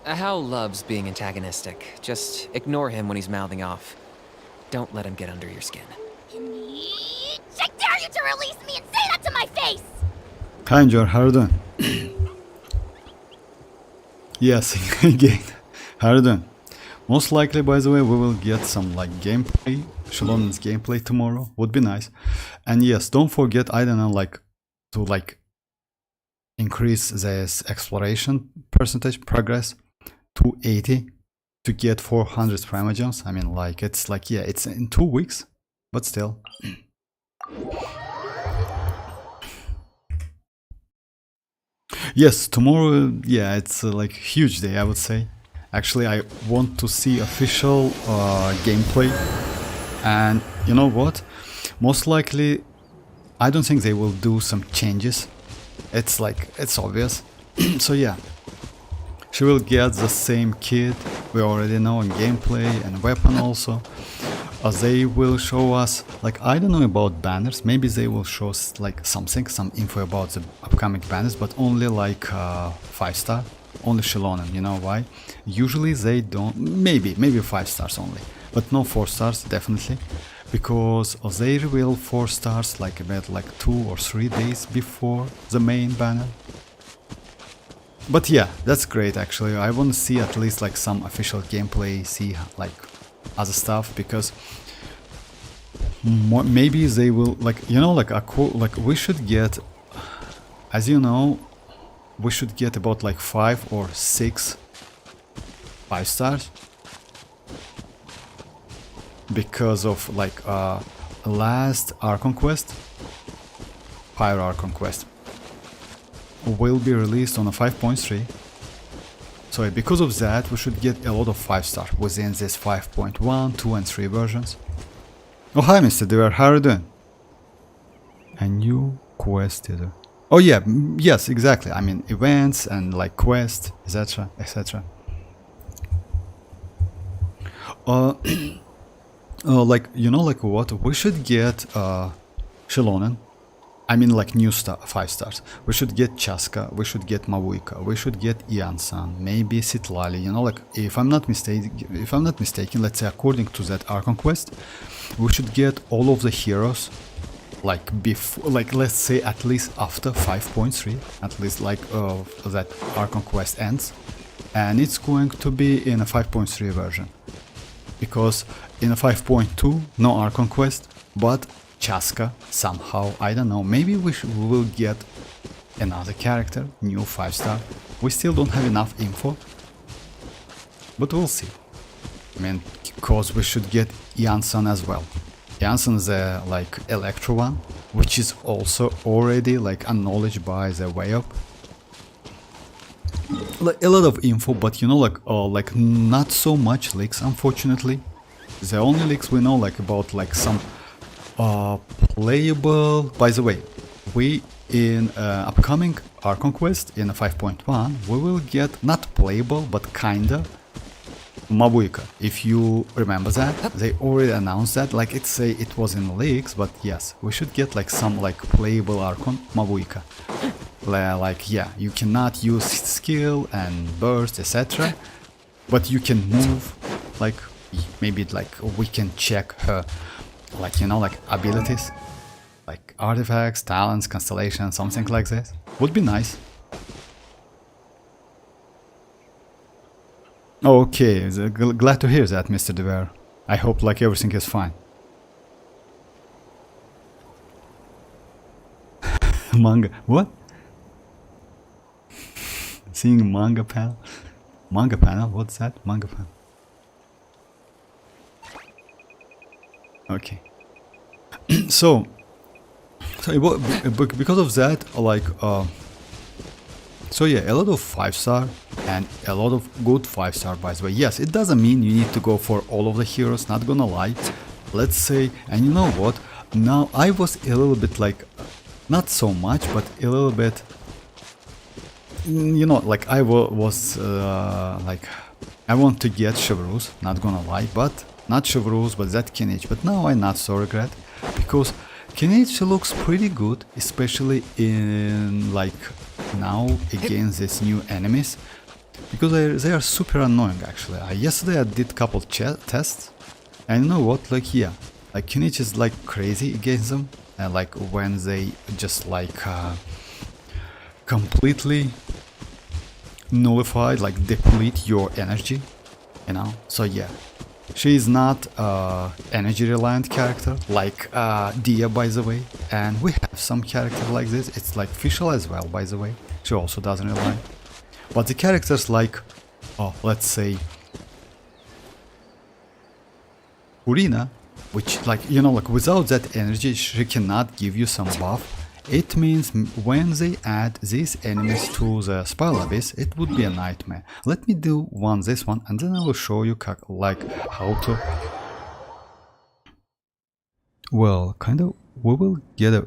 Hal loves being antagonistic. Just ignore him when he's mouthing off. Don't let him get under your skin. Kinich! I dare you to release me and say that to my face! Hi, Jor, how are you doing? Yes, again. How are you doing? Most likely, by the way, we will get some like gameplay, Xilonen's gameplay tomorrow. Would be nice. And yes, don't forget, I don't know, like to like increase this exploration percentage progress to 80 to get 400 Primogems. I mean, like it's like, yeah, it's in 2 weeks, but still. Yes, tomorrow, yeah, it's like huge day, I would say. Actually, I want to see official gameplay, and you know what? Most likely, I don't think they will do some changes. It's like, it's obvious. So yeah, she will get the same kit we already know in gameplay and weapon also. They will show us, like, I don't know about banners, maybe they will show us like something, some info about the upcoming banners, but only like 5-star, only Xilonen, you know why? Usually they don't, maybe 5 stars only, but no 4 stars definitely, because they reveal 4 stars like about like 2 or 3 days before the main banner. But yeah, that's great actually. I want to see at least like some official gameplay, see like other stuff, because maybe they will, like, you know, like a cool, like we should get, as you know, we should get about like 5 or 6 5 stars because of like last Archon quest, Pyro Archon quest will be released on a 5.3. So because of that, we should get a lot of 5-star within this 5.1, 2 and 3 versions. Oh, hi Mr. Dever, how are you doing? A new quest either. Oh yeah, yes, exactly. I mean, events and like quest, etc, etc. Like, you know, like what? We should get Xilonen. I mean, like new 5 stars. We should get Chaska, we should get Mavuika, we should get Iansan, maybe Sitlali. You know, like if I'm not mistaken, let's say according to that Archon quest, we should get all of the heroes, like before, like let's say at least after 5.3, at least like that Archon quest ends, and it's going to be in a 5.3 version, because in a 5.2 no Archon quest, but Chaska somehow, I don't know, maybe we will get another character, new 5-star. We still don't have enough info, but we'll see. I mean, because we should get Iansan as well. Iansan is a like Electro one, which is also already like acknowledged by the way up. Like, a lot of info, but you know, like not so much leaks, unfortunately. The only leaks we know, like about like some playable. By the way, we in upcoming Archon quest in 5.1 we will get not playable but kinda Mavuika. If you remember that, they already announced that. Like it was in leaks, but yes, we should get like some like playable Archon Mavuika. Like yeah, you cannot use skill and burst, etc. But you can move. Like maybe like we can check her, like, you know, like abilities, like artifacts, talents, constellation, something like this. Would be nice. Okay, glad to hear that, Mr. Dever. I hope like everything is fine. Manga, what? Seeing manga panel? Manga panel, what's that? Manga panel. Okay. so because of that, like so yeah, a lot of 5-star and a lot of good 5-star, by the way. Yes, it doesn't mean you need to go for all of the heroes, not gonna lie. Let's say, and you know what, now I was a little bit like, not so much, but a little bit, you know, like I was like, I want to get Chevreuse, not gonna lie, but not Chevreuse, but that kinich. But now I not so regret, because kinich looks pretty good, especially in like now against these new enemies. because they are super annoying actually. Yesterday I did couple tests, and you know what, like yeah, like kinich is like crazy against them, and like when they just like completely nullify, like deplete your energy, you know. So yeah, she is not energy reliant character like Dia, by the way, and we have some character like this. It's like Fischl as well, by the way. She also doesn't rely. But the characters like, oh, let's say Furina, which like, you know, like without that energy she cannot give you some buff. It means when they add these enemies to the Spiral Abyss, it would be a nightmare. Let me do this one, and then I will show you like how to... Well, kind of, we will get a...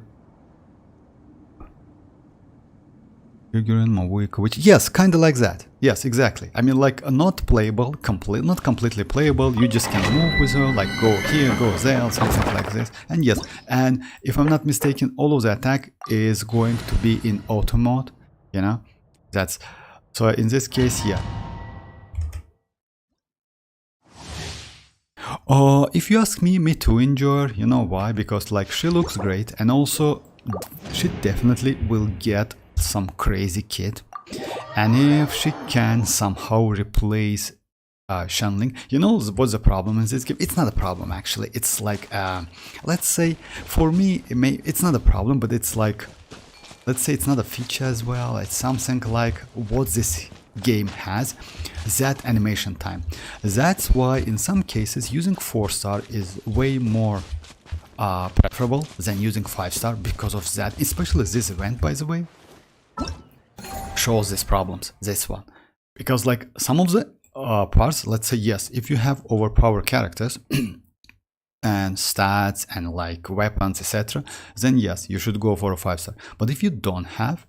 Mavuika, which, yes, kind of like that. Yes, exactly. I mean, like, not playable, not completely playable. You just can move with her, like, go here, go there, something like this. And yes, and if I'm not mistaken, all of the attack is going to be in auto mode, you know? That's... So in this case, yeah. If you ask me too enjoy her, you know why? Because, like, she looks great, and also, she definitely will get some crazy kid, and if she can somehow replace Xianyun, you know what's the problem in this game? It's not a problem actually. It's like let's say for me it's not a problem, but it's like, let's say it's not a feature as well. It's something like what this game has, that animation time. That's why in some cases using 4-star is way more preferable than using 5-star because of that. Especially this event, by the way, shows these problems, this one, because like some of the parts, let's say yes, if you have overpowered characters and stats and like weapons, etc., then yes, you should go for a 5-star. But if you don't have,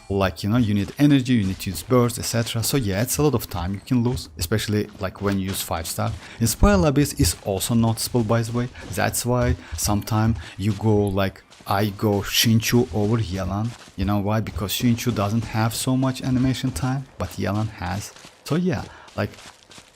like, you know, you need energy, you need to use burst, etc., so yeah, it's a lot of time you can lose, especially like when you use 5-star. In Spiral Abyss is also noticeable, by the way. That's why sometimes you go like, I go Xinchu over Yelan. You know why? Because Xinchu doesn't have so much animation time, but Yelan has. So yeah, like,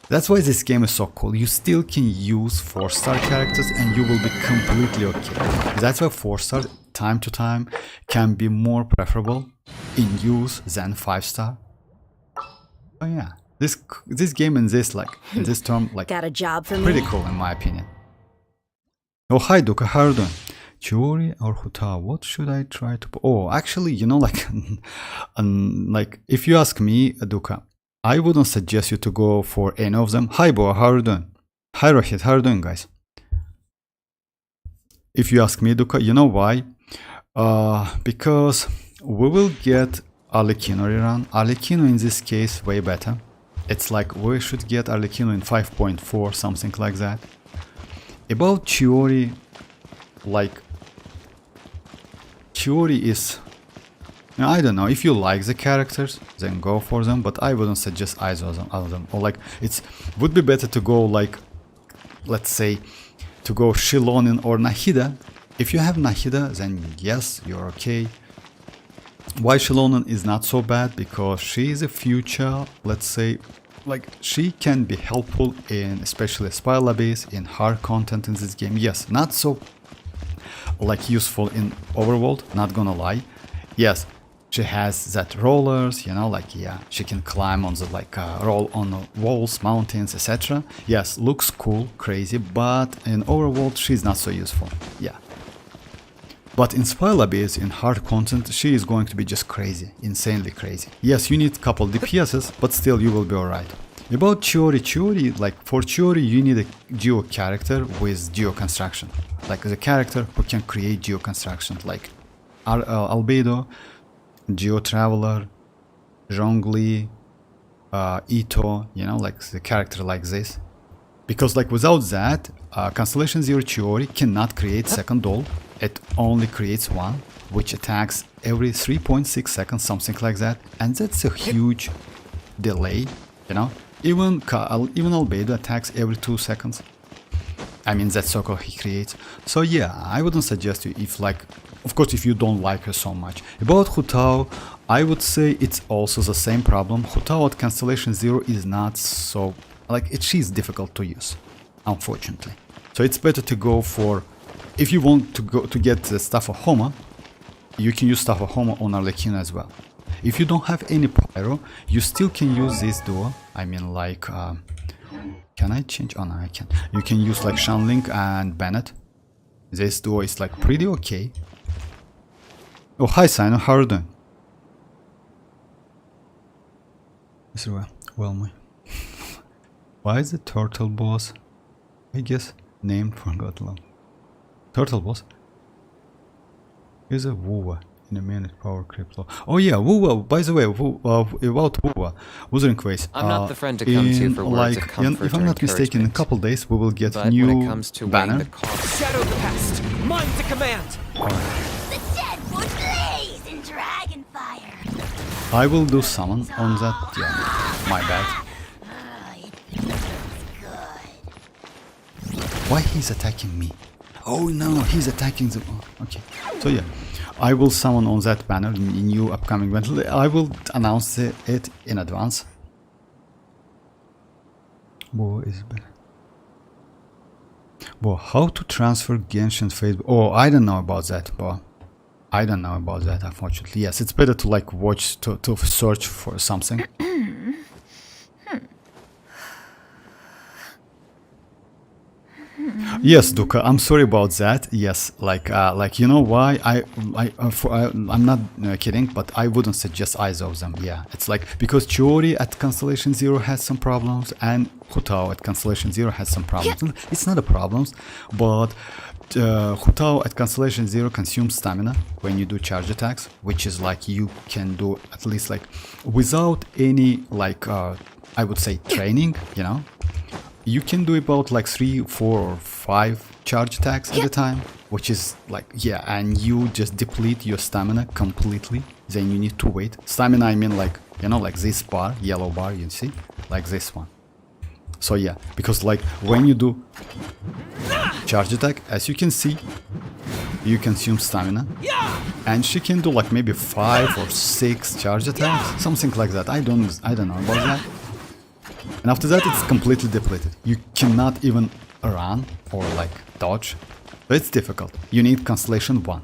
that's why this game is so cool. You still can use 4-star characters and you will be completely okay. That's why 4-star time to time can be more preferable in use than 5-star. Oh yeah, this game in this, like, in this term, like, got a job for pretty me? cool in my opinion. Oh, hi Duka, how are you doing? Chiori or Huta, what should I try to... Oh, actually, you know, like, like, if you ask me, Duka, I wouldn't suggest you to go for any of them. Hi Boa, how are you doing? Hi Rohit, how are you doing, guys? If you ask me, Duka, you know why? Because we will get Arlecchino rerun. Arlecchino in this case way better. It's like we should get Arlecchino in 5.4, something like that. About Chiori, like, Chiori is, I don't know, if you like the characters, then go for them, but I wouldn't suggest either of them. Or like, it would be better to go like, let's say, to go Xilonen or Nahida. If you have Nahida, then yes, you're okay. Why Xilonen is not so bad? Because she is a future, let's say, like, she can be helpful in especially Spiral Abyss, in hard content in this game. Yes, not so like useful in Overworld, not gonna lie. Yes, she has that rollers, you know, like, yeah, she can climb on the, like, roll on the walls, mountains, etc. Yes, looks cool, crazy, but in Overworld she's not so useful. Yeah. But in Spiral Abyss, in hard content, she is going to be just crazy, insanely crazy. Yes, you need a couple DPSs, but still you will be alright. About Chiori, like, for Chiori you need a geo character with geo construction. Like, the character who can create geo construction, like Albedo, Geo Traveler, Zhongli, Ito, you know, like the character like this. Because, like, without that, Constellation Zero Chiori cannot create second doll. It only creates one, which attacks every 3.6 seconds, something like that. And that's a huge delay, you know. Even Albedo attacks every 2 seconds. I mean, that circle he creates. So yeah, I wouldn't suggest you, if like of course, if you don't like her so much. About Hu Tao, I would say it's also the same problem. Hu Tao at Constellation 0 is not so, like, she's difficult to use, unfortunately. So it's better to go for, if you want to get the Staff of Homa, you can use Staff of Homa on Arlecchino as well. If you don't have any Pyro, you still can use this duo. I mean, like, can I change? Oh no, I can. You can use like Xianyun and Bennett. This duo is like pretty okay. Oh, hi Sino, how are you doing? Well, my. Why is the turtle boss? I guess named for God love. Turtle boss? Here's a Wuwa in a minute, power crypto. Oh yeah, Wuwa, by the way, about Wuwa, Wuthering Ways. I'm not the friend to come to for words of comfort if I'm or not mistaken, in a encouragement. couple days we will get But new when it comes to weighing banner. the cost, shadow the past, mine to command. The dead would blaze in dragon fire. I will do summon on that. Yeah, my bad. It feels good. Why he's attacking me? Oh no, he's attacking the... Oh, okay. So yeah, I will summon on that banner in new upcoming event. I will announce it in advance. Boy is better. Boy, how to transfer Genshin Facebook? Oh, I don't know about that, boy. I don't know about that, unfortunately. Yes, it's better to like watch, to search for something. Yes, Duka, I'm sorry about that. Yes, like you know why I'm not kidding, but I wouldn't suggest either of them. Yeah, it's like because Chiori at Constellation 0 has some problems and Hu Tao at Constellation 0 has some problems. It's not a problem, but Hu Tao at Constellation 0 consumes stamina when you do charge attacks, which is like you can do at least like without any like I would say training, you know. You can do about like 3, 4 or 5 charge attacks at a time, which is like, yeah, and you just deplete your stamina completely. Then you need to wait. Stamina, I mean like, you know, like this bar, yellow bar, you see, like this one. So yeah, because like when you do charge attack, as you can see, you consume stamina, and she can do like maybe 5 or 6 charge attacks, something like that. I don't know about that. And after that, it's completely depleted. You cannot even run or like dodge. So it's difficult. You need Constellation 1,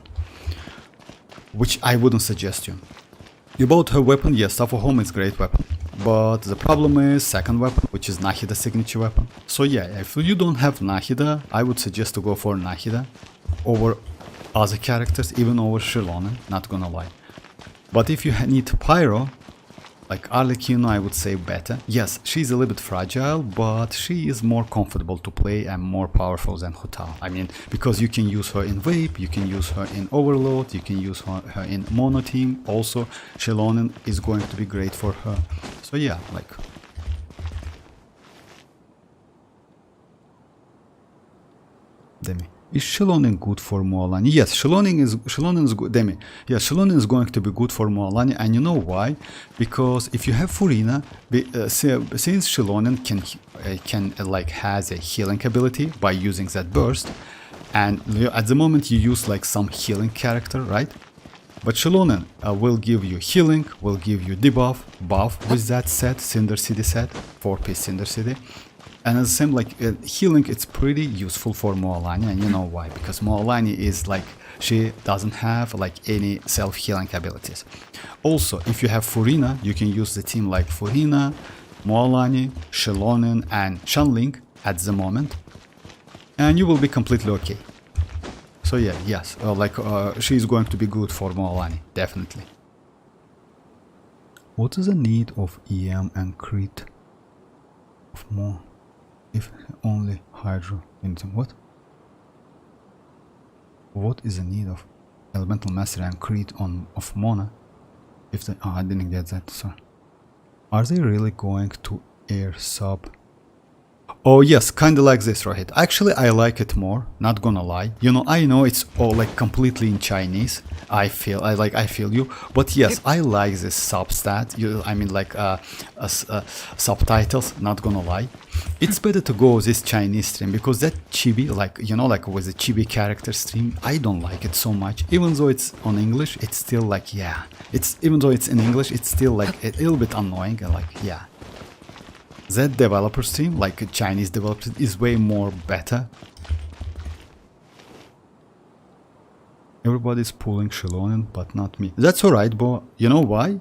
which I wouldn't suggest you. About her weapon, yes, Staff of Home is a great weapon. But the problem is second weapon, which is Nahida signature weapon. So yeah, if you don't have Nahida, I would suggest to go for Nahida over other characters, even over Xilonen, not gonna lie. But if you need Pyro, like Arlecchino, I would say better. Yes, she's a little bit fragile, but she is more comfortable to play and more powerful than Hu Tao. I mean, because you can use her in Vape, you can use her in Overload, you can use her in Mono Team. Also, Xilonen is going to be great for her. So yeah, like... Demi. Is Xilonen good for mualani? Yes, Xilonen is good. Demi. Yes, Xilonen is going to be good for mualani, and you know why? Because if you have Furina, since Xilonen can like has a healing ability by using that burst, and at the moment you use like some healing character, right? But Xilonen will give you healing, will give you debuff, buff with that set, Cinder City set, 4-piece Cinder City. And the same like healing, it's pretty useful for mualani, and you know why? Because mualani is like, she doesn't have like any self-healing abilities. Also, if you have Furina, you can use the team like Furina, mualani, Xilonen, and Xianyun at the moment, and you will be completely okay. So yeah, yes, she's going to be good for mualani, definitely. What is the need of EM and crit of more? If only Hydro in them. What is the need of Elemental Mastery and Crit of Mona? If they... Oh, I didn't get that, sorry. Are they really going to air sub? Oh yes, kinda like this, Rohit. Actually, I like it more, not gonna lie. You know, I know it's all like completely in Chinese. I feel you. But yes, I like this substat. I mean like subtitles, not gonna lie. It's better to go this Chinese stream because that chibi, like, you know, like with the chibi character stream, I don't like it so much. Even though it's on English, it's still like, yeah. Even though it's in English, it's still like a little bit annoying and like, yeah. That developer stream, like a Chinese developer, is way more better. Everybody's pulling Xilonen, but not me. That's alright, but you know why?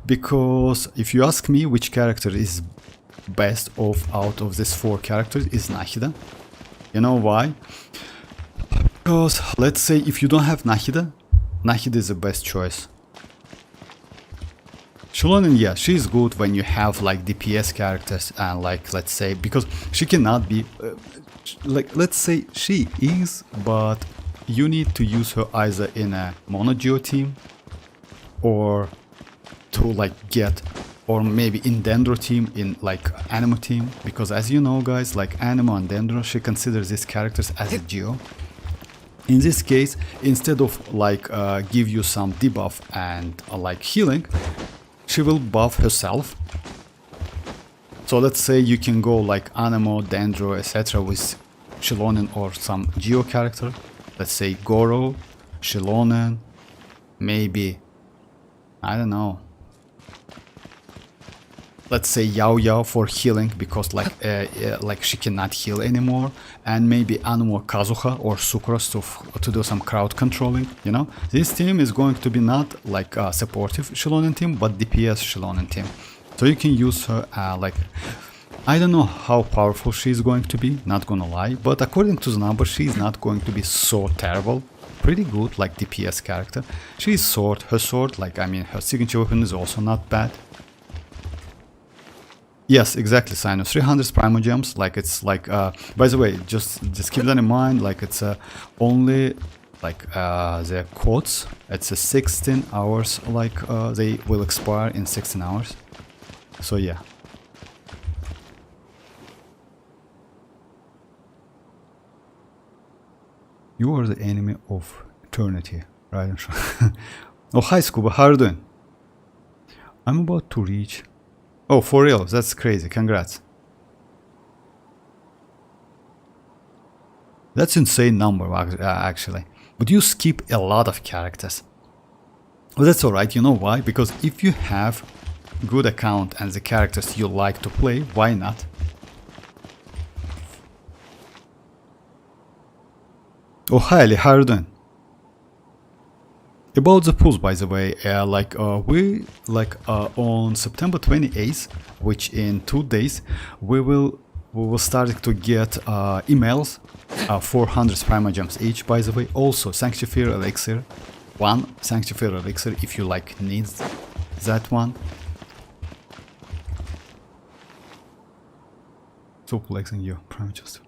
Because if you ask me which character is best out of these 4 characters, is Nahida. You know why? Because let's say if you don't have Nahida, Nahida is the best choice. Xilonen, yeah, she's good when you have like DPS characters and like, let's say, because she cannot be, like, let's say she is, but you need to use her either in a mono geo team or to like get, or maybe in Dendro team, in like Animo team, because as you know guys, like Animo and Dendro, she considers these characters as a geo. In this case, instead of like give you some debuff and like healing, she will buff herself. So let's say you can go like Animo, Dendro, etc. with Xilonen or some Geo character. Let's say Goro, Xilonen, maybe, I don't know. Let's say Yao Yao for healing because like she cannot heal anymore, and maybe Animo Kazuha or Sucrose to do some crowd controlling, you know. This team is going to be not like a supportive Xilonen team, but DPS Xilonen team. So you can use her like, I don't know how powerful she's going to be, not gonna lie, but according to the numbers, she's not going to be so terrible. Pretty good, like DPS character. She's sword, her sword, like I mean her signature weapon is also not bad. Yes, exactly, Sinus. 300 Primogems, like it's like, by the way, just keep that in mind, like it's only like the quotes, it's a 16 hours, like they will expire in 16 hours. So yeah. You are the enemy of eternity, right? Oh, hi Scuba, how are you doing? I'm about to reach... Oh, for real? That's crazy. Congrats. That's insane number, actually. But you skip a lot of characters. Well, that's alright. You know why? Because if you have good account and the characters you like to play, why not? Oh, hi Ali, how are you doing? About the pools, by the way, we on September 28th, which in 2 days, we will start to get emails, 400 Primogems each, by the way. Also, Sanctifier Elixir, 1 Sanctifier Elixir if you like need that one. So flexing your Primogems.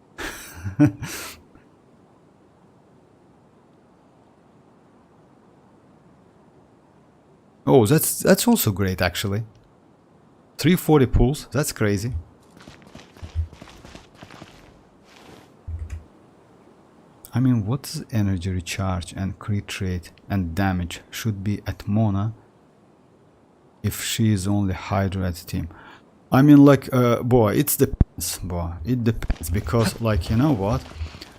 Oh, that's also great actually. 340 pulls, that's crazy. I mean, what's energy recharge and crit rate and damage should be at Mona if she is only Hydra at the team? I mean, like, boy, it depends, boy. It depends because, like, you know what?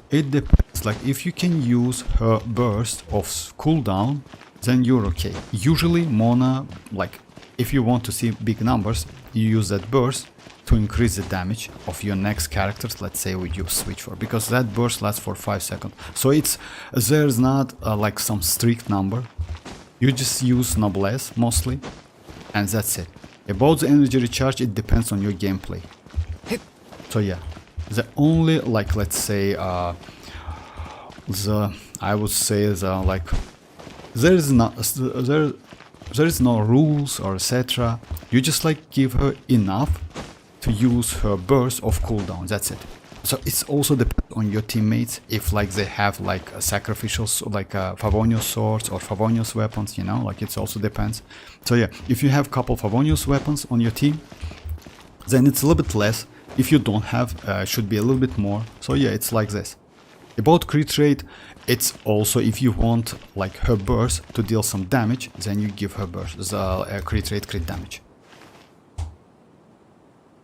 It depends. Like, if you can use her burst of cooldown, then you're okay. Usually Mona, like, if you want to see big numbers, you use that burst to increase the damage of your next characters, let's say with you switch for, because that burst lasts for 5 seconds. So there's not like some strict number. You just use noblesse mostly, and that's it. About the energy recharge, it depends on your gameplay. So yeah, the only, like, let's say I would say like, there is no rules or etc. You just like give her enough to use her burst of cooldown. That's it. So it's also depends on your teammates if like they have like a sacrificial, like Favonius swords or Favonius weapons, you know, like it also depends. So yeah, if you have couple Favonius weapons on your team, then it's a little bit less If you don't have, should be a little bit more. So yeah, it's like this. About crit rate, it's also if you want like her burst to deal some damage, then you give her burst the crit rate, crit damage.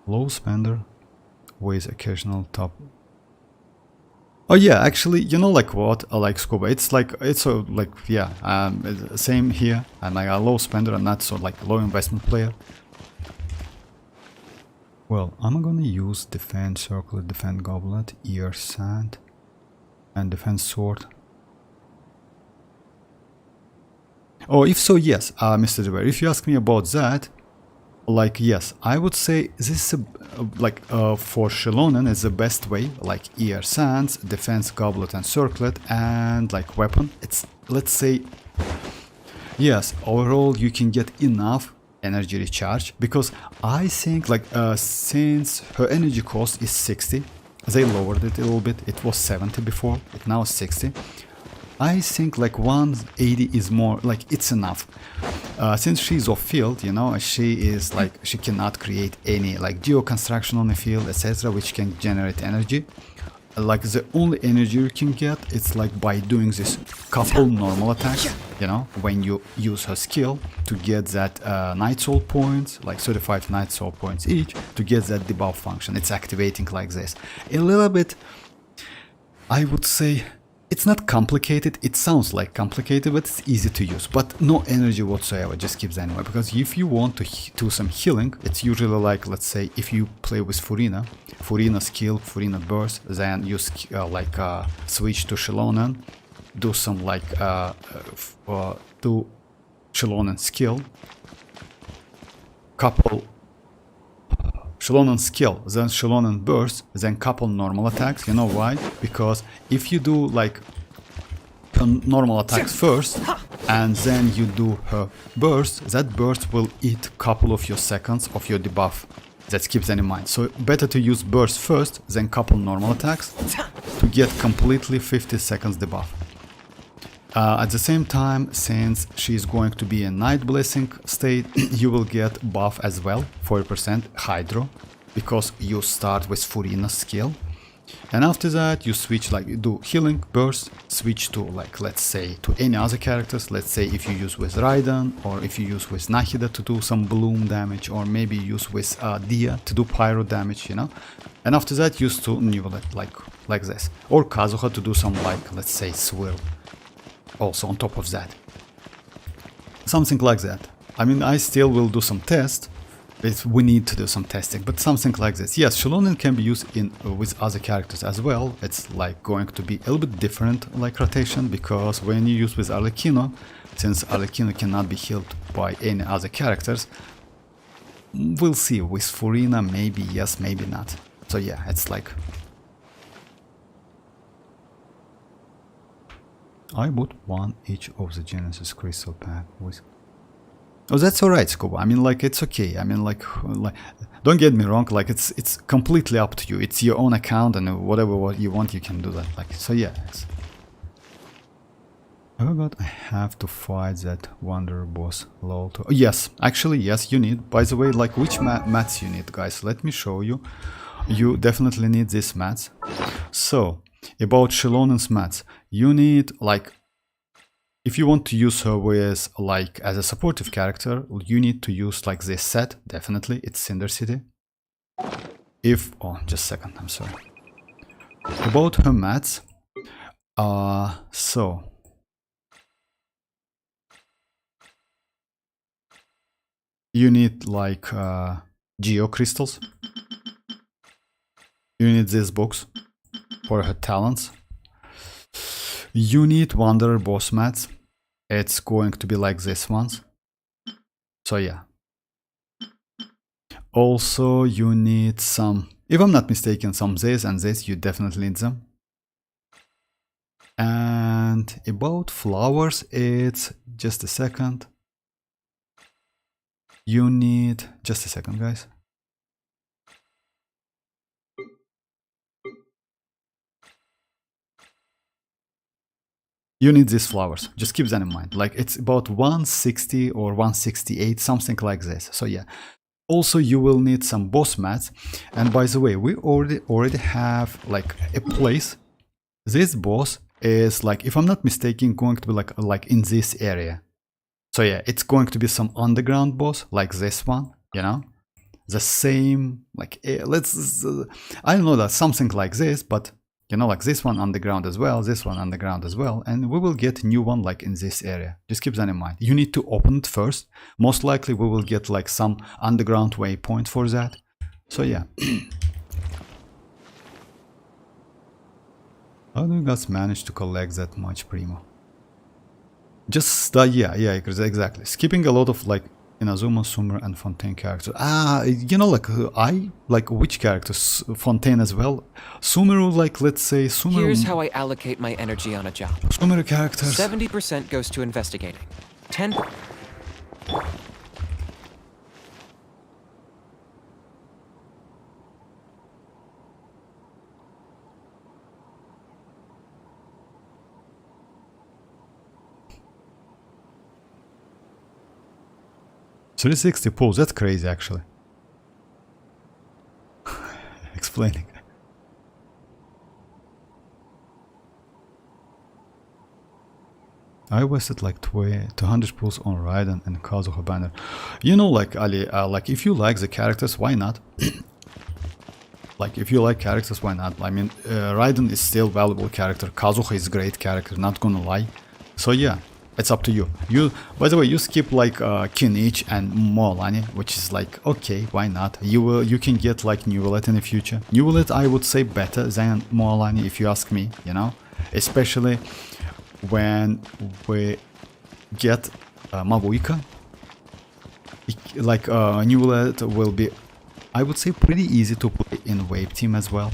Low spender with occasional top. Oh yeah, actually, you know like what? I like Scuba. It's like like yeah, same here. I'm like a low spender and not so like low investment player. Well, I'm gonna use defense circle, defense goblet, ear sand, and defense sword. Oh, if so, yes, Mr. Dever, if you ask me about that, like, yes, I would say this is like for Xilonen is the best way, like ear sands, defense goblet and circlet, and like weapon. It's, let's say, yes, overall you can get enough energy recharge, because I think like since her energy cost is 60, they lowered it a little bit. It was 70 before, it now is 60. I think like 180 is more like it's enough. Since she's off field, you know, she is like she cannot create any like geo construction on the field, etc., which can generate energy. Like the only energy you can get, it's like by doing this couple normal attacks, you know, when you use her skill to get that night soul points, like 35 night soul points each, to get that debuff function. It's activating like this. A little bit, I would say, it's not complicated. It sounds like complicated, but it's easy to use. But no energy whatsoever, just keeps anyway. Because if you want to do some healing, it's usually like, let's say, if you play with Furina, Furina skill, Furina burst, then you switch to Xilonen, do some like do Xilonen skill, couple Xilonen skill, then Xilonen burst, then couple normal attacks. You know why? Because if you do like her normal attacks first and then you do her burst, that burst will eat couple of your seconds of your debuff. That keeps that in mind. So better to use burst first, then couple normal attacks to get completely 50 seconds debuff. At the same time, since she's going to be a night blessing state, you will get buff as well, 40% hydro, because you start with Furina's skill. And after that, you switch, like, you do healing, burst, switch to, like, let's say, to any other characters. Let's say if you use with Raiden, or if you use with Nahida to do some bloom damage, or maybe use with Dia to do pyro damage, you know. And after that, use to Neuvillette, like this. Or Kazuha to do some, like, let's say, swirl. Also on top of that. Something like that. I mean, I still will do some tests. We need to do some testing, but something like this. Yes, Xilonen can be used in with other characters as well. It's like going to be a little bit different like rotation, because when you use with Arlecchino, since Arlecchino cannot be healed by any other characters, we'll see. With Furina, maybe yes, maybe not. So yeah, it's like... I bought one each of the Genesis crystal pack with... Oh, that's alright, Scuba. I mean, like, it's okay. I mean, like, don't get me wrong. Like, it's completely up to you. It's your own account, and whatever what you want, you can do that. Like, so yeah. I forgot I have to fight that Wanderer boss. Lol. Oh, yes, actually, yes, you need. By the way, like, which mats you need, guys? Let me show you. You definitely need these mats. So, about Xilonen's mats, you need, like, if you want to use her with, like, as a supportive character, you need to use, like, this set, definitely, it's Cinder City. If, oh, just a second, I'm sorry. About her mats, so... You need, like, Geo Crystals. You need this box for her talents. You need Wanderer boss mats. It's going to be like this ones. So yeah. Also, you need some, if I'm not mistaken, some this and this, you definitely need them. And about flowers, it's just a second. You need, just a second, guys. You need these flowers, just keep that in mind. Like, it's about 160 or 168, something like this. So yeah, Also, you will need some boss mats. And by the way, we already have like a place. This boss is like, if I'm not mistaken, going to be like in this area. So yeah, it's going to be some underground boss like this one, you know, the same like I don't know, that something like this, but you know, like this one underground as well, this one underground as well, and we will get a new one like in this area. Just keep that in mind. You need to open it first. Most likely we will get like some underground waypoint for that. So yeah. How do you guys manage to collect that much Primo? Just yeah, exactly. Skipping a lot of like Inazuma, Sumer, and Fontaine characters. You know, like I like which characters? Fontaine as well. Sumeru, like let's say Sumeru. Here's how I allocate my energy on a job. Sumeru characters. 70% goes to investigating. 10. 360 pulls, that's crazy actually. Explaining. I wasted like 200 pulls on Raiden and Kazuha banner. You know, like Ali, like if you like the characters, why not? Like if you like characters, why not? I mean, Raiden is still valuable character. Kazuha is great character, not gonna lie. So yeah. It's up to you. By the way, you skip like Kinich and Mualani, which is like okay, why not? You can get like Neuvillette in the future. Neuvillette, I would say better than Mualani if you ask me. You know, especially when we get mavuika. Like Neuvillette will be, I would say, pretty easy to play in wave team as well.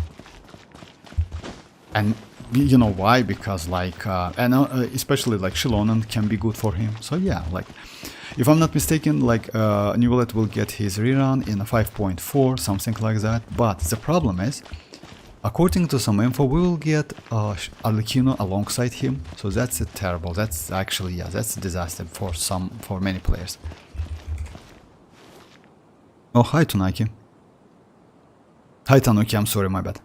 And you know why? Because like especially like Xilonen can be good for him. So yeah, like if I'm not mistaken, like Neuvillette will get his rerun in a 5.4, something like that. But the problem is, according to some info, we will get Arlecchino alongside him. So that's terrible. That's actually, yeah, that's a disaster for many players. Oh, hi Tunaki. Hi Tanuki, I'm sorry, my bad.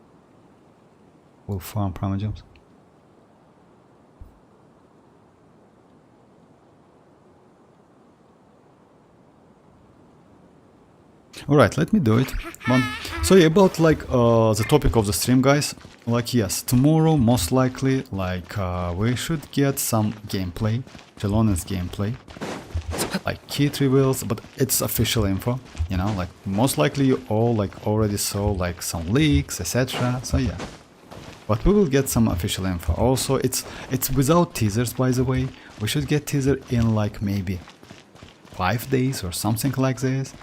We'll farm Primogems. Alright, let me do it. So yeah, about like the topic of the stream, guys. Like yes, tomorrow most likely like we should get some gameplay, Xilonen's gameplay. Like kit reveals, but it's official info, you know, like most likely you all like already saw like some leaks, etc. So yeah. But we will get some official info. Also, it's without teasers, by the way. We should get teaser in like maybe 5 days or something like this.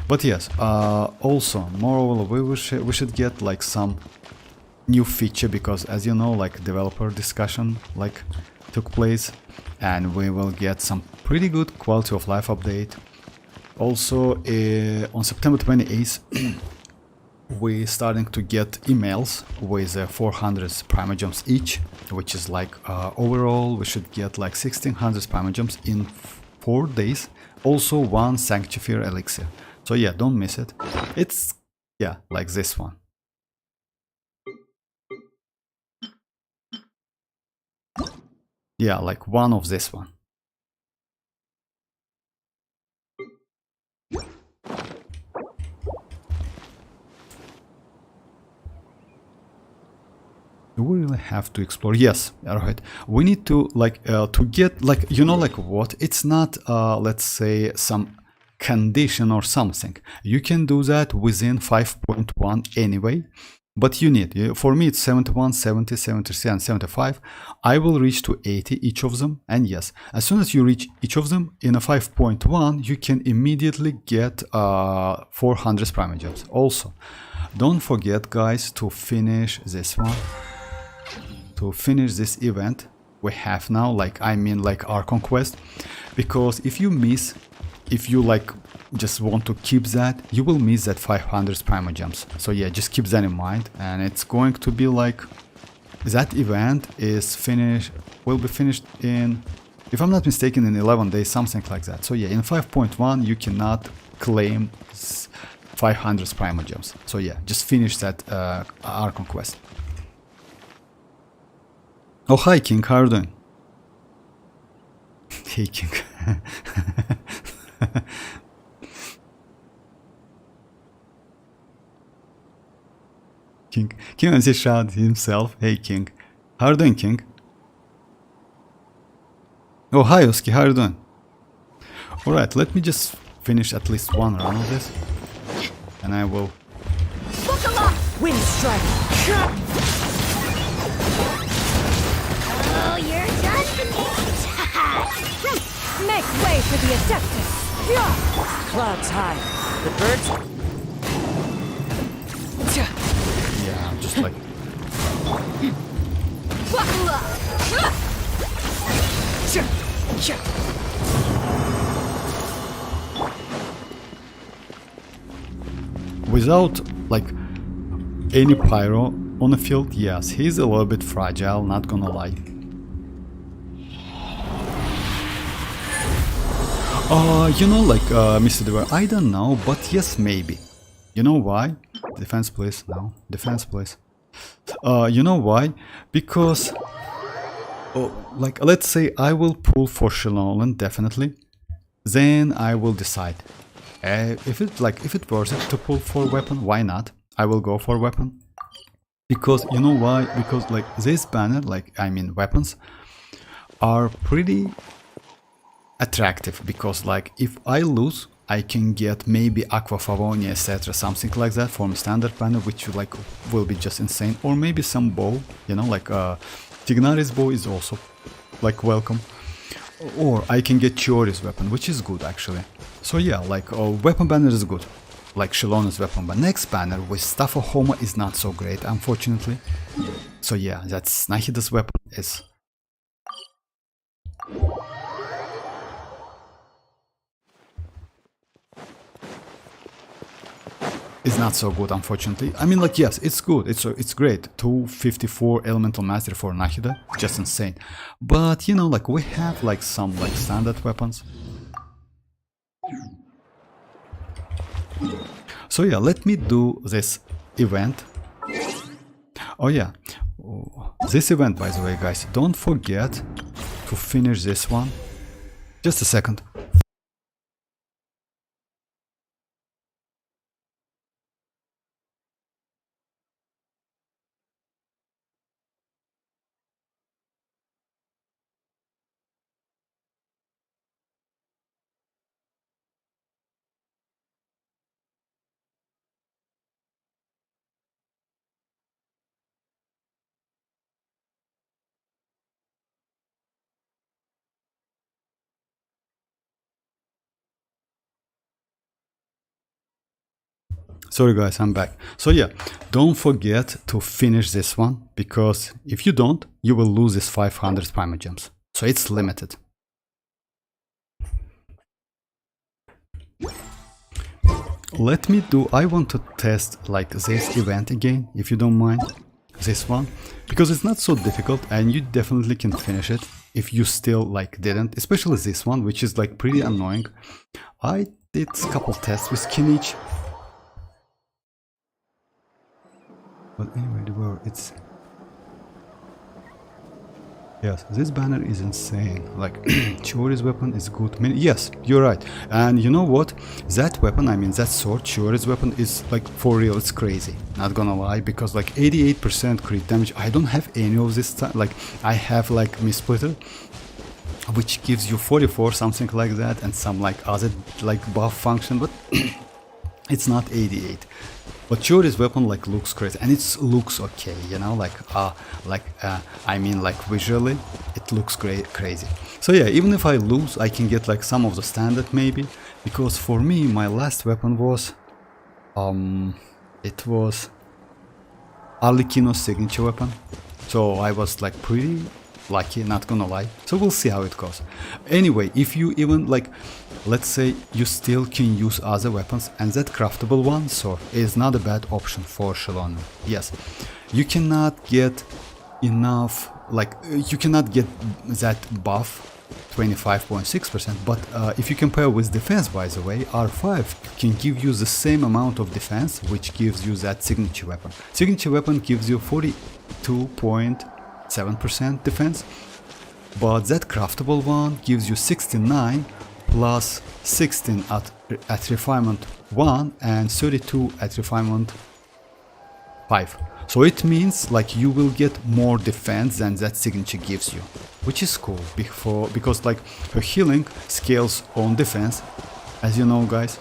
But yes, also, moreover, we should get like some new feature, because as you know, like developer discussion like took place, and we will get some pretty good quality of life update. Also, on September 28th. We starting to get emails with 400 Primogems each, which is like overall we should get like 1600 Primogems in 4 days. Also 1 Sanctifier elixir. So yeah, don't miss it. It's yeah, like this one. Yeah, like one of this one. Do we really have to explore? Yes, alright. We need to like to get like, you know, like what? It's not let's say some condition or something. You can do that within 5.1 anyway. But you need, for me it's 71, 70, 73 and 75. I will reach to 80 each of them. And yes, as soon as you reach each of them in a 5.1, you can immediately get 400 Primogems. Also, don't forget guys to finish this one. To finish this event we have now, like I mean like our conquest, because if you miss, if you like just want to keep that, you will miss that 500 Primogems. So yeah, just keep that in mind, and it's going to be like that event is finished, will be finished in, if I'm not mistaken, in 11 days, something like that. So yeah, in 5.1 you cannot claim 500 Primogems. So yeah, just finish that Archon quest. Oh, hi King, how are you doing? Hey King. King wants to shout himself. Hey King. How are you doing, King? Oh, hi Oski, how are you doing? Alright, let me just finish at least one round of this. And I will... Wind strike! Oh, you're done, kinich. Make way for the Adeptus! Clouds high. The birds... Yeah, I'm just like... Without, like, any pyro on the field, yes, he's a little bit fragile, not gonna lie. You know, like, Mr. Dever, I don't know, but yes, maybe. You know why? Defense, please. No, defense, please. You know why? Because, like, let's say I will pull for Xilonen, definitely. Then I will decide. If it's worth it to pull for weapon, why not? I will go for weapon. Because, you know why? Because, like, this banner, like, I mean, weapons, are pretty attractive. Because, like, if I lose, I can get maybe Aqua Favonia, etc., something like that from standard banner, which like will be just insane. Or maybe some bow, you know, like Tignari's bow is also like welcome. Or I can get Chiori's weapon, which is good actually. So yeah, like weapon banner is good, like Xilonen's weapon. But next banner with Staff of Homa is not so great, unfortunately. So yeah, that's Nahida's weapon is. It's not so good, unfortunately. I mean, like, yes, it's good, it's great. 254 elemental mastery for Nahida, just insane. But you know, like, we have like some like standard weapons. So yeah, let me do this event. Oh yeah, this event, by the way, guys, don't forget to finish this one. Just a second. Sorry guys, I'm back. So yeah, don't forget to finish this one, because if you don't, you will lose this 500 Primogems. So it's limited. Let me do, I want to test like this event again, if you don't mind. This one, because it's not so difficult and you definitely can finish it if you still like didn't, especially this one, which is like pretty annoying. I did a couple tests with kinich. But anyway, the word, it's... Yes, this banner is insane. Like, Chiori's weapon is good. I mean, yes, you're right. And you know what? That weapon, I mean, that sword, Chiori's weapon, is like, for real, it's crazy. Not gonna lie, because like 88% crit damage. I don't have any of this time. Like, I have like Misplitter, which gives you 44, something like that, and some like other like buff function, but it's not 88. But Chiori's weapon like looks crazy, and it looks okay, you know, like I mean, like visually, it looks crazy. So yeah, even if I lose, I can get like some of the standard maybe, because for me, my last weapon was, it was Arlecchino's signature weapon. So I was like pretty lucky, not gonna lie. So we'll see how it goes. Anyway, if you even like, let's say you still can use other weapons, and that craftable one sword is not a bad option for Xilonen. Yes, you cannot get enough, like you cannot get that buff 25.6%, but if you compare with defense, by the way, R5 can give you the same amount of defense, which gives you that signature weapon. Signature weapon gives you 42.7% defense, but that craftable one gives you 69 plus 16 at refinement 1 and 32 at refinement 5. So it means like you will get more defense than that signature gives you, which is cool because like her healing scales on defense, as you know, guys.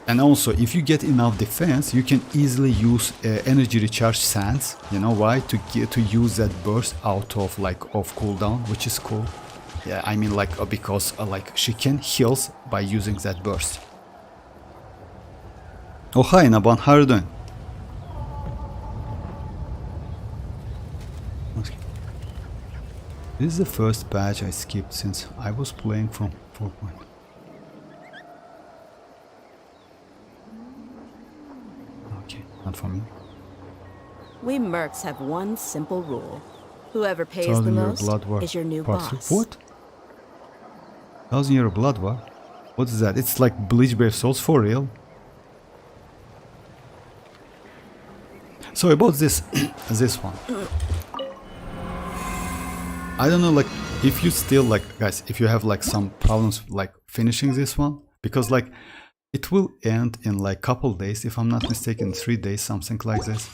And also, if you get enough defense, you can easily use energy recharge sands. You know why? To use that burst out of cooldown, which is cool. Yeah, I mean because like she can heal by using that burst. Oh hi Naban, how are you doing? This is the first patch I skipped since I was playing from 4. Okay, not for me. We mercs have one simple rule. Whoever pays the 1000-year most blood war is your new part 3. boss. What? 1000-year blood war? What is that? It's like Bleach Brave Souls for real? So about this this one, I don't know, like if you still like, guys, if you have like some problems like finishing this one, because like it will end in like couple days, if I'm not mistaken, 3 days, something like this.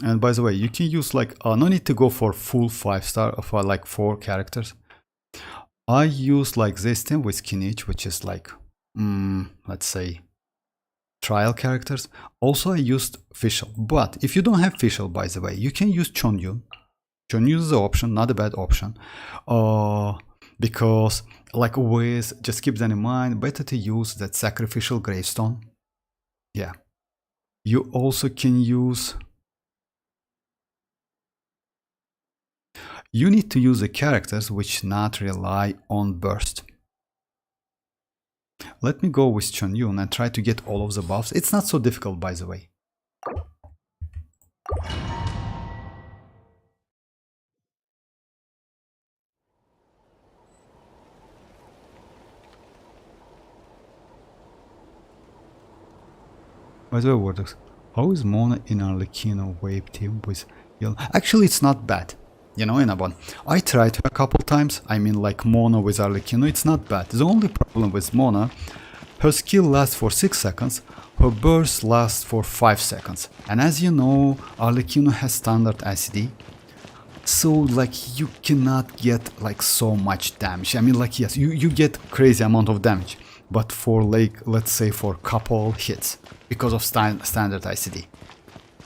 And by the way, you can use like no need to go for full 5-star for like 4 characters. I use like this thing with kinich, which is like, let's say, trial characters. Also, I used official, but if you don't have official, by the way, you can use Xianyun. Xianyun is the option, not a bad option, because like always, just keep that in mind. Better to use that sacrificial gravestone. Yeah, you also can use. You need to use the characters which not rely on burst. Let me go with Xianyun and try to get all of the buffs. It's not so difficult, by the way. By the way, Vortex, how is Mona in Arlecchino wave team with yellow? Actually, it's not bad. You know, Inabon, I tried her a couple times. I mean, like Mona with Arlecchino, it's not bad. The only problem with Mona, her skill lasts for 6 seconds, her burst lasts for 5 seconds. And as you know, Arlecchino has standard SD, so like you cannot get like so much damage. I mean, like yes, you get crazy amount of damage, but for like let's say for couple hits because of standard ICD.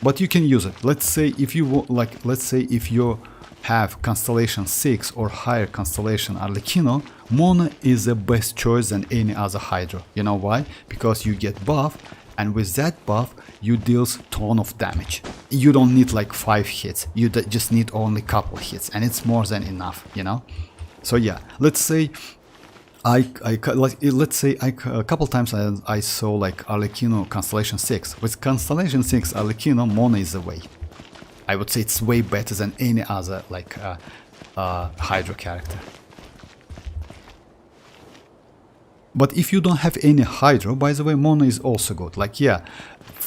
But you can use it. Let's say if you like, let's say if you have Constellation 6 or higher Constellation Arlecchino, Mona is the best choice than any other Hydra. You know why? Because you get buff, and with that buff you deals ton of damage. You don't need like 5 hits, you just need only couple hits, and it's more than enough, you know? So yeah, let's say a couple times I saw like Arlecchino Constellation 6. With Constellation 6 Arlecchino, Mona is the way. I would say it's way better than any other like Hydra character. But if you don't have any Hydra, by the way, Mona is also good. Like yeah,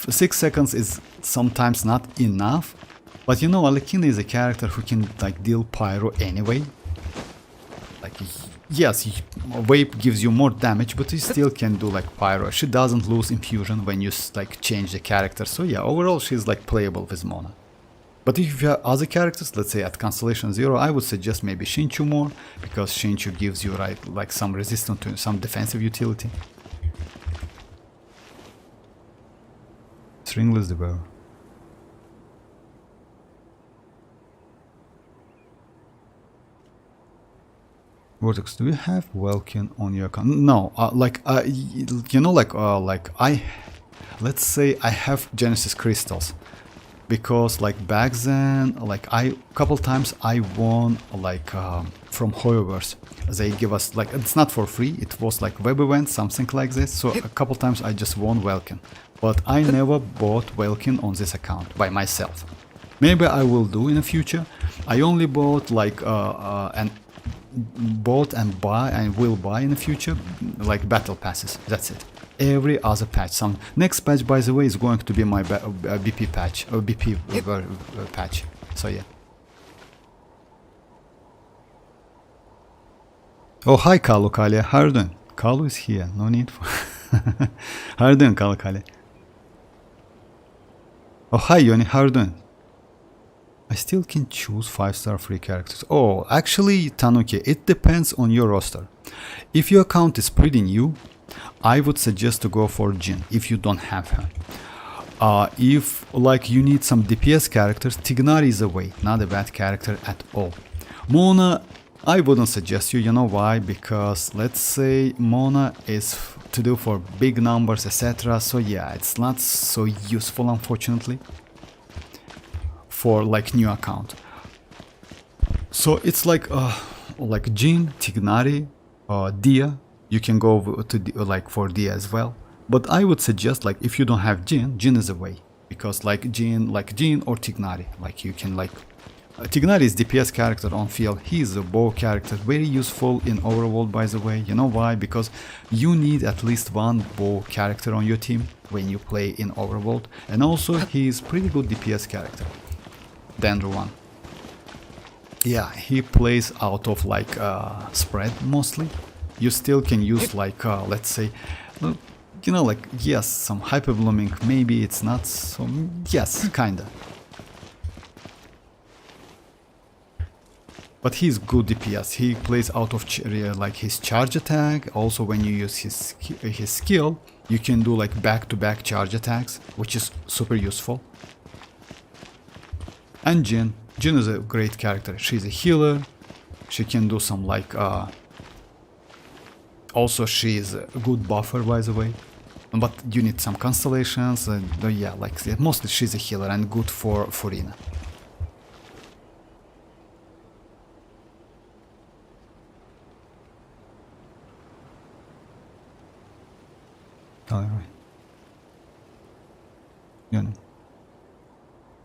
6 seconds is sometimes not enough, but you know, Arlecchino is a character who can like deal pyro anyway. Like yes, wave gives you more damage, but you still can do like pyro. She doesn't lose infusion when you like change the character. So yeah, overall she's like playable with Mona. But if you have other characters, let's say at Constellation 0, I would suggest maybe Xinchu more, because Xinchu gives you right like some resistance to some defensive utility. Stringless Devourer. Vortex, do you have Welkin on your account? No, you know, let's say I have Genesis crystals. because like back then, like couple times I won like from Hoyoverse. They give us like, it's not for free, it was like web event, something like this. So a couple times I just won Welkin, but I never bought Welkin on this account by myself. Maybe I will do in the future. I only bought like bought and buy and will buy in the future like battle passes. That's it. Every other patch. Some next patch, by the way, is going to be my BP patch or BP patch. So yeah. Oh, hi Kalu Kalia. How are you doing? Kalu is here. No need for. How are you doing, Kalu Kalia? Oh, hi Yoni. How are you doing? I still can choose 5-star free characters. Oh, actually, Tanuki, it depends on your roster. If your account is pretty new, I would suggest to go for Jin if you don't have her. If like you need some DPS characters, Tignari is a way, not a bad character at all. Mona, I wouldn't suggest you, you know why? Because let's say Mona is to do for big numbers, etc. So yeah, it's not so useful, unfortunately, for like new account. So it's like Jin, Tignari, Dia. You can go to like for Dia as well. But I would suggest like if you don't have Jin, Jin is a way, because like Jin or Tignari, like you can like Tignari is DPS character on field. He is a bow character, very useful in Overworld, by the way. You know why? Because you need at least one bow character on your team when you play in Overworld, and also he is pretty good DPS character. Dandru one. Yeah, he plays out of like spread mostly. You still can use like let's say, you know, like yes, some hyper blooming. Maybe it's not so. Yes, kinda. But he's good DPS. He plays out of like his charge attack. Also, when you use his skill, you can do like back-to-back charge attacks, which is super useful. And Jin is a great character. She's a healer. She can do some like also she is a good buffer, by the way. But you need some constellations and yeah, like mostly she's a healer and good for Furina. Alright. Yeah.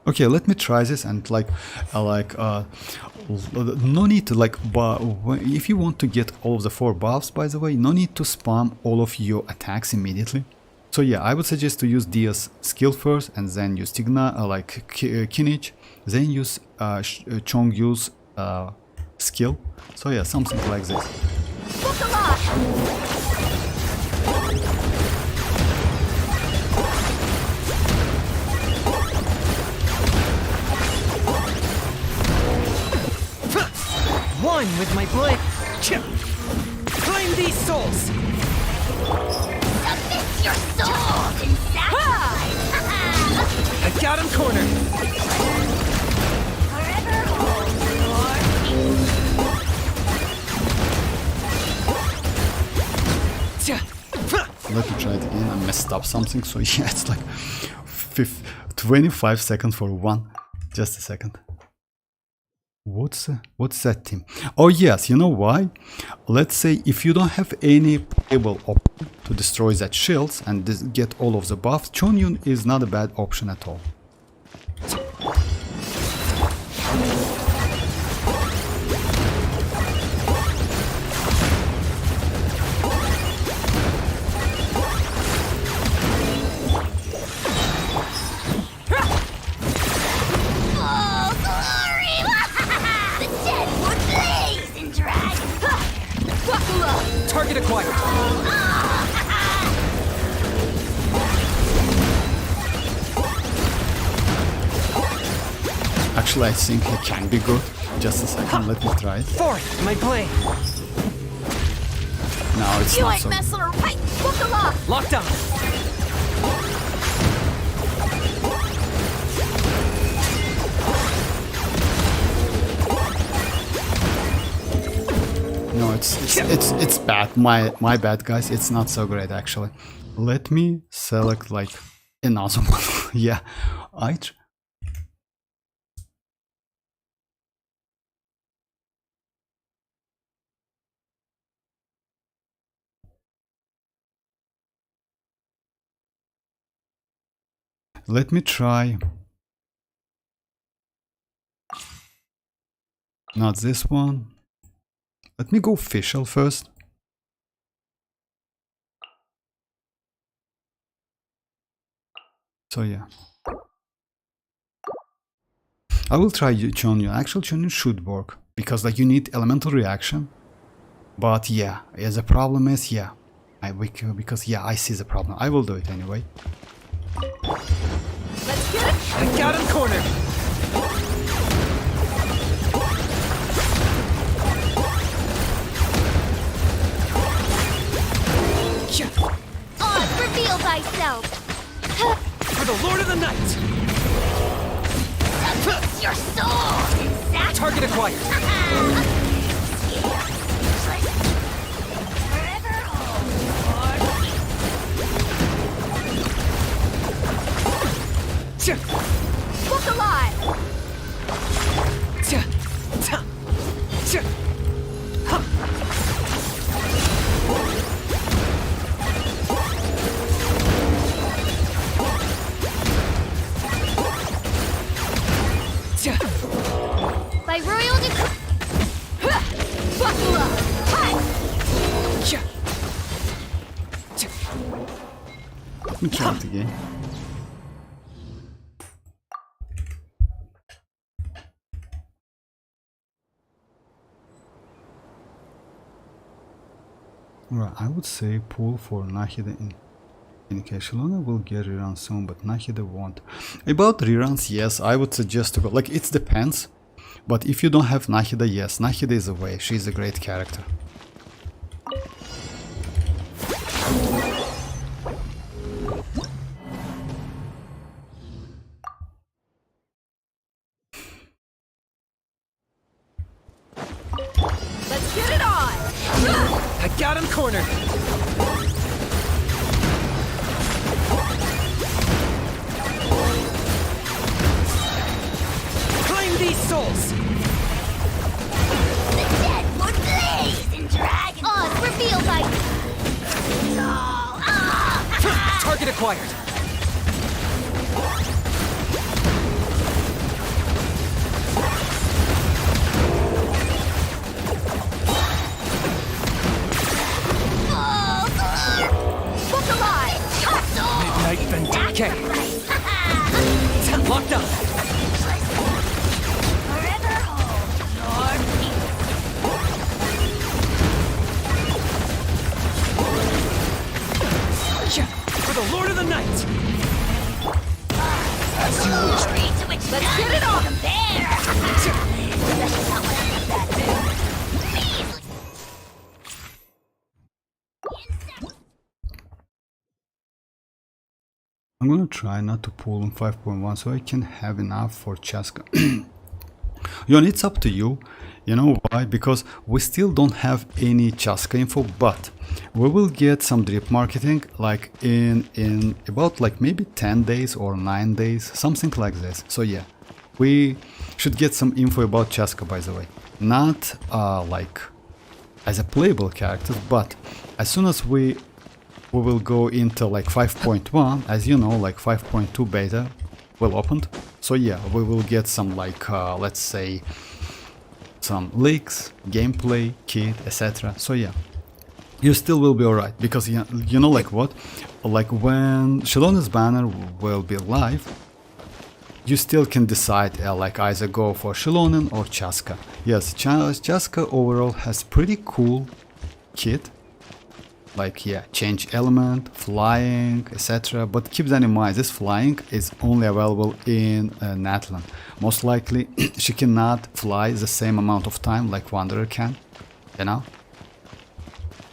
Okay, let me try this and no need to like, if you want to get all of the 4 buffs, by the way, no need to spam all of your attacks immediately. So yeah, I would suggest to use Dia's skill first and then use Kinich, then use Chongyu's skill. So yeah, something like this. One with my blade. Claim these souls. Submit your souls in sacrifice. I got him cornered. Forever hold your Let me try it again. I messed up something, so yeah, it's like 25 seconds for one. Just a second. What's that team? Oh yes, you know why? Let's say if you don't have any playable option to destroy that shields and get all of the buffs, Xianyun is not a bad option at all. Target acquired. Actually, I think he can be good. Just a second, let me try it. Fourth, my blade. No, it's You not ain't so. messing around. Right, book a lock. Locked on. No, it's bad. My bad, guys. It's not so great actually. Let me select like another one. Yeah, Let me try. Not this one. Let me go official first. So yeah. I will try Xianyun. Actually, Xianyun should work. Because like you need elemental reaction. But yeah, the problem is, yeah. Because yeah, I see the problem. I will do it anyway. Let's get it! I got him cornered! On, reveal thyself! For the Lord of the Night! Your soul! Exact Target acquired! Forever home, Look alive! By royal decree. Buckle up! Let me try it again. Right, I would say pull for Nahida in case Xilonen will get rerun soon, but Nahida won't. About reruns, yes, I would suggest to go. Like, it depends. But if you don't have Nahida, yes, Nahida is a way. She's a great character. Let's get it on! I got him cornered! Claim these souls! The dead would blaze in dragon. On, reveal thyself! Target acquired! Look alive! Your soul! Midnight Vendicate! Locked up! Forever home, Lord Peace. For the Lord of the Night! Glory to which Let's get it on! Compare! Special someone else that measly. I'm gonna try not to pull on 5.1 so I can have enough for Chaska. Yon, it's up to you. You know why? Because we still don't have any Chaska info, but we will get some drip marketing like in about like maybe 10 days or 9 days, something like this. So yeah, we should get some info about Chaska, by the way. Not like as a playable character, but as soon as we will go into like 5.1, as you know, like 5.2 beta will opened. So yeah, we will get some like let's say some leaks, gameplay, kit, etc. So yeah, you still will be alright, because you know like what, like when Xilonen's banner will be live, you still can decide like either go for Xilonen or Chaska. Yes, Chaska overall has pretty cool kit. Like yeah, change element, flying, etc. But keep that in mind, this flying is only available in Natlan. Most likely she cannot fly the same amount of time like Wanderer can, you know?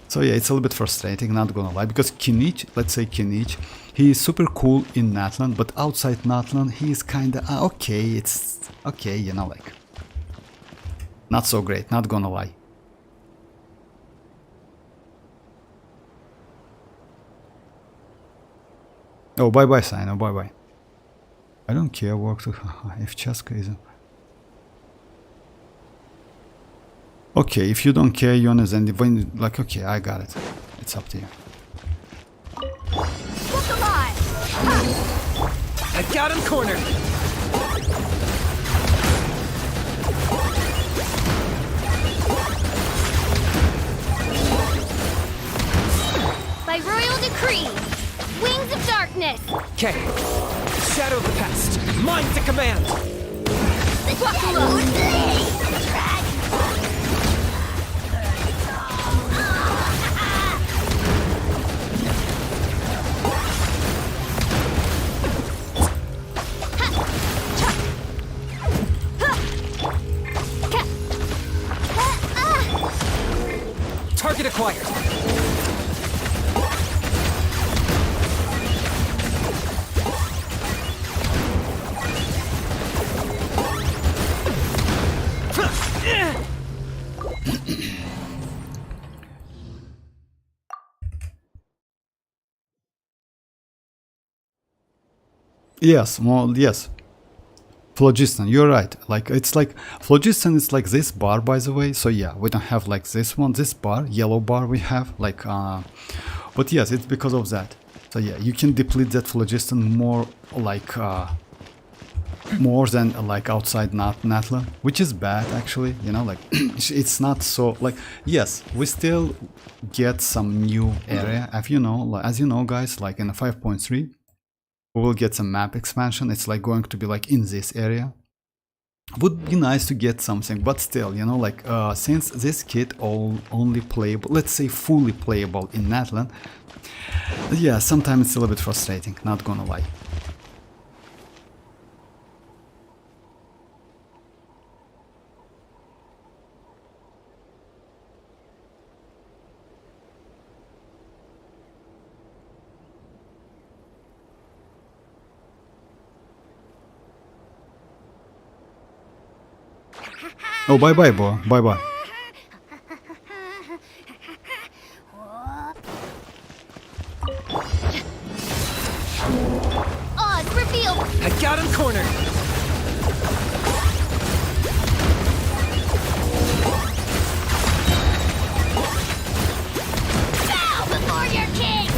So yeah, it's a little bit frustrating, not gonna lie, because Kinich, let's say Kinich, he is super cool in Natlan, but outside Natlan he is kinda okay, it's okay, you know, like not so great, not gonna lie. Oh, bye-bye, Sino, bye-bye. I don't care, work to... if Chaska isn't... Okay, if you don't care, Jonas, and when... Like, okay, I got it. It's up to you. Look alive! I got him cornered! By royal decree, wings of darkness. Okay. Shadow of the past. Mine to command! The Buffalo. Target acquired. Yes, well, yes. Phlogiston, you're right. Like, it's like, phlogiston is like this bar, by the way. So yeah, we don't have like this one, this bar, yellow bar we have, like, but yes, it's because of that. So yeah, you can deplete that phlogiston more, like, more than like outside natlan, which is bad actually, you know, like, it's not so, like, yes, we still get some new area, as you know, guys, like in a 5.3. We will get some map expansion. It's like going to be like in this area. Would be nice to get something, but still, you know, like since this kit only playable, let's say fully playable in Natlan, yeah, sometimes it's a little bit frustrating, not gonna lie. Oh, bye-bye, boy. Bye-bye. Oz, reveal. I got him cornered! Bow before your king.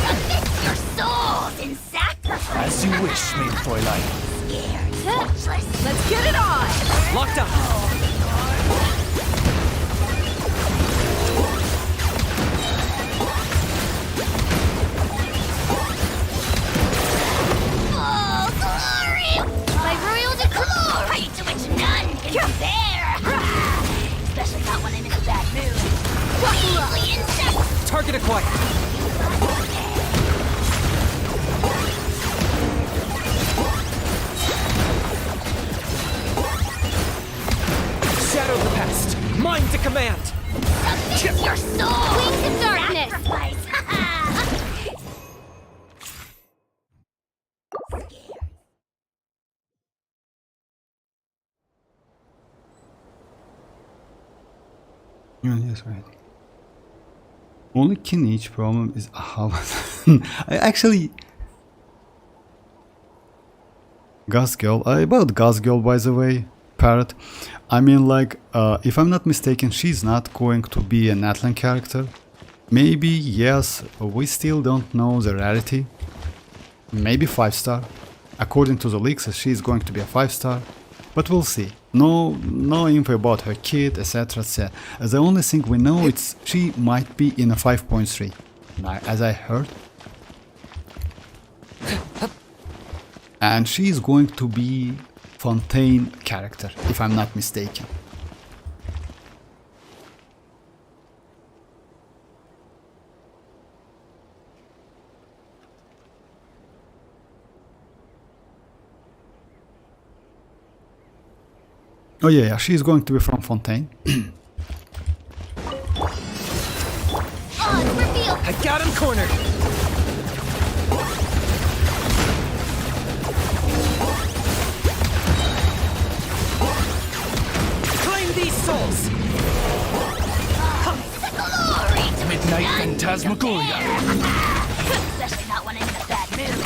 Submit your souls in sacrifice. As you wish, mt.laixin. Scared, speechless. Let's get it on! Locked up! Oh, glory! By royal decree, to which none can compare. Especially not when I'm in a bad mood. Easily insect. Target acquired! Shadow of the past. Mine to command! Submit your soul. Wings of darkness. Sacrifice. Yes, right. Only kinich problem is how I actually Gas Girl. About Gas Girl, by the way, Parrot. I mean, like, if I'm not mistaken, she's not going to be a Natlan character. Maybe, yes, we still don't know the rarity. Maybe 5-star. According to the leaks, she's going to be a 5-star. But we'll see. No info about her kit, etc, etc. The only thing we know is she might be in a 5.3, as I heard. And she is going to be Fontaine character, if I'm not mistaken. Oh yeah, she's going to be from Fontaine. Oz, reveal. I got him cornered! Claim these souls! Glory to Midnight Phantasmagoria. Especially not when I'm in a bad mood.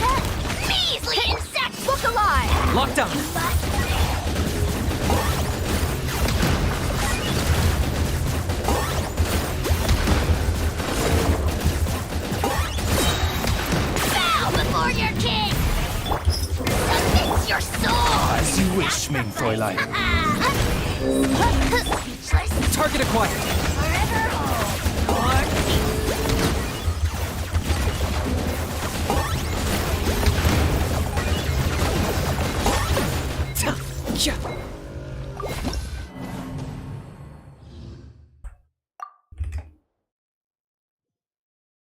Measly insect! Look alive! Lockdown! Bow before your king! Fräulein. Speechless. Target acquired. Forever hold your peace. Yeah.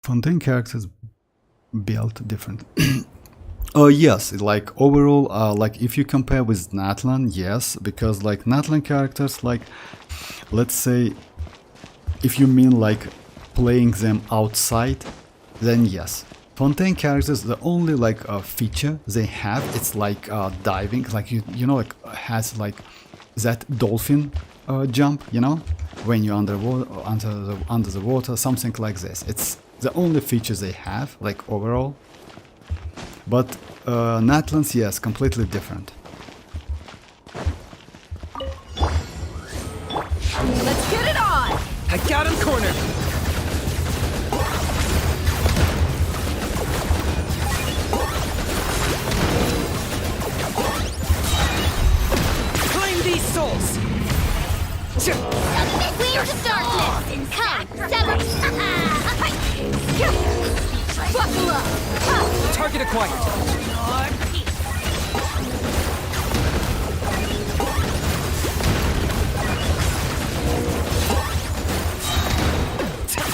Fontaine characters built different. Oh yes, like overall, like if you compare with Natlan, yes, because like Natlan characters, like let's say, if you mean like playing them outside, then yes. Fontaine characters, the only like feature they have, it's like diving, like you know, like has like that dolphin jump, you know, when you're underwater, under the water, something like this. It's the only feature they have, like overall. But Natlans, yes, completely different. Let's get it on! I got him cornered. Claim these souls. Wheels of darkness. Come, sever. Buckle up! Target acquired. Your peace.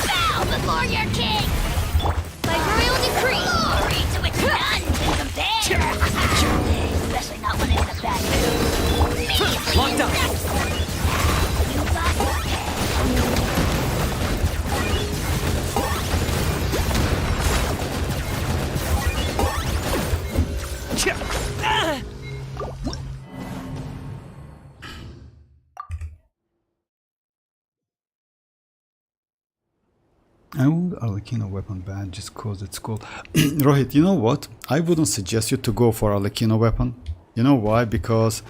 Bow before your king. By royal decree. Glory to which none can compare. Especially not when it's a bad mood. Immediately Locked up. You got your head. I would Arlecchino weapon ban just cause it's cool. Rohit, you know what? I wouldn't suggest you to go for Arlecchino weapon. You know why? Because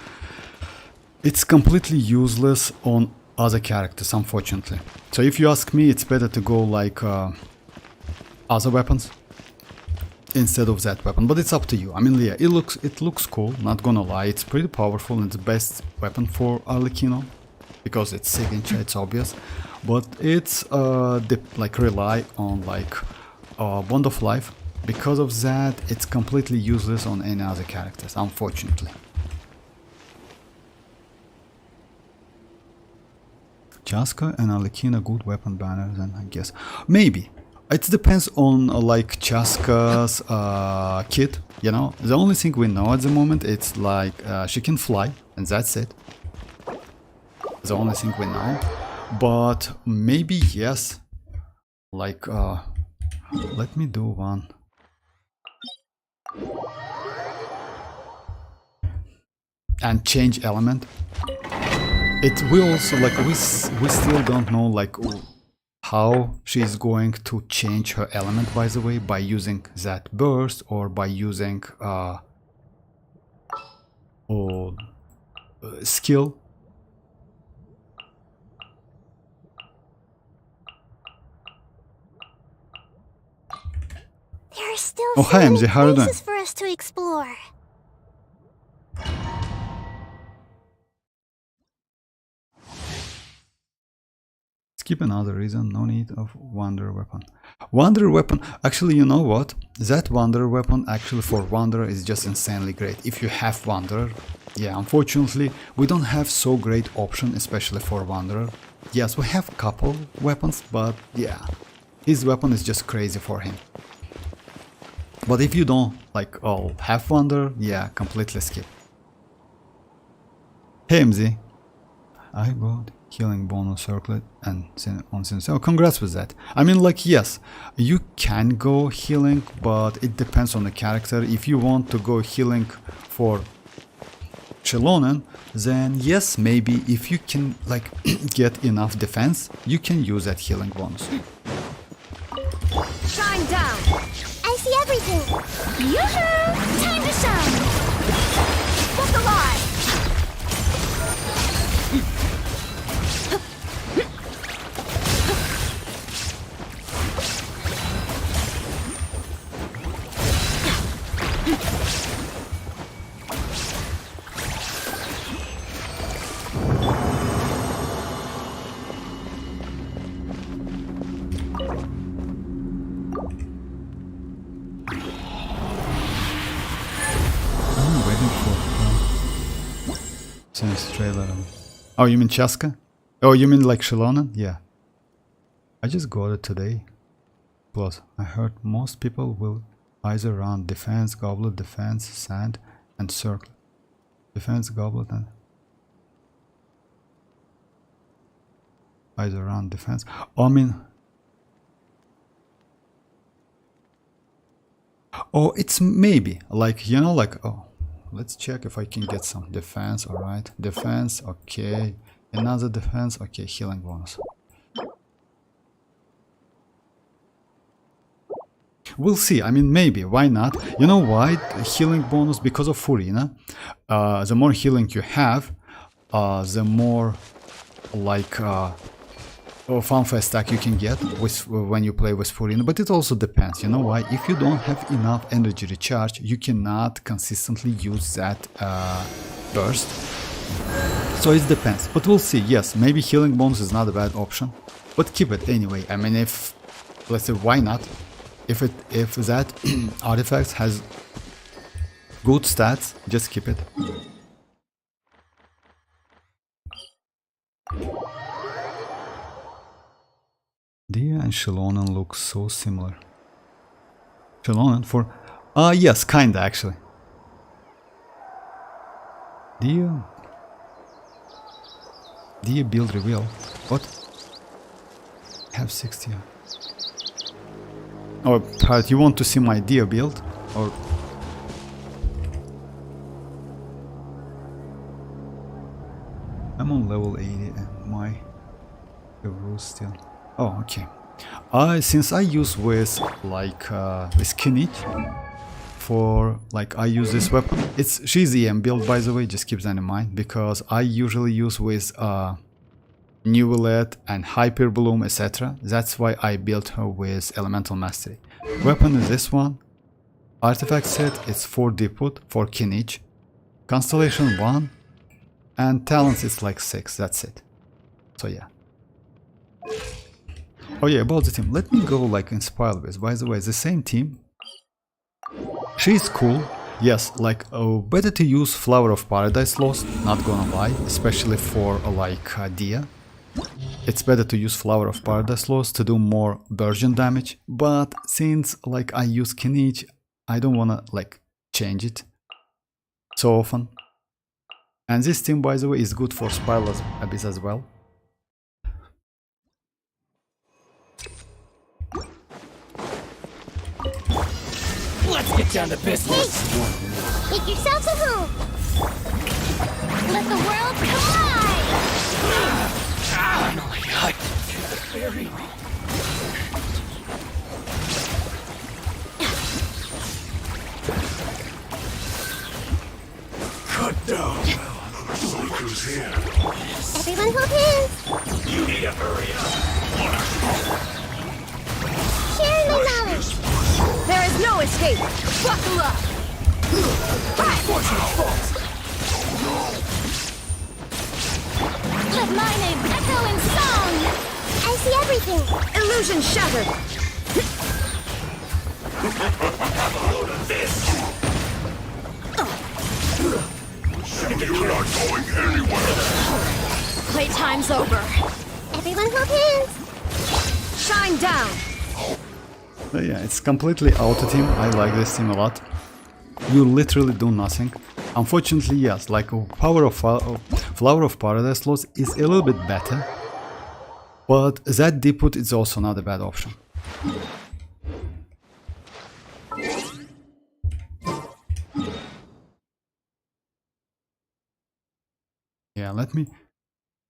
it's completely useless on other characters, unfortunately. So if you ask me, it's better to go like other weapons instead of that weapon. But it's up to you. I mean, yeah, it looks cool. Not gonna lie, it's pretty powerful and it's the best weapon for Arlecchino because it's signature. It's obvious. But it's like rely on like Bond of Life. Because of that, it's completely useless on any other characters, unfortunately. Jaska and Arlecchino good weapon banners, and I guess maybe it depends on like Jaska's kit. You know, the only thing we know at the moment it's like she can fly, and that's it. The only thing we know. But maybe yes, like let me do one. And change element. It will also like we still don't know like how she's going to change her element, by the way, by using that burst or by using skill. There are still Oh, so hi, many MZ, how are you doing? places for us to explore. Skip another reason, no need of Wanderer weapon. Wanderer weapon, actually, you know what? That Wanderer weapon actually for Wanderer is just insanely great. If you have Wanderer, yeah, unfortunately, we don't have so great option, especially for Wanderer. Yes, we have couple weapons, but yeah, his weapon is just crazy for him. But if you don't like all have Wanderer, yeah, completely skip. Hey MZ, I got healing bonus circlet and on Sin. Oh, congrats with that. I mean, like, yes, you can go healing, but it depends on the character. If you want to go healing for Xilonen, then yes, maybe if you can like get enough defense, you can use that healing bonus. Shine down! I see everything. Yoo-hoo! Time to shine. Look alive! Since trailer. Oh, you mean Chaska? Oh, you mean like Xilonen? Yeah. I just got it today. Plus, I heard most people will either run defense, goblet, defense, sand, and circle. Defense, goblet, and either run defense. Oh, I mean, oh, it's maybe like, you know, like, oh, let's check if I can get some defense. All right, defense. Okay, another defense. Okay, healing bonus. We'll see. I mean, maybe. Why not? You know why? Healing bonus because of Furina. The more healing you have, the more like fanfare stack you can get with when you play with Furina. But it also depends. You know why? If you don't have enough energy recharge, you cannot consistently use that burst. So it depends. But we'll see. Yes, maybe healing bonus is not a bad option. But keep it anyway. I mean, if let's say, why not? If that artifact has good stats, just keep it. Dia and Xilonen look so similar. Xilonen for yes, kinda actually. Dia build reveal. What? Have 60. Oh, Pirate, you want to see my Dia build? Or I'm on level 80 and my rules still. Oh, okay. Since I use with like with kinich for like I use this weapon. She's EM build, by the way. Just keep that in mind because I usually use with Neuvillette and Hyper Bloom, etc. That's why I built her with Elemental Mastery. Weapon is this one. Artifact set is 4 Diput for kinich. Constellation 1. And talents is like 6. That's it. So yeah. Oh yeah, about the team. Let me go like inspired with. By the way, the same team. She's cool. Yes, like better to use Flower of Paradise Lost. Not gonna lie, especially for like Dia. It's better to use Flower of Paradise Lost to do more burgeon damage, but since like I use kinich, I don't wanna like change it so often. And this team, by the way, is good for Spiral Abyss as well. Let's get down to business. Make yourselves at home. Let the world collide. Finally, I very cut down. Who's here? Everyone hold hands. You need to hurry up. Sharing my knowledge. There is no escape! Buckle up! Let my name echo in song. I see everything. Illusion shattered! You're not going anywhere. Playtime's over. Everyone hold hands. Shine down! But yeah, it's completely auto team. I like this team a lot. You literally do nothing. Unfortunately, yes, like Flower of Paradise Lost is a little bit better. But that Diput is also not a bad option. Yeah, let me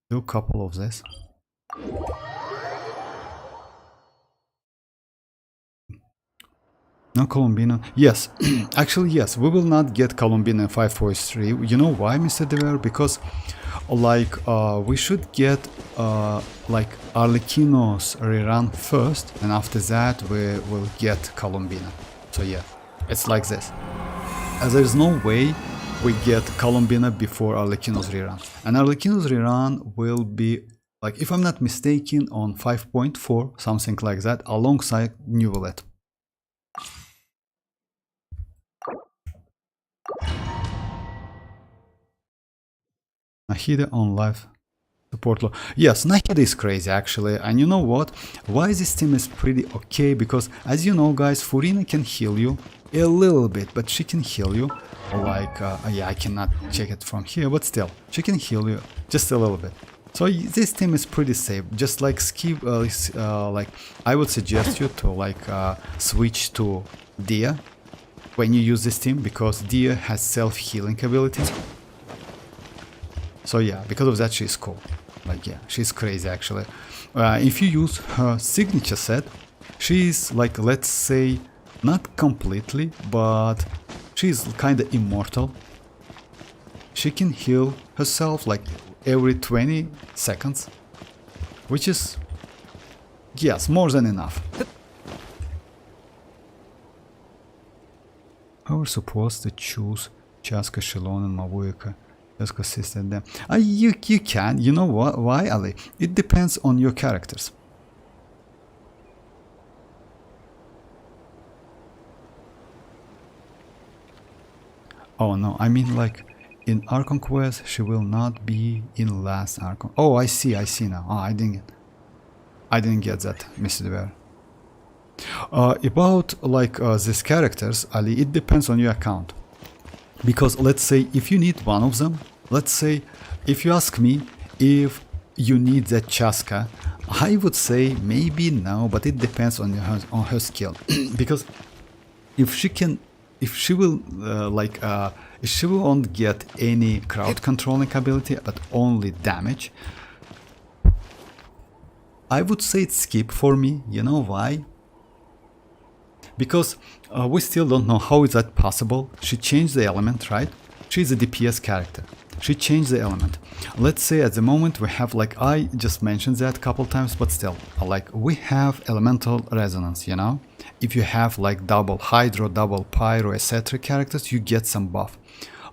do a couple of this. No Colombina. Yes, actually yes, we will not get Colombina in 543. You know why, Mr. Dever? Because like we should get like Arlecchino's rerun first, and after that we will get Colombina. So yeah, it's like this. There's no way we get Colombina before Arlecchino's rerun. And Arlecchino's rerun will be, like, if I'm not mistaken, on 5.4, something like that, alongside Neuvillette. Nahida on life support low. Yes, Nahida is crazy actually. And you know what? Why this team is pretty okay? Because as you know guys, Furina can heal you a little bit, but she can heal you. Like, yeah, I cannot check it from here, but still, she can heal you just a little bit. So this team is pretty safe. Just like skip, like I would suggest you to like switch to Dia when you use this team, because Dia has self-healing ability. So yeah, because of that she's cool. Like yeah, she's crazy actually. If you use her signature set, she's like, let's say, not completely, but she's kinda immortal. She can heal herself like every 20 seconds, which is, yes, more than enough. I was supposed to choose Chaska, Xilonen, Mavuika, just assisted them. You can, you know what? Why, Ali? It depends on your characters. Oh no, I mean like in Archon Quest she will not be in last Archon. Oh, I see now. Oh, I didn't get that, Mr. Dever. About like these characters, Ali, it depends on your account. Because let's say if you need one of them, let's say if you ask me if you need that Chaska, I would say maybe no, but it depends on her skill. Because if she will if she won't get any crowd controlling ability but only damage, I would say it's skip for me. You know why? Because we still don't know how is that possible. She changed the element, right? She's a DPS character. She changed the element. Let's say at the moment we have, like I just mentioned that a couple times, but still, like we have elemental resonance, you know? If you have like double hydro, double pyro, etc. characters, you get some buff.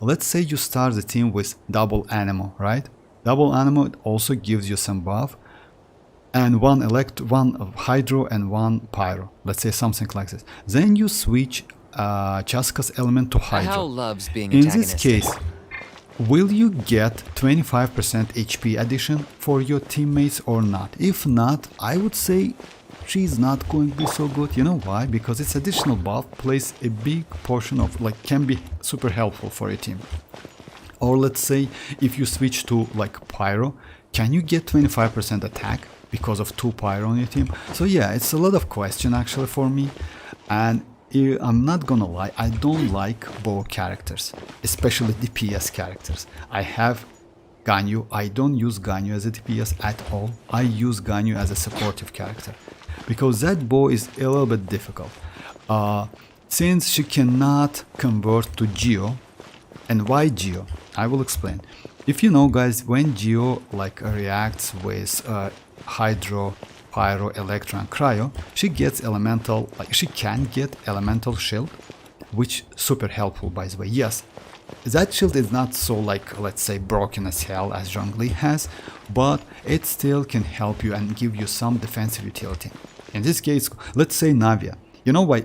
Let's say you start the team with double anemo, right? Double anemo also gives you some buff. And one hydro and one pyro. Let's say something like this. Then you switch Chaska's element to hydro. How loves being In antagonistic. this case, will you get 25% HP addition for your teammates or not? If not, I would say she's not going to be so good. You know why? Because its additional buff plays a big portion of, like, can be super helpful for your team. Or let's say if you switch to like pyro, can you get 25% attack because of 2 pyro on your team? So yeah, it's a lot of question actually for me. And I'm not gonna lie, I don't like bow characters, especially DPS characters. I have Ganyu. I don't use Ganyu as a DPS at all. I use Ganyu as a supportive character because that bow is a little bit difficult. Since she cannot convert to Geo. And why Geo? I will explain. If you know guys, when Geo like reacts with Hydro, Pyro, Electro and Cryo, she gets elemental, like she can get elemental shield, which super helpful by the way. Yes, that shield is not so like, let's say, broken as hell as Zhongli has, but it still can help you and give you some defensive utility. In this case, let's say Navia. You know why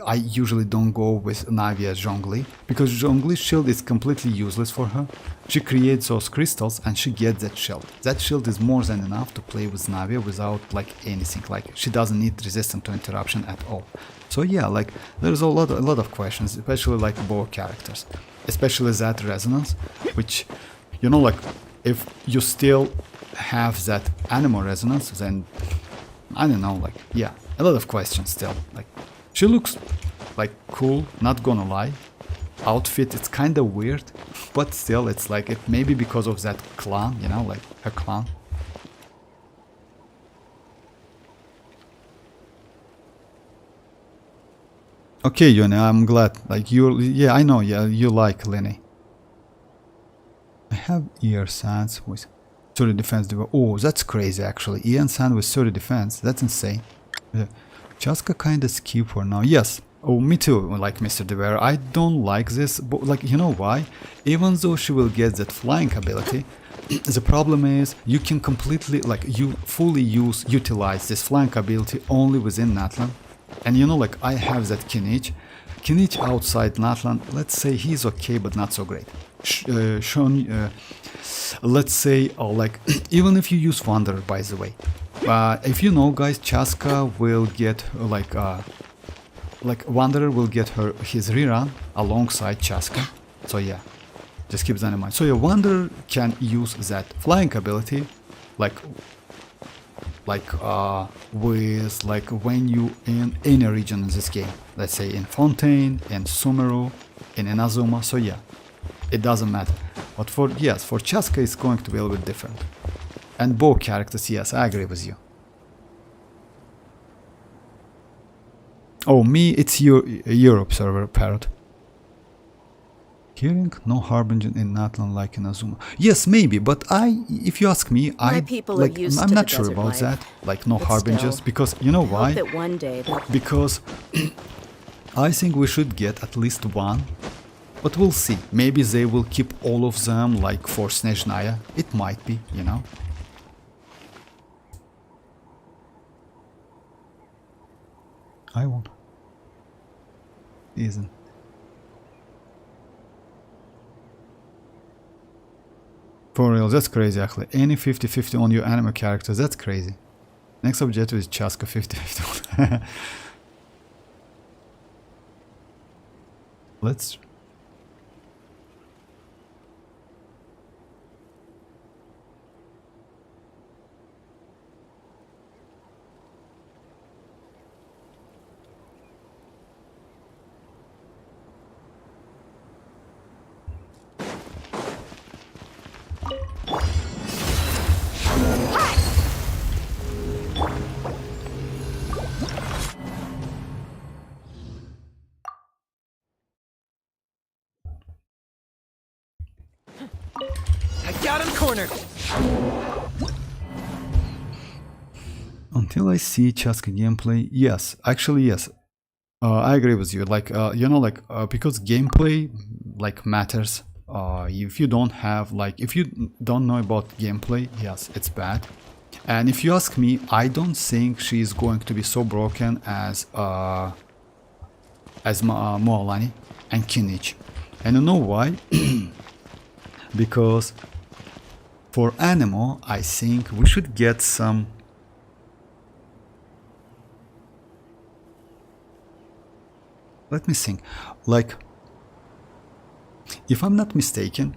I usually don't go with Navia as Zhongli? Because Zhongli's shield is completely useless for her. She creates those crystals and she gets that shield. That shield is more than enough to play with Navia without like anything. Like she doesn't need resistance to interruption at all. So yeah, like there's a lot of questions, especially like bow characters. Especially that resonance, which, you know, like if you still have that animal resonance, then I don't know, like yeah. A lot of questions still. Like, she looks like cool, not gonna lie. Outfit, it's kind of weird, but still, it's like it maybe because of that clan, you know, like her clan. Okay, Yone, I'm glad. Like yeah, I know. Yeah, you like Lenny. I have ear sands with 30 defense. Oh, that's crazy actually. Ian Sand with 30 defense. That's insane. Chaska kinda skip for now. Yes. Oh, me too, like Mr. Dever. I don't like this, but like, you know why? Even though she will get that flying ability, the problem is you can completely, like, you fully utilize this flying ability only within Natlan. And you know, like, I have that Kinich. Kinich outside Natlan, let's say he's okay, but not so great. let's say, like, even if you use Wanderer, by the way. If you know, guys, Chaska will get, like Wanderer will get his rerun alongside Chaska. So yeah, just keep that in mind. So yeah, Wanderer can use that flying ability, with when you in any region in this game. Let's say in Fontaine, in Sumeru, in Inazuma. So yeah, it doesn't matter. But for Chaska it's going to be a little bit different. And both characters, yes, I agree with you. Oh, me, it's your Europe server, Parrot. Hearing no harbinger in Natlan like in Azuma. Yes, maybe, but if you ask me, My people are used I'm to not the sure desert about life. that. Like no But harbingers, still, because you know I why? hope that one day they'll Because I think we should get at least one, but we'll see. Maybe they will keep all of them like for Snezhnaya. It might be, you know. I won't. Isn't. For real, that's crazy actually. Any 50-50 on your anime characters, that's crazy. Next objective is Chaska 50-50. Let's... I got him cornered. Until I see Chaska gameplay, yes, actually yes. I agree with you. Like because gameplay like matters. If you don't have if you don't know about gameplay, yes, it's bad. And if you ask me, I don't think she's going to be so broken as mualani and kinich. And you know why? Because for Anemo, I think we should get some. Let me think. Like, if I'm not mistaken,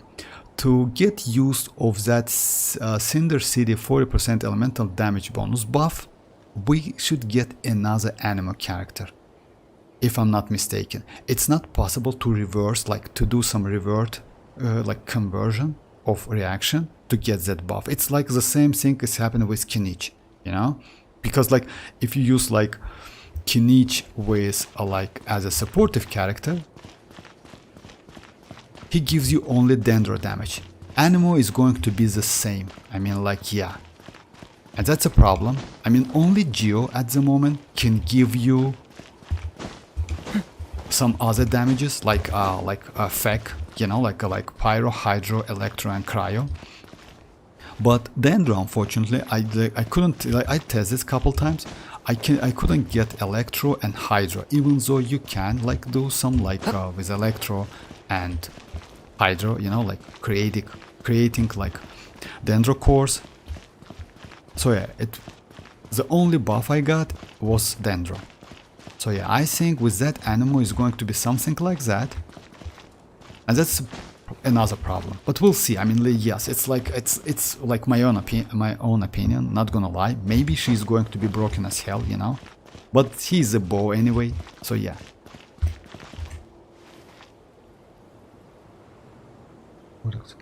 to get use of that Cinder City 40% elemental damage bonus buff, we should get another Anemo character. If I'm not mistaken, it's not possible to reverse, like to do some revert, like conversion of reaction to get that buff. It's like the same thing is happening with kinich, you know, because like if you use like kinich with as a supportive character, he gives you only dendro damage. Anemo is going to be the same. I mean, like, yeah, and that's a problem. I mean, only Geo at the moment can give you some other damages like Fek, you know, like Pyro, Hydro, Electro, and Cryo. But Dendro, unfortunately, I couldn't. I tested this a couple times. I couldn't get Electro and Hydro, even though you can like do some with Electro and Hydro, you know, like creating like Dendro cores. So yeah, the only buff I got was Dendro. So yeah, I think with that Anemo is going to be something like that, and that's another problem. But we'll see. I mean, yes, it's like my own opinion. Not gonna lie. Maybe she's going to be broken as hell, you know. But he's a bow anyway. So yeah. What else?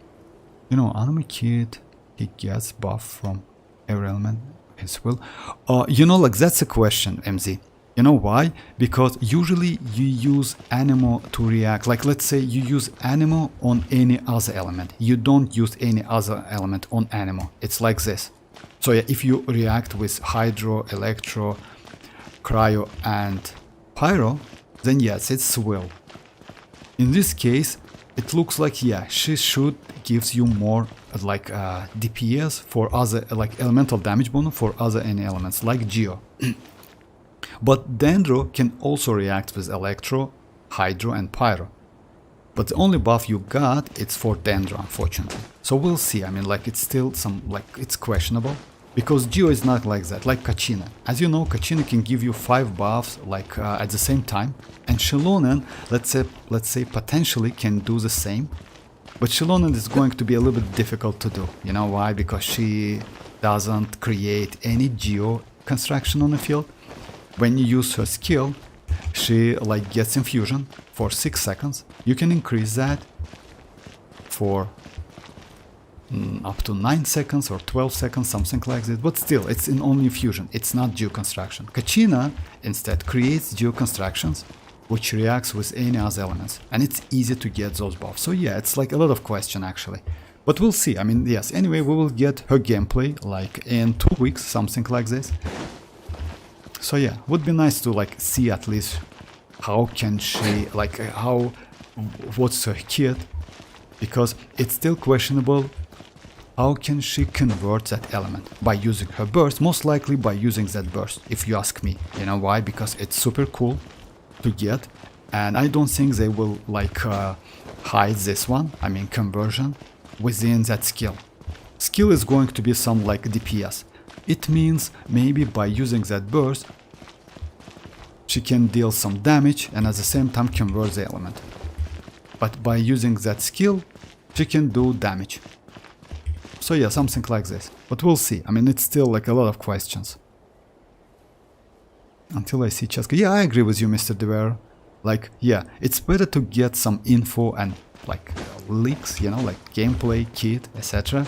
You know, Anime Kid, he gets buff from every element his will. You know, like that's a question, MZ. You know why? Because usually you use Anemo to react, like let's say you use Anemo on any other element. You don't use any other element on Anemo. It's like this. So yeah, if you react with Hydro, Electro, Cryo and Pyro, then yes, it's will. In this case, it looks like, yeah, she should gives you more like DPS for other, like elemental damage bonus for other any elements, like Geo. But Dendro can also react with Electro, Hydro and Pyro. But the only buff you got, it's for Dendro, unfortunately. So we'll see. I mean, like, it's still some, like, it's questionable. Because Geo is not like that, like Kachina. As you know, Kachina can give you 5 buffs, like, at the same time. And Xilonen, let's say, potentially can do the same. But Xilonen is going to be a little bit difficult to do. You know why? Because she doesn't create any Geo construction on the field. When you use her skill, she like gets infusion for 6 seconds. You can increase that for up to 9 seconds or 12 seconds, something like that. But still, it's in only infusion. It's not Geo construction. Kachina instead creates Geo constructions, which reacts with any other elements, and it's easy to get those buffs. So yeah, it's like a lot of question actually. But we'll see. I mean, yes, anyway, we will get her gameplay like in 2 weeks, something like this. So yeah, would be nice to like see at least how can she, like what's her kit, because it's still questionable how can she convert that element by using her burst, most likely by using that burst, if you ask me. You know why? Because it's super cool to get, and I don't think they will like hide this one, I mean conversion, within that skill. Skill is going to be some like DPS. It means maybe by using that burst she can deal some damage and at the same time convert the element. But by using that skill she can do damage. So yeah, something like this. But we'll see. I mean, it's still like a lot of questions. Until I see Cheska. Yeah, I agree with you, Mr. Dever. Like, yeah, it's better to get some info and like leaks, you know, like gameplay, kit, etc.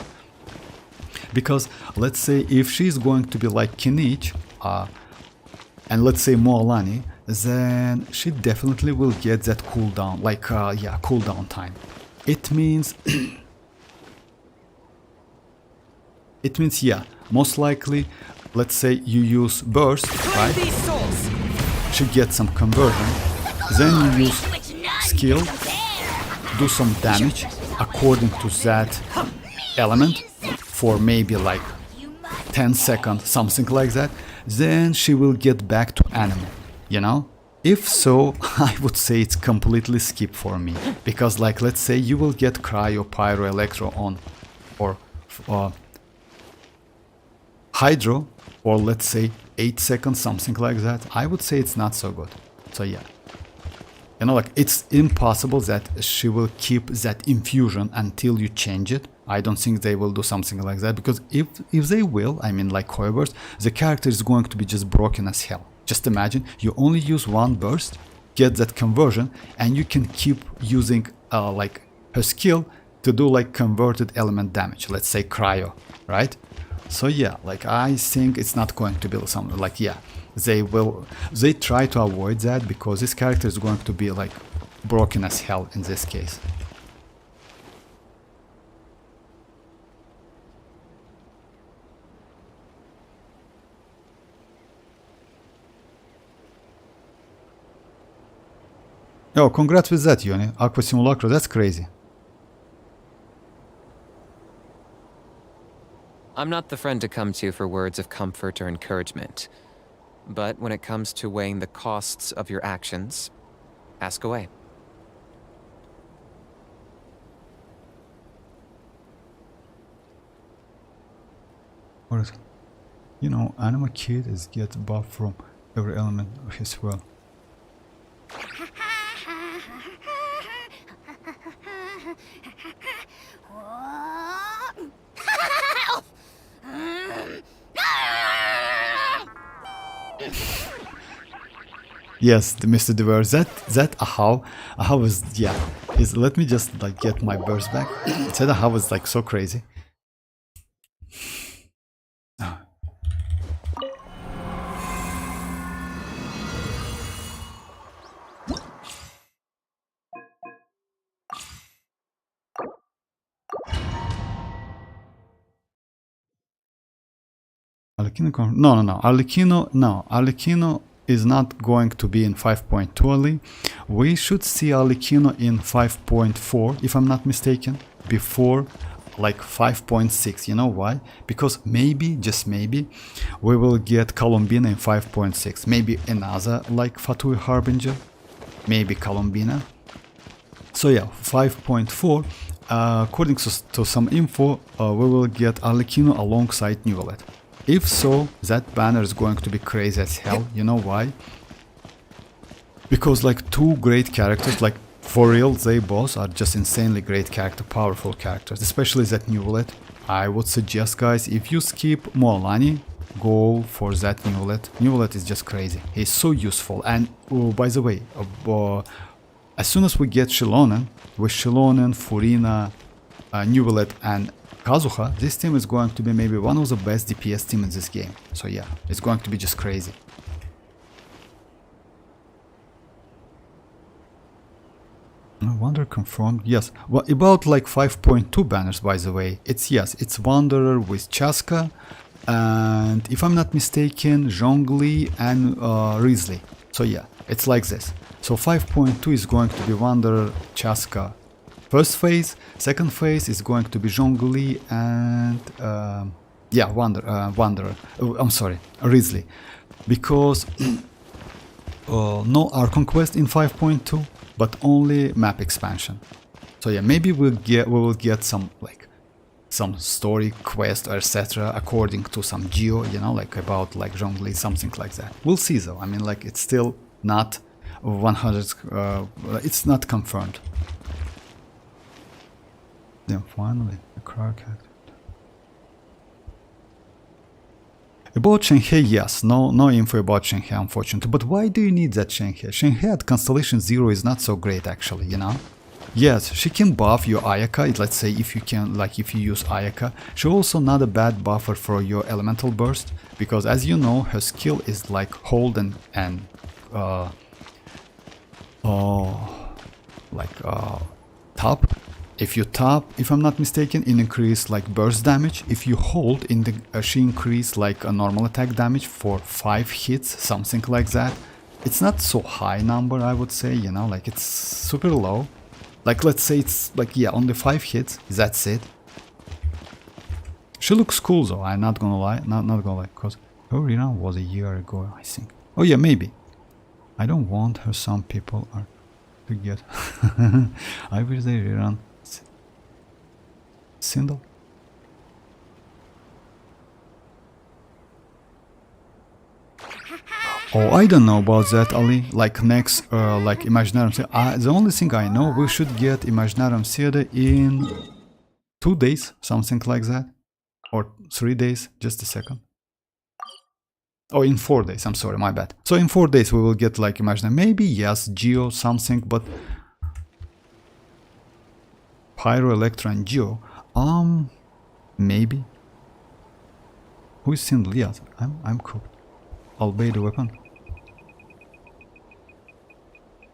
Because let's say if she's going to be like Kinich, and let's say mualani, then she definitely will get that cooldown, like yeah, cooldown time. It means it means, yeah, most likely, let's say you use burst, right? She gets some conversion, then you use skill, do some damage according to that element for maybe like 10 seconds, something like that. Then she will get back to animal, you know? If so, I would say it's completely skip for me, because like let's say you will get cryo, pyro, electro on, or hydro, or let's say 8 seconds, something like that. I would say it's not so good. So yeah, you know, like it's impossible that she will keep that infusion until you change it. I don't think they will do something like that, because if they will, I mean like Hoyoverse, the character is going to be just broken as hell. Just imagine you only use one burst, get that conversion, and you can keep using like her skill to do like converted element damage, let's say cryo, right? So yeah, like I think it's not going to be something like, yeah, they try to avoid that, because this character is going to be like broken as hell in this case. Oh, congrats with that, Yoni. Aqua Simulacro, that's crazy. I'm not the friend to come to for words of comfort or encouragement. But when it comes to weighing the costs of your actions, ask away. What is it? You know, Anima Kid is gets buff from every element of his will. Yes, the Mr. Dever, that Ahaw is, yeah, let me just like get my burst back. That Ahaw is like so crazy. Arlecchino, no. Arlecchino is not going to be in 5.2 only. We should see Arlecchino in 5.4, if I'm not mistaken, before like 5.6. You know why? Because maybe, just maybe, we will get Columbina in 5.6. Maybe another like Fatui Harbinger, maybe Columbina. So yeah, 5.4. According to some info, we will get Arlecchino alongside Neuvillette. If so, that banner is going to be crazy as hell. You know why? Because like two great characters, like for real, they both are just insanely great character, powerful characters, especially that Neuvillette. I would suggest, guys, if you skip mualani, go for that Neuvillette. Neuvillette is just crazy. He's so useful. And oh, by the way, as soon as we get Xilonen, with Xilonen, Furina, Neuvillette, and Kazuha, this team is going to be maybe one of the best DPS team in this game. So yeah, it's going to be just crazy. Wanderer confirmed, yes. Well, about like 5.2 banners, by the way. It's Wanderer with Chaska, and if I'm not mistaken, Zhongli and Risley. So yeah, it's like this. So 5.2 is going to be Wanderer, Chaska, first phase. Second phase is going to be Zhongli and yeah, Wanderer. I'm sorry, Risley, because no Archon quest in 5.2. But only map expansion. So yeah, maybe we will get some like some story quest or etc. according to some geo, you know, like about like Zhongli, something like that. We'll see though. I mean, like it's still not 100. It's not confirmed. Then finally, the Kraken. About Shenhe, yes, no info about Shenhe, unfortunately. But why do you need that Shenhe? Shenhe at Constellation 0 is not so great, actually, you know? Yes, she can buff your Ayaka, let's say if you can, like if you use Ayaka. She's also not a bad buffer for your Elemental Burst, because as you know, her skill is like hold and top. If you tap, if I'm not mistaken, it increase like burst damage. If you hold, she increase like a normal attack damage for 5 hits, something like that. It's not so high number, I would say, you know, like it's super low. Like let's say it's like, yeah, only 5 hits, that's it. She looks cool though, I'm not gonna lie, not gonna lie, because Furina was a year ago, I think. Oh yeah, maybe. I don't want her, some people are to get. I wish they rerun Sindel. Oh, I don't know about that, Ali. Like next, like Imaginarium Theater. The only thing I know, we should get Imaginarium Theater in 2 days, something like that, or 3 days. Just a second. Oh, in 4 days. I'm sorry, my bad. So in 4 days we will get like Imaginarium. Maybe yes, Geo something, but Pyro, Electra, and Geo. Maybe. Who is Sindel? Yes, I'm cooked. I'll obey the weapon.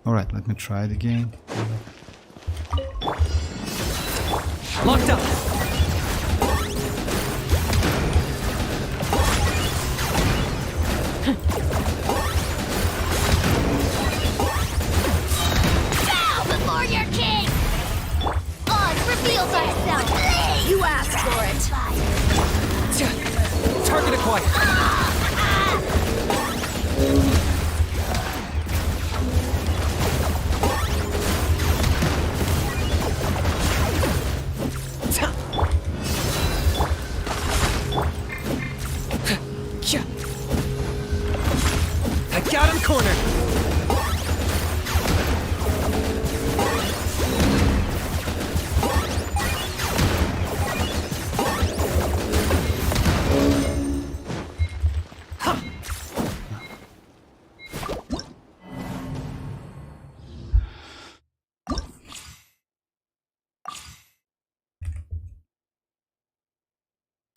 Alright, let me try it again. Locked up! Bow before your king! Oz reveals ourselves! You asked for it! Target acquired! I got him cornered!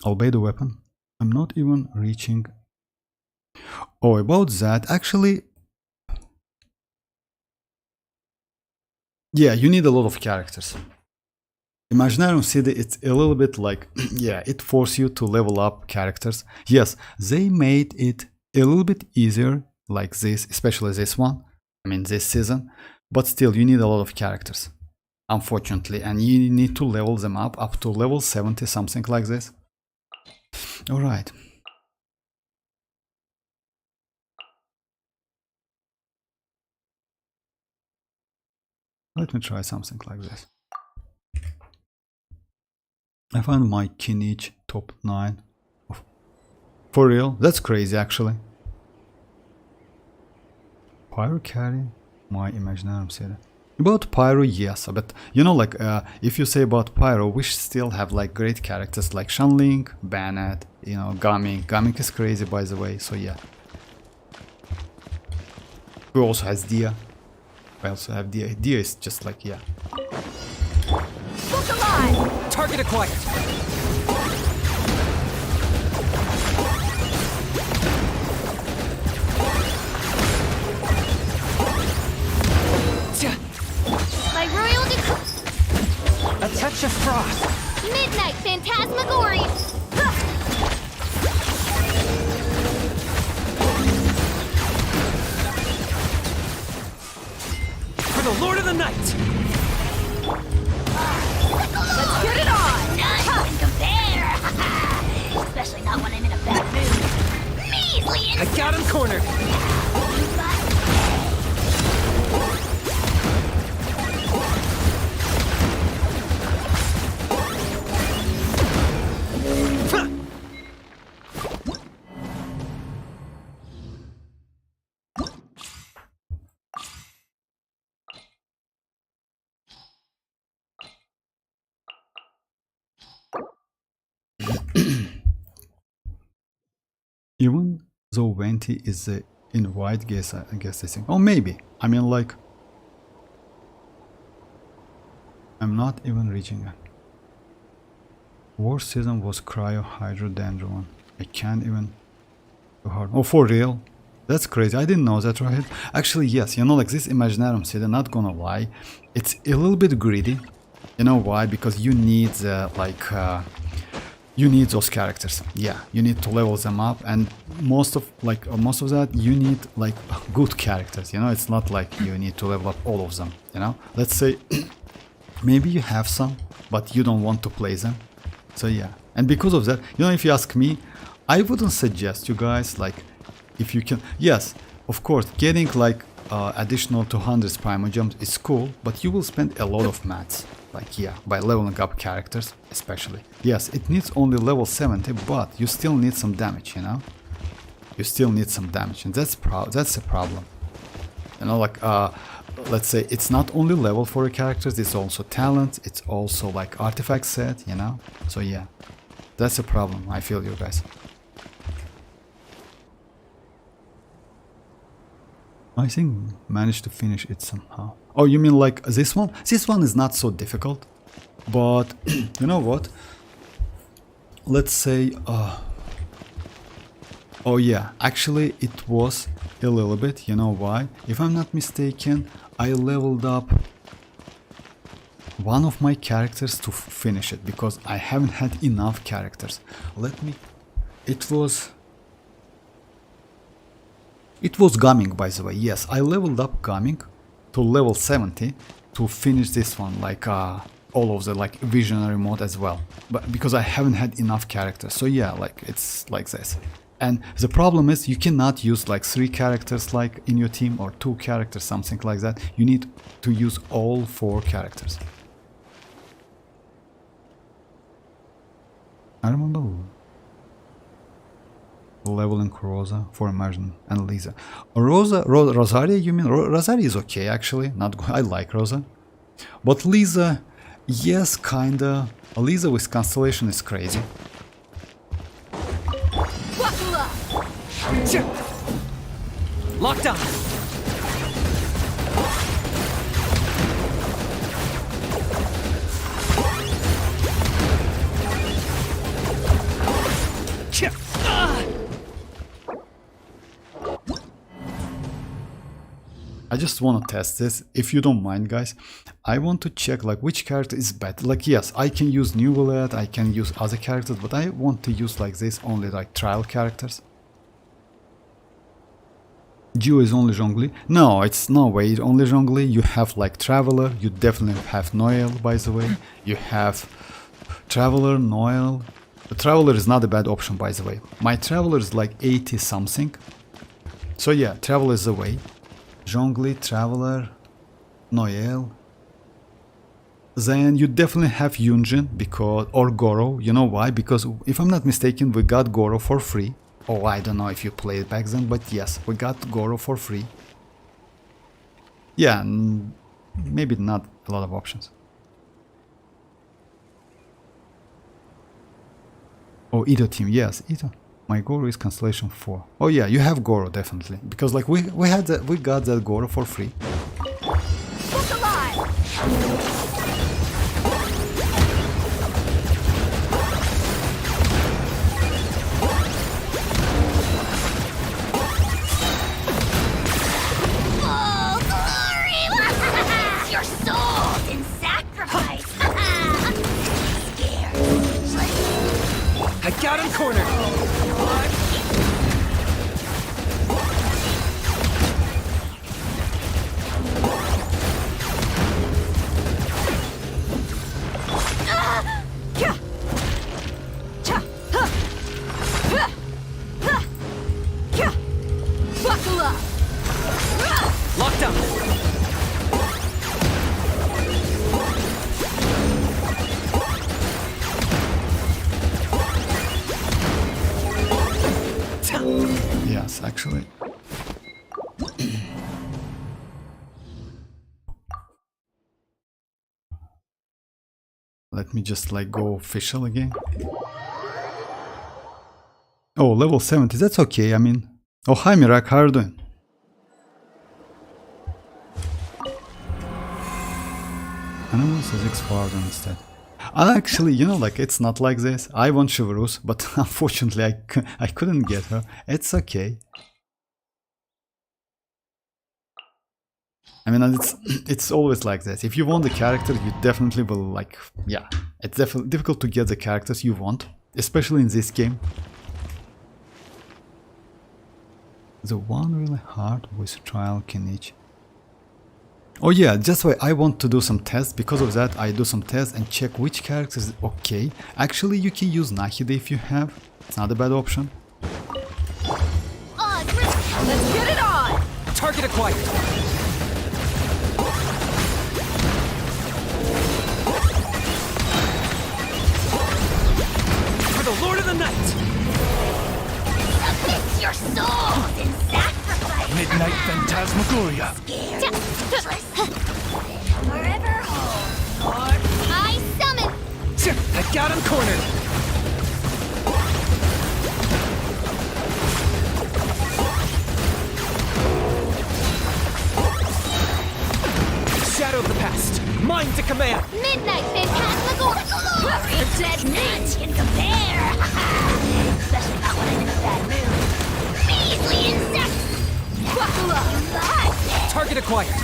I'll obey the weapon. I'm not even reaching. Oh, about that, actually. Yeah, you need a lot of characters. Imaginarium City, it's a little bit like, yeah, it forces you to level up characters. Yes, they made it a little bit easier, like this, especially this one. I mean, this season. But still, you need a lot of characters, unfortunately. And you need to level them up to level 70, something like this. Alright. Let me try something like this. I found my kinich top 9. For real? That's crazy actually. Pyro carry my imaginary city. About Pyro, yes, but you know, like if you say about Pyro, we still have like great characters like Shanling, Bennett, you know, Gaming. Gaming is crazy, by the way, so yeah. We also has Dia. I also have Dia. Dia is just like, yeah. Look alive! Target acquired. My royal A touch of frost. midnight phantasmagoria. For the Lord of the Night. Let's get it on! None can compare! Especially not when I'm in a bad mood. Measly I got him cornered. Even though Venti is in white, I guess I think. Oh, maybe. I mean, like, I'm not even reaching it. Worst season was Cryo Hydrodendron. I can't even go hard. Oh, for real? That's crazy. I didn't know that, right? Actually, yes. You know, like this Imaginarium city, not gonna lie, it's a little bit greedy. You know why? Because you need you need those characters. Yeah, you need to level them up, and most of that you need like good characters. You know, it's not like you need to level up all of them. You know, let's say maybe you have some, but you don't want to play them. So yeah, and because of that, you know, if you ask me, I wouldn't suggest you guys, like, if you can, yes, of course, getting like additional 200 Primogems is cool, but you will spend a lot of mats. Like, yeah, by leveling up characters, especially. Yes, it needs only level 70, but you still need some damage, you know? You still need some damage, and that's a problem. You know, like, let's say it's not only level for your characters, it's also talent, it's also like artifact set, you know? So yeah, that's a problem, I feel you guys. I think managed to finish it somehow. Oh, you mean like this one? This one is not so difficult, but you know what? Let's say, oh yeah, actually it was a little bit, you know why? If I'm not mistaken, I leveled up one of my characters to finish it, because I haven't had enough characters. It was Gaming, by the way. Yes, I leveled up Gaming to level 70 to finish this one, like all of the like visionary mode as well. But because I haven't had enough characters, so yeah, like it's like this. And the problem is you cannot use like 3 characters like in your team, or 2 characters, something like that. You need to use all 4 characters. I remember leveling Rosa for Immersion and Lisa. Rosaria, you mean? Rosaria is okay actually, not good. I like Rosa. But Lisa, yes, kinda. Lisa with Constellation is crazy. Locked on. I just want to test this, if you don't mind, guys. I want to check like which character is better. Like, yes, I can use Neuvillette, I can use other characters, but I want to use like this, only like trial characters. Geo is only Zhongli. No, it's no way only Zhongli. You have like Traveler, you definitely have Noel, by the way. You have Traveler, Noel. The Traveler is not a bad option, by the way. My Traveler is like 80 something. So yeah, Traveler is the way. Zhongli, Traveler, Noel. then you definitely have Yunjin because, or Goro. You know why? Because if I'm not mistaken, we got Goro for free. Oh, I don't know if you played back then, but yes, we got Goro for free. Yeah, maybe not a lot of options. Oh, Ito team, yes, Ito. My Goro is Constellation 4. Oh yeah, you have Goro definitely, because like we got that Goro for free. Look alive! Oh, glory! Your soul in sacrifice! Scared. I got him cornered! Buckle up! Locked up! Yes, actually. Let me just like go official again. Oh, level 70, that's okay, I mean. Oh, hi Mirak, how are you doing? Animal says X-Farden instead. Actually, you know, like, it's not like this. I want Chivalrous, but unfortunately I couldn't get her. It's okay. I mean, it's always like that. If you want the character, you definitely will, like, yeah. It's definitely difficult to get the characters you want, especially in this game. The one really hard with trial kinich. Oh yeah, just why I want to do some tests. Because of that, I do some tests and check which character is okay. Actually, you can use Nahide if you have. It's not a bad option. Let's get it on! Target acquired! For the Lord of the Night! Submit your souls in sacrifice! Midnight Phantasmagoria. Scared. Forever home, Lord. I summon! I got him cornered! Shadow of the past, mine to command! Midnight Phantasmagoria! Glory! The dead meat can compare! Especially not when I'm in a bad mood. Measly insects! Buckle up! You like it! Target acquired!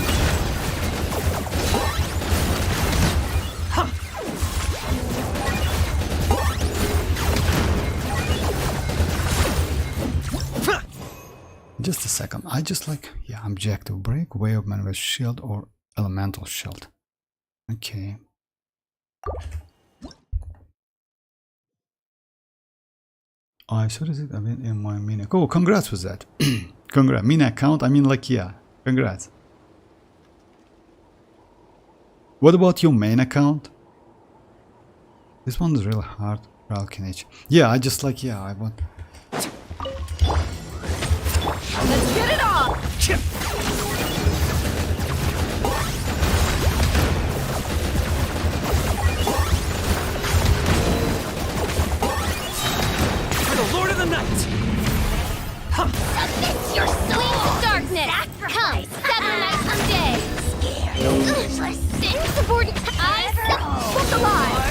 Just a second, I just like, yeah, objective break, way of manifest shield or elemental shield. Okay. I saw this in my mini. Oh, congrats with that. Congrats. Mini account, I mean, like, yeah, congrats. What about your main account? This one is really hard. Kinich. Yeah, I just like, yeah, I want. Let's get it on! For the Lord of the Night! Submit your soul! Wings of darkness! Come, 7 nights a day! Scared! Insubordinate! Look alive!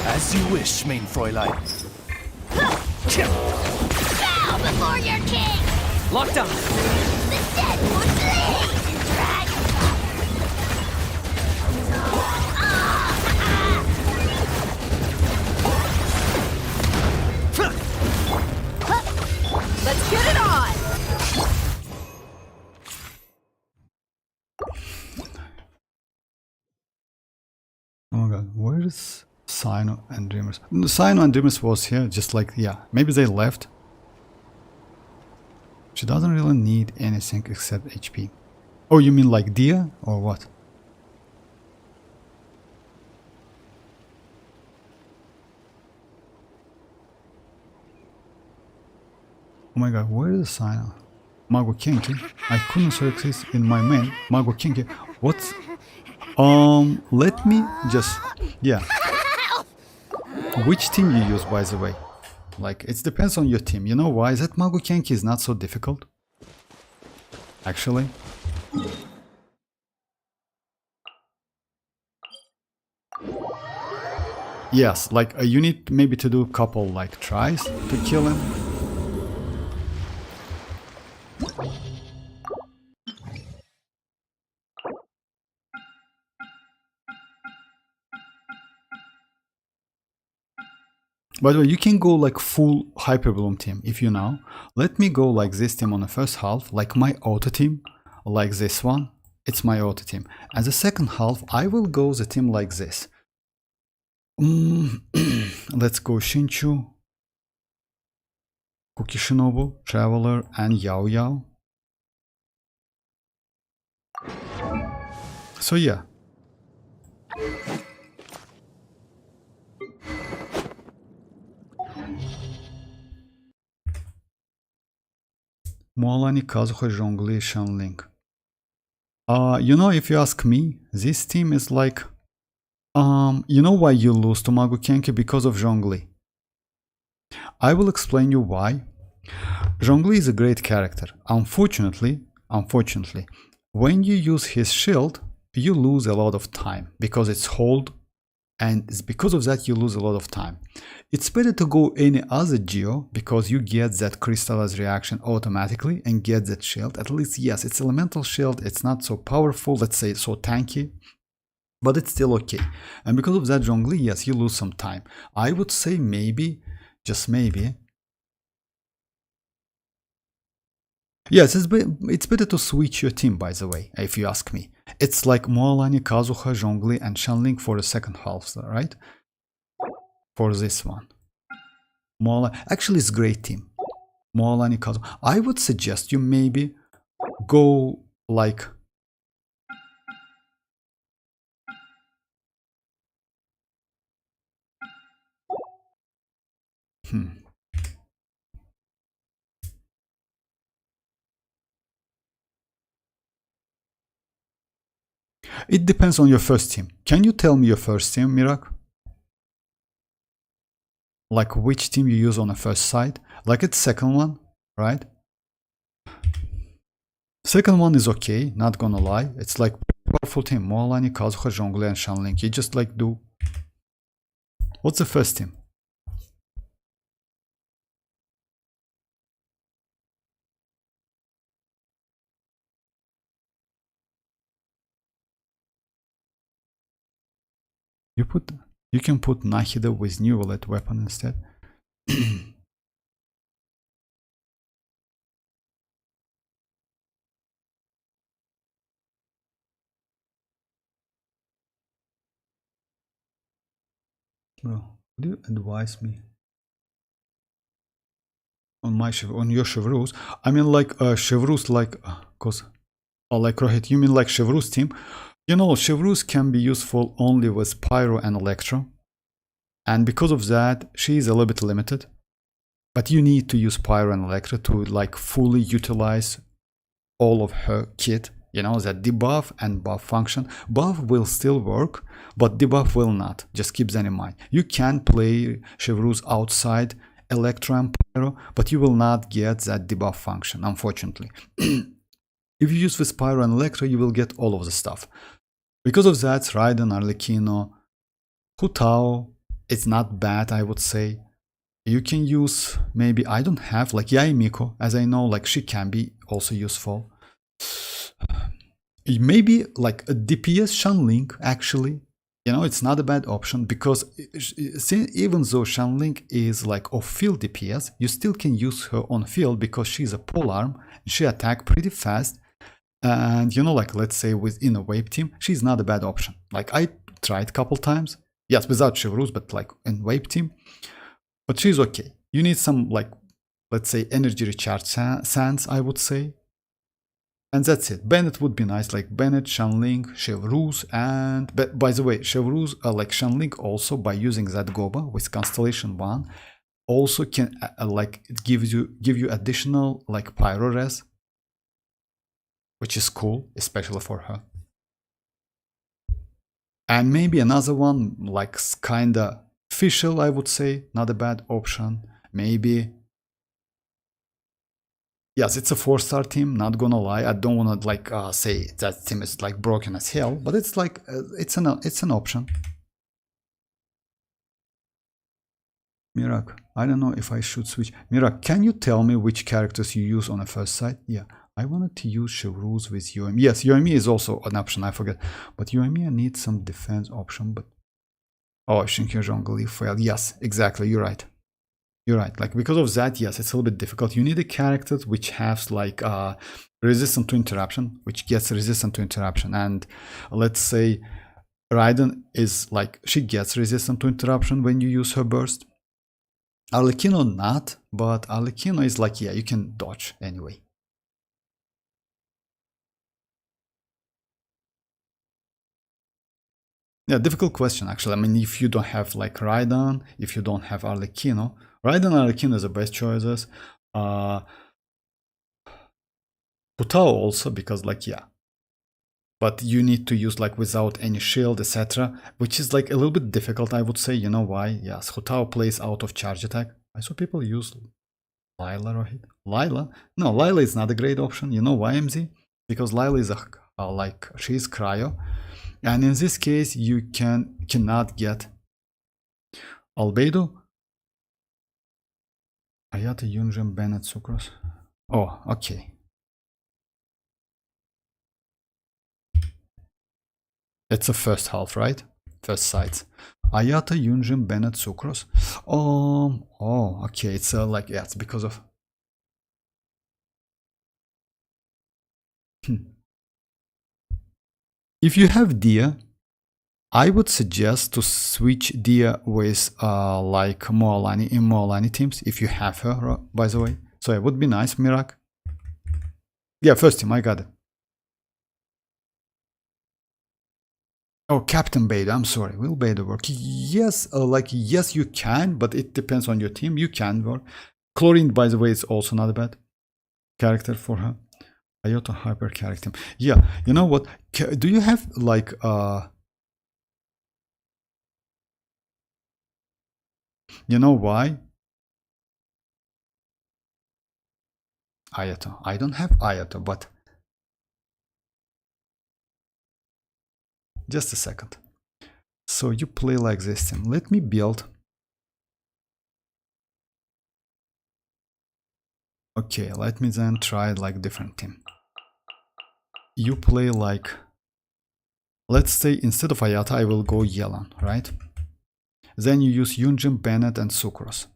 As you wish, main Fräulein. Bow before your king! Locked on! The dead will blaze in dragon fire! Let's get it on! Oh my god, where is Sino and Dreamers. Sino and Dreamers was here, just like, yeah, maybe they left. She doesn't really need anything except HP. Oh, you mean like Dia or what? Oh my god, where is the Sino? Mago Kenki? I couldn't select this in my main. Mago Kenki. What's... let me just... Yeah. Which team you use, by the way? Like, it depends on your team. You know why? That Mago Kenki is not so difficult. Actually. Yes, like, you need maybe to do a couple, like, tries to kill him. By the way, you can go like full Hyperbloom team if you know. Let me go like this team on the first half, like my auto team, like this one. It's my auto team. And the second half, I will go the team like this. Let's go Shinchu, Kukishinobu, Traveler, and Yao Yao. So yeah. Mualani, Kazuha, Zhongli, Shanling. You know, if you ask me, this team is like... you know why you lose to Mago Kenki? Because of Zhongli. I will explain you why. Zhongli is a great character. Unfortunately, when you use his shield, you lose a lot of time because it's hold, and it's because of that you lose a lot of time. It's better to go any other geo because you get that crystallized reaction automatically and get that shield. At least, yes, it's elemental shield, it's not so powerful, let's say so tanky, but it's still okay. And because of that Zhongli, yes, you lose some time. I would say maybe, just maybe, yes, it's better to switch your team, by the way, if you ask me. It's like Mualani, Kazuha, Zhongli, and Shanling for the second half, right? For this one. Actually, it's a great team. Mualani, Kazuha. I would suggest you maybe go like... It depends on your first team. Can you tell me your first team, Mirak? Like which team you use on the first side? Like it's second one, right? Second one is okay, not gonna lie. It's like powerful team. Mualani, Kazuha, Zhongli, and Shanling. You just like do... What's the first team? You can put Nahida with Neuvillette weapon instead. Bro, would you advise me on my on your Chevreuse? I mean, like Chevreuse, like like Rohit. You mean like Chevreuse team? You know, Chevreuse can be useful only with Pyro and Electro, and because of that, she is a little bit limited. But you need to use Pyro and Electro to like fully utilize all of her kit. You know, that debuff and buff function. Buff will still work, but debuff will not. Just keep that in mind. You can play Chevreuse outside Electro and Pyro, but you will not get that debuff function, unfortunately. If you use with Pyro and Electro, you will get all of the stuff. Because of that, Raiden, Arlecchino, Hutao, it's not bad, I would say. You can use, maybe, I don't have, like Yai Miko, as I know, like she can be also useful. Maybe like a DPS Shanling, actually. You know, it's not a bad option because even though Shanling is like off-field DPS, you still can use her on field because she's a polearm and she attacks pretty fast. And you know, like let's say within a wave team, she's not a bad option. Like I tried a couple times. Yes, without Chevreuse, but like in Wave team. But she's okay. You need some, like, let's say, energy recharge sands, I would say. And that's it. Bennett would be nice, like Bennett, Shanling, Chevreuse, and by the way, Chevreuse, like Shanling, also by using that Goba with Constellation 1, also can like it give you additional like pyro res, which is cool, especially for her. And maybe another one like kinda official, I would say, not a bad option. Maybe. Yes, it's a 4-star team, not gonna lie. I don't wanna like say that team is like broken as hell, but it's like it's an option. Mirak, I don't know if I should switch. Mirak, can you tell me which characters you use on a first sight? Yeah, I wanted to use Chevreuse with Yomi. Yes, Yomi is also an option, I forget. But Yomi needs some defense option, but... Oh, Shinkyo Zhongli failed. Yes, exactly, you're right. You're right. Like, because of that, yes, it's a little bit difficult. You need a character which has like resistant to interruption, which gets resistant to interruption. And let's say Raiden is like, she gets resistant to interruption when you use her burst. Arlecchino not, but Arlecchino is like, yeah, you can dodge anyway. Yeah, difficult question actually. I mean, if you don't have like Raiden, if you don't have Arlecchino, Raiden and Arlecchino is the best choices. Putao also, because like, yeah. But you need to use like without any shield, etc. Which is like a little bit difficult, I would say. You know why? Yes, Hutao plays out of charge attack. I saw people use Lila or Lila. No, Lila is not a great option. You know why, MZ? Because Lila is like, she's cryo. And in this case, you cannot get Albedo. Ayata, Yunjin, Bennett, Sucrose. Oh, okay. It's the first half, right? First sides. Ayata, Yunjin, Bennett, Sucrose. Oh, okay. It's like, yeah, it's because of... If you have Dia, I would suggest to switch Dia with like mualani in mualani teams, if you have her, by the way. So it would be nice, Mirak. Yeah, first team, I got it. Oh, Captain Beta, I'm sorry. Will Beta work? Yes, yes, you can, but it depends on your team. You can work. Chlorine, by the way, is also not a bad character for her. Iota Hyper character. Yeah, you know what? Do you have like you know why? Ayato. I don't have Ayato, but just a second. So you play like this team. Let me build. Okay, let me then try like different team. You play like, let's say instead of Ayata, I will go Yelan, right? Then you use Yunjin, Bennett, and Sucrose.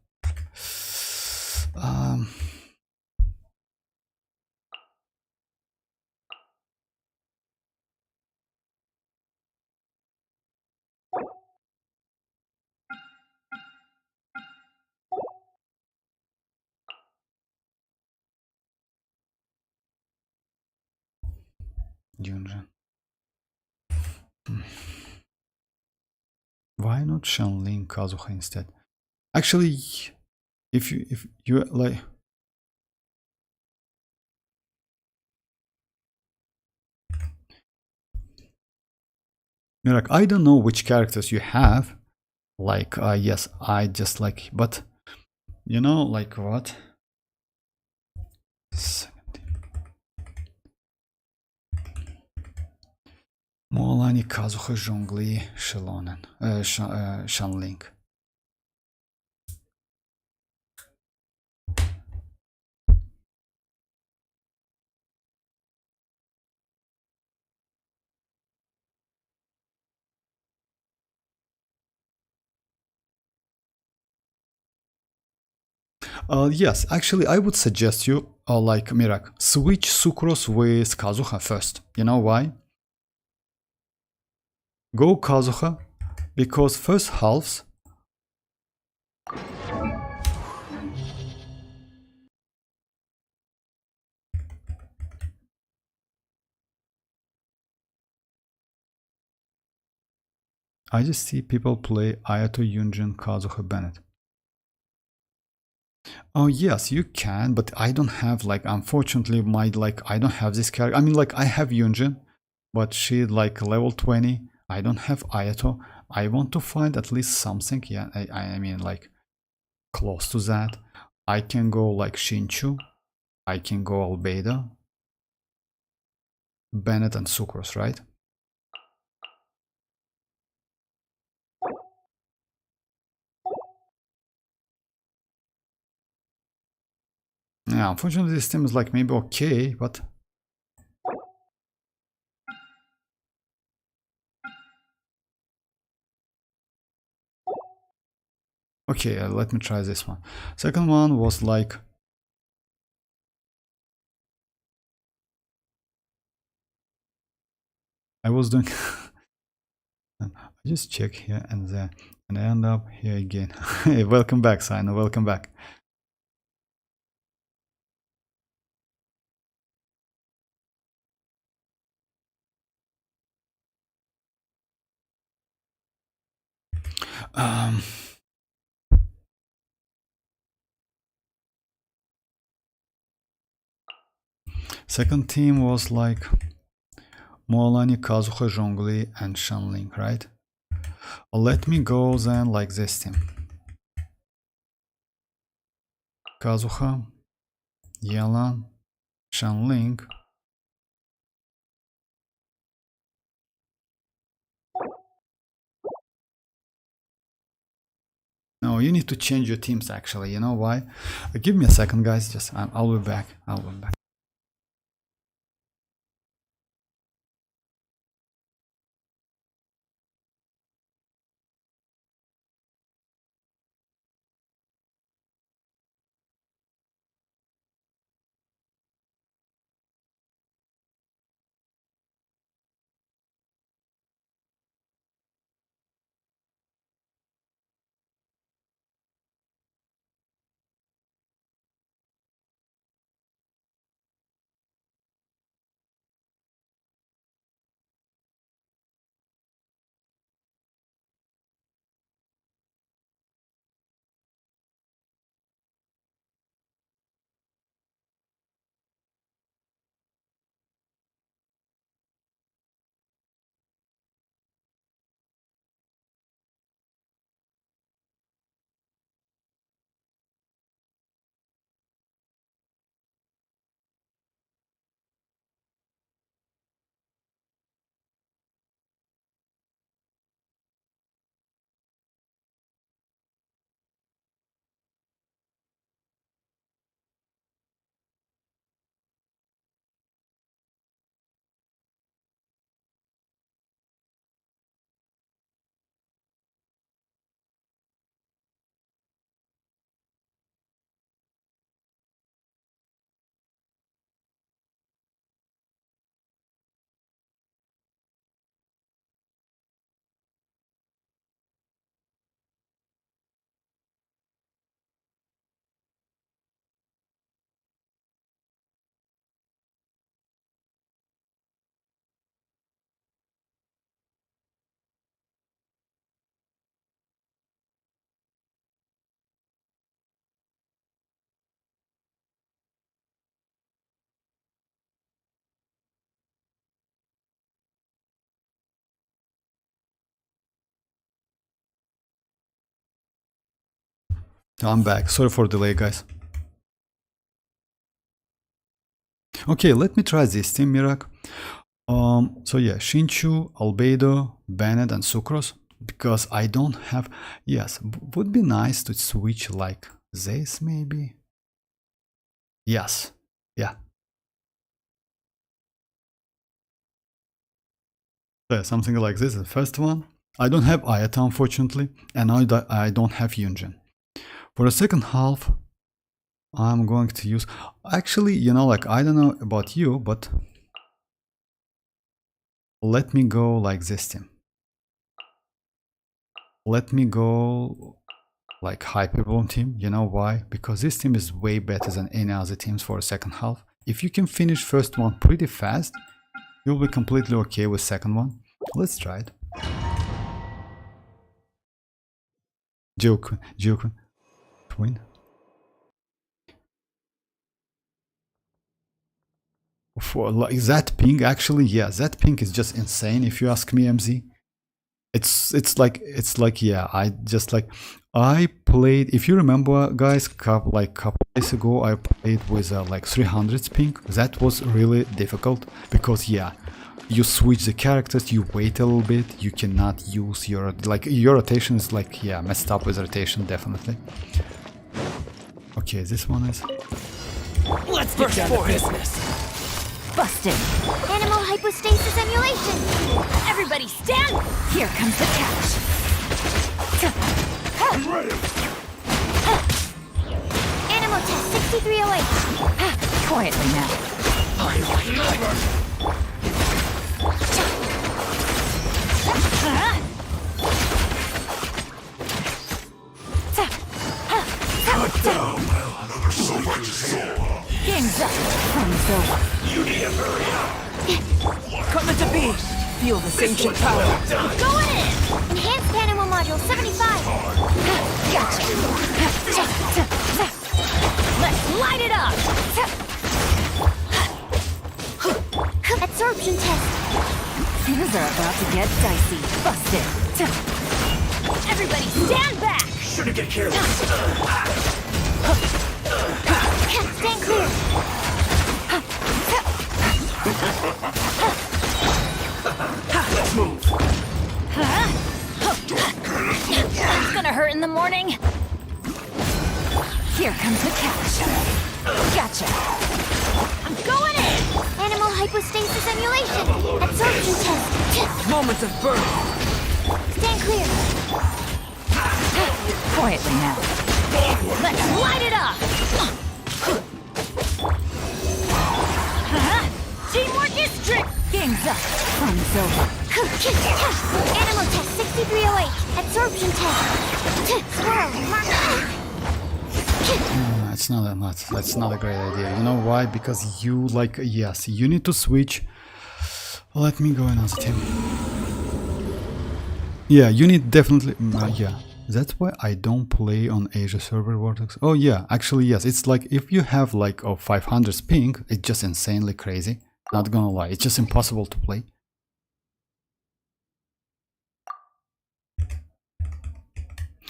Yunjin. Why not Shanling Kazuha instead? Actually, if you like, Mirak, I don't know which characters you have. Like, yes, I just like, but you know, like what? Mualani, Kazuha, Zhongli, Xilonen, Shanling. Yes, actually, I would suggest you, like Mirak, switch Sucrose with Kazuha first. You know why? Go Kazuha, because first halves I just see people play Ayato, Yunjin, Kazuha, Bennett. Oh yes, you can, but I don't have like, unfortunately, I don't have this character. I mean, like I have Yunjin, but she like level 20. I don't have Ayato. I want to find at least something. Yeah, I mean like close to that. I can go like Shinchu. I can go Albedo, Bennett, and Sucrose, right? Yeah, unfortunately, this team is like maybe okay, but okay. Let me try this one. Second one was like I was doing. I just check here and there, and I end up here again. Hey, welcome back, Sino. Welcome back. Um, Second team was like Mualani, Kazuha, Zhongli, and Shanling, right? Let me go then like this team. Kazuha, Yelan, Shanling. No, you need to change your teams actually. You know why? Give me a second, guys. Just I'll be back. I'll be back. I'm back. Sorry for delay, guys. Okay, let me try this team, Mirak. So yeah, Shinchu, Albedo, Bennett, and Sucrose. Because I don't have... Yes, would be nice to switch like this, maybe? Yes. Yeah. So yeah, something like this, the first one. I don't have Ayata, unfortunately, and I don't have Yunjin. For the second half, I'm going to use... Actually, you know, like, I don't know about you, but... Let me go like this team. Let me go like Hyperbloom team. You know why? Because this team is way better than any other teams for a second half. If you can finish first one pretty fast, you'll be completely okay with second one. Let's try it. Joke, twin. For like that ping, actually, yeah, that ping is just insane. If you ask me, MZ, it's like yeah. I played. If you remember, guys, couple days ago, I played with like 300 ping. That was really difficult because yeah, you switch the characters, you wait a little bit, you cannot use your rotation is like yeah messed up with rotation definitely. Okay, this one is. Let's get down to business. Busted. Animal hypostasis emulation! Everybody stand! Here comes the catch. Animal test 6308. Quietly now. Cut down. Game's up. Fun's over. Come into be. Feel this ancient power. Going in! Enhanced animal module 75. Gotcha. Let's light it up. Absorption test. Things are about to get dicey. Busted. Everybody stand back! Shouldn't get careless. Stand clear! Let's move. It's gonna hurt in the morning. Here comes the catch. Gotcha. I'm going in! Animal hypostasis emulation. Absorption test. Moments of birth. Stand clear. Quietly now. Let's light it up! Teamwork is strict! Game's up. Fun's over. Animal test 6308. Absorption test. Squirrel, mark. That's not a great idea. You know why? Because you like yes, you need to switch. Let me go another team. Yeah, you need definitely yeah. That's why I don't play on Asia server Vortex. Oh yeah, actually yes. It's like if you have like a 500 ping, it's just insanely crazy. Not gonna lie, it's just impossible to play.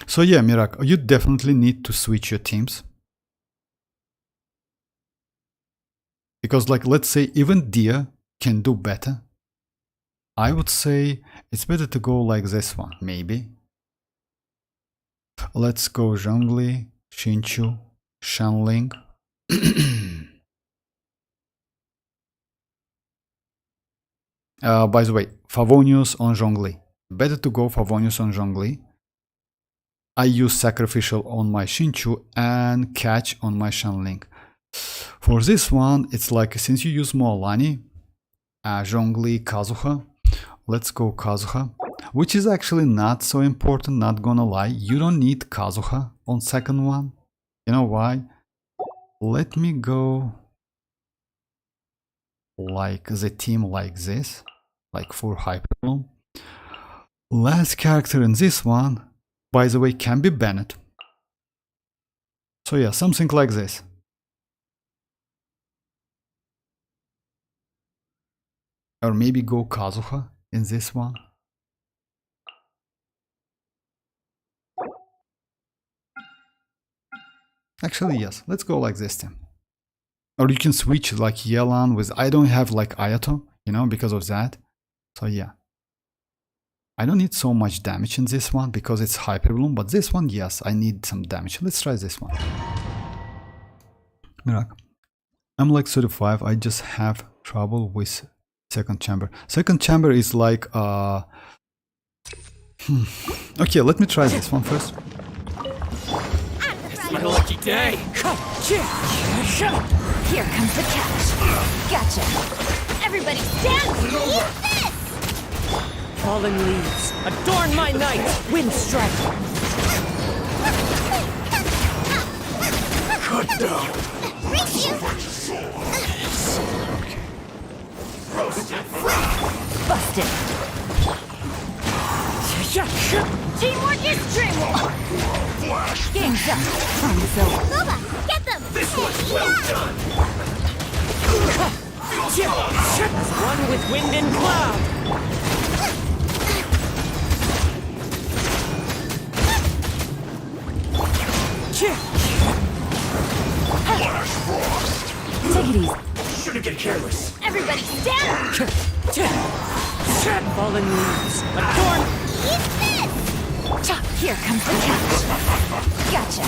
So yeah, Mirak, you definitely need to switch your teams. Because like let's say even Dia can do better. I would say it's better to go like this one, maybe. Let's go Zhongli, Xinchu, Shanling. By the way, Favonius on Zhongli. Better to go Favonius on Zhongli. I use Sacrificial on my Xinchu and Catch on my Shanling. For this one, it's like since you use mualani, Zhongli, Kazuha, let's go Kazuha. Which is actually not so important, not gonna lie. You don't need Kazuha on second one. You know why? Let me go like the team like this, like for Hyperbloom. Last character in this one, by the way, can be Bennett. So yeah, something like this. Or maybe go Kazuha in this one. Actually, yes, let's go like this team. Or you can switch like Yelan with, I don't have like Ayato, you know, because of that. So yeah. I don't need so much damage in this one because it's Hyperbloom, but this one, yes, I need some damage. Let's try this one. Mirak. I'm like 35, I just have trouble with second chamber. Second chamber is like, Okay, let me try this one first. It's my lucky day. Here comes the catch. Gotcha. Everybody stand! Eat this! Fallen leaves. Adorn my night! Wind strike! Cut down. Busted! Teamwork is dreamwork! Game's up! Time to go! Loba, get them! This one's well done. As one with wind and cloud! Take it easy. Shouldn't get careless. Everybody stand! Fallen leaves. Adorn! Eat this! Here comes the catch. Gotcha.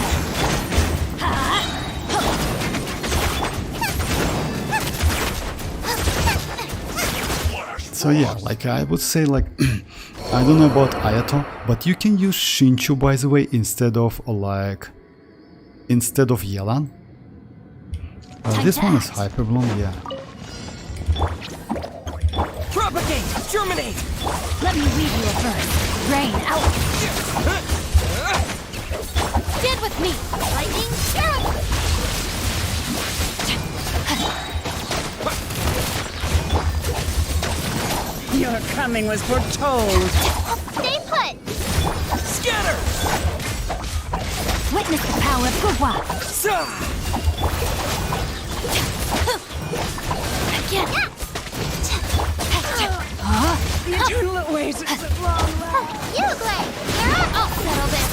So yeah, like I would say, like I don't know about Ayato, but you can use Shinchu, by the way, instead of Yelan. This one is Hyperbloom, yeah. Propagate! Germinate! Let me weave you a verse. Rain out! Stand with me! Lightning, arrow! Your coming was foretold! Stay put! Scatter! Witness the power of Gurwa! Again! The eternal oasis at long last! You, Glade! I'll settle this!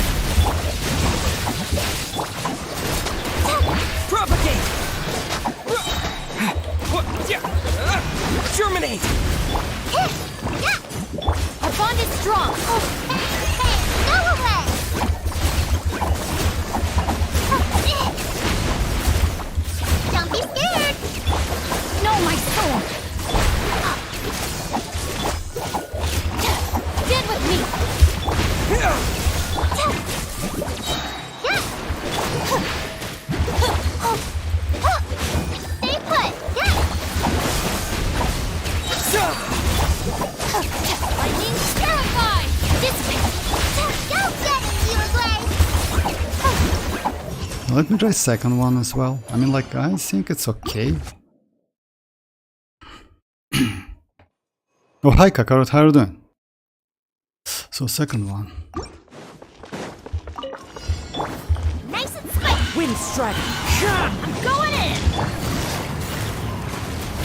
Propagate! Germinate! Our bond is strong! Hey, go away! Don't be scared! No, my sword! Stand with me! Stay put! Lightning terrified! Dissipate! Go get it, Glade! Let me try second one as well. I mean, like, I think it's okay. Oh, hi Kakarot, how are you doing? So, second one. Nice and spicy! Wind strike! I'm going in!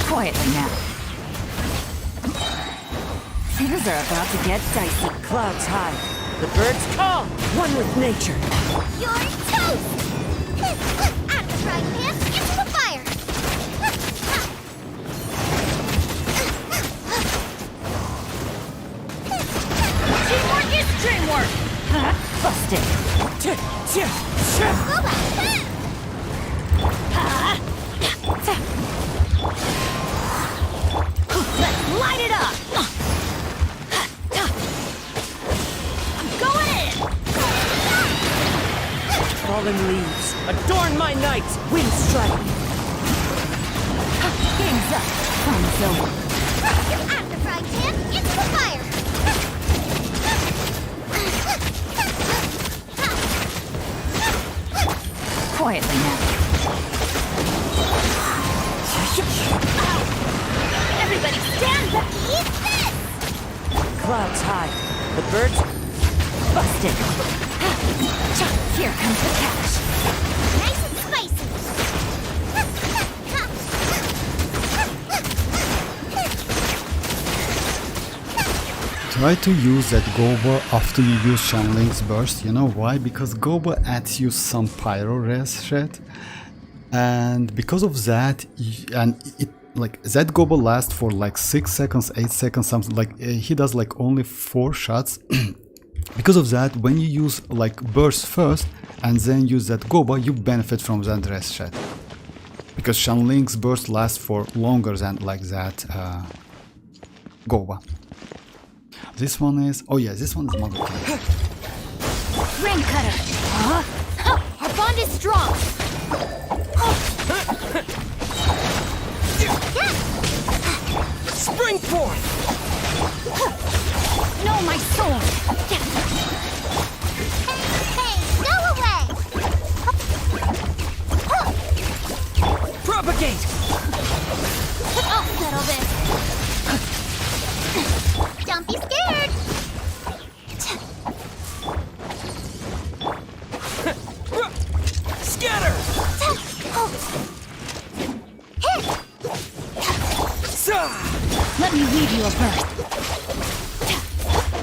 Quietly now. Things are about to get dicey. Clouds high. The birds call. One with nature. You're toast! Out of the frying pan, into the fire! Teamwork is dreamwork! Busted! Loba! Let's light it up! I'm going in! Fallen leaves. Adorn my night! Wind strike! Game's up! Time zone. Out of the frying pan, into the fire! Quietly now. Everybody stand up! Eat this! Clouds high. The birds busted. Here comes the catch. Nice and spicy! Try to use that Goba after you use Shanling's burst. You know why? Because Goba adds you some pyro res shit, and because of that, like that Goba lasts for like 6 seconds, 8 seconds, something like he does like only 4 shots. Because of that, when you use like burst first and then use that Goba, you benefit from that res shit. Because Shanling's burst lasts for longer than like that Goba. This one is... oh yeah, this one is Motherboard. Rain cutter! Our bond is strong! Spring forth! Know my sword! Hey, go away! Propagate! I'll settle this. Don't be scared! Scatter! Let me weave you a birth.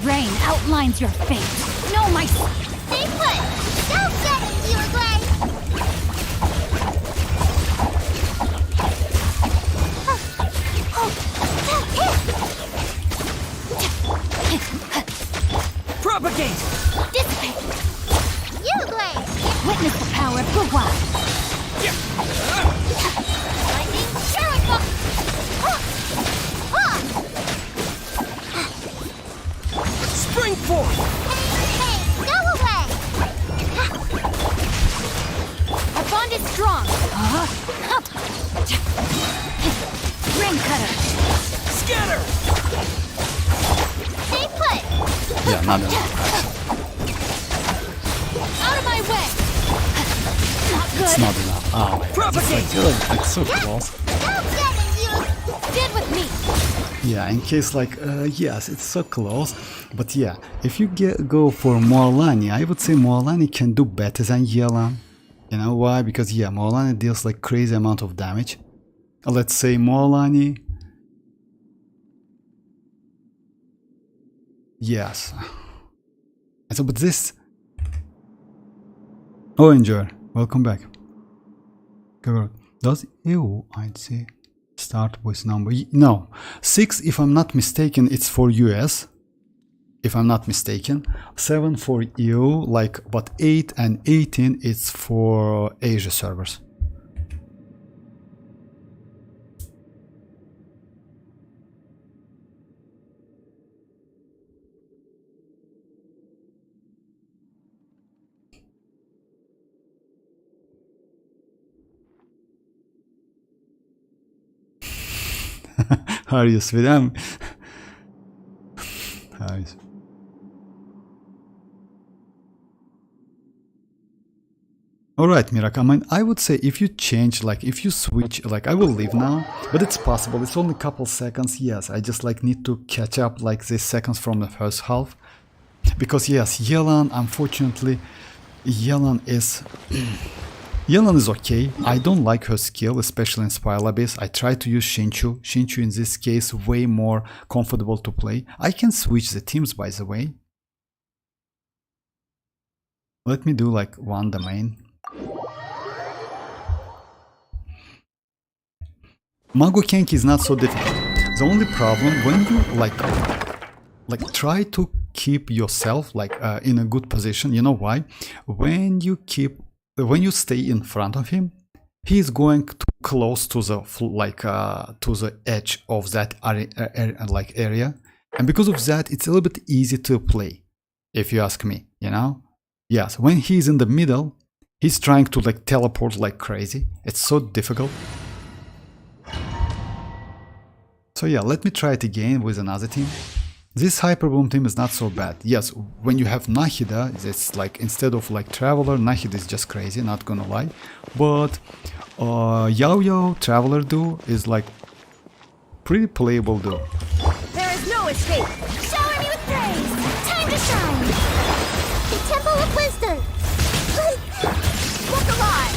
Rain outlines your fate. Know my... Stay put! Don't get it, viewer Gray! Propagate! Dissipate! You Gray! Witness the power of Gua. Lightning Shuriken! Spring forth! Hey, go away! Our bond is strong. Ring cutter. Scatter! Stay put. Yeah, not enough. Out of my way. Not good. It's not enough. Oh my god. Propagate! It's so close. Don't get it, you. Dead with me. Yeah, in case like, yes, it's so close. But yeah, if you go for Mualani, I would say Mualani can do better than Yelan. You know why? Because yeah, Mualani deals like crazy amount of damage. Let's say Mualani. Yes. So, but this... Oh, enjoy. Welcome back. Does EU, I'd say, start with number... No. 6, if I'm not mistaken, it's for US. If I'm not mistaken. 7 for EU, like, but 8 and 18, it's for Asia servers. How are you, Svidam? How is... Alright, Mirak, I mean, I would say if you change, like, if you switch, like, I will leave now, but it's possible, it's only a couple seconds, yes, I just, like, need to catch up, like, these seconds from the first half, because, yes, Yelan, unfortunately, Yelan is... Yelan is okay. I don't like her skill, especially in Spiral Abyss. I try to use Shinchu. Shinchu in this case way more comfortable to play. I can switch the teams, by the way. Let me do like one domain. Mago Kenki is not so difficult. The only problem when you like try to keep yourself like in a good position. You know why? When you stay in front of him, he is going too close to the to the edge of that area, and because of that, it's a little bit easy to play, if you ask me. You know, yes. When he's in the middle, he's trying to like teleport like crazy. It's so difficult. So yeah, let me try it again with another team. This Hyperboom team is not so bad. Yes, when you have Nahida, it's like instead of like Traveler, Nahida is just crazy, not gonna lie. But Yao Traveler duo is like pretty playable duo. There is no escape. Shower me with praise. Time to shine. The Temple of Wisdom. Look alive.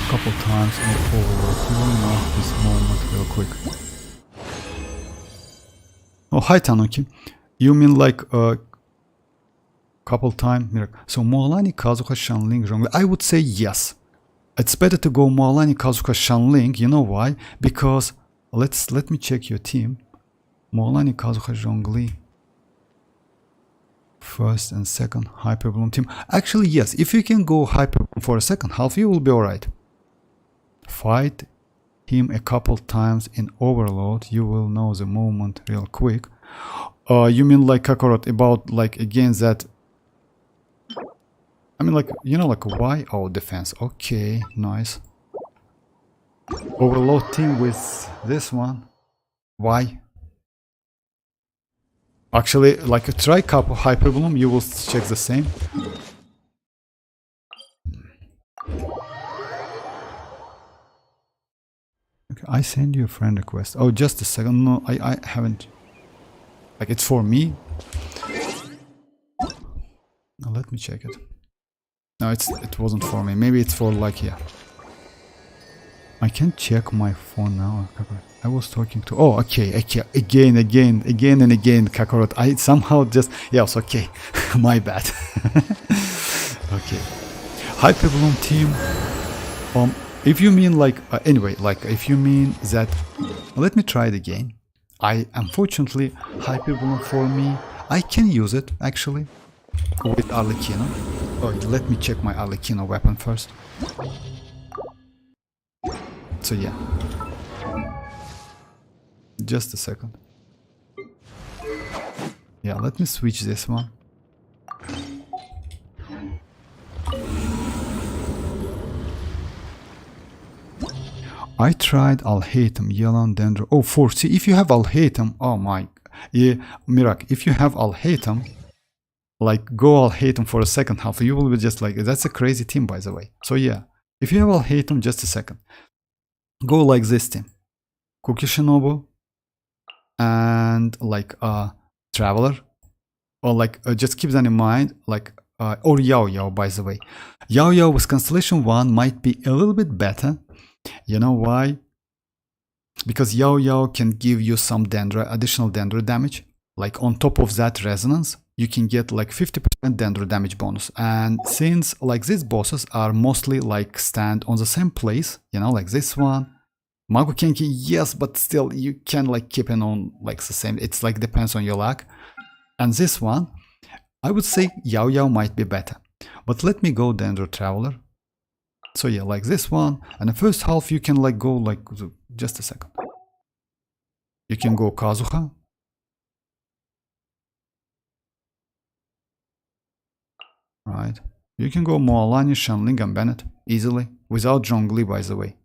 Couple times in forward. Warning off this moment real quick. Oh, hi Tanuki. You mean like couple time miracle? So Mualani, Kazuha, Shanling, Zhongli. I would say yes. It's better to go Mualani, Kazuha, Shanling. You know why? Because let me check your team. Mualani, Kazuha, Zhongli. First and second Hyperbloom team. Actually, yes. If you can go Hyperbloom for a second half, you will be alright. Fight him a couple times in Overload. You will know the movement real quick. You mean like Kakarot about like again that? I mean like, you know, like why? Oh, defense. Okay, nice. Overload team with this one. Why? Actually, like a try couple Hyper Bloom, you will check the same. Okay, I send you a friend request. Oh, just a second. No, I haven't. Like it's for me. Now let me check it. No, it wasn't for me. Maybe it's for like here. I can't check my phone now. I was talking to. Oh, okay. Again, and again, Kakarot. I somehow just. Yes, okay. My bad. Okay. Hyper Bloom team. If you mean like anyway, like if you mean that, let me try it again. Unfortunately, Hyper Bloom for me, I can use it actually with Arlecchino. Oh, let me check my Arlecchino weapon first. So yeah, just a second. Yeah, let me switch this one. I tried Alhaitham, Yelan, Dendro. Oh, 4. See, if you have Alhaitham, oh my, yeah, Mirak, if you have Alhaitham, like go Alhaitham for a second half, you will be just like, that's a crazy team, by the way. So yeah, if you have Alhaitham, just a second. Go like this team. Cookie Shinobu and like Traveler. Or like, just keep that in mind, like, or Yao Yao, by the way. Yao Yao with Constellation 1 might be a little bit better. You know why? Because Yao Yao can give you some additional Dendro damage. Like on top of that resonance, you can get like 50% Dendro damage bonus. And since like these bosses are mostly like stand on the same place, you know, like this one, Mago Kenki, yes, but still you can like keep it on like the same. It's like depends on your luck. And this one, I would say Yao Yao might be better. But let me go Dendro Traveler. So yeah, like this one. And the first half you can like go like, just a second. You can go Kazuha. Right. You can go Mualani, Shanling and Bennett easily. Without Zhongli, by the way.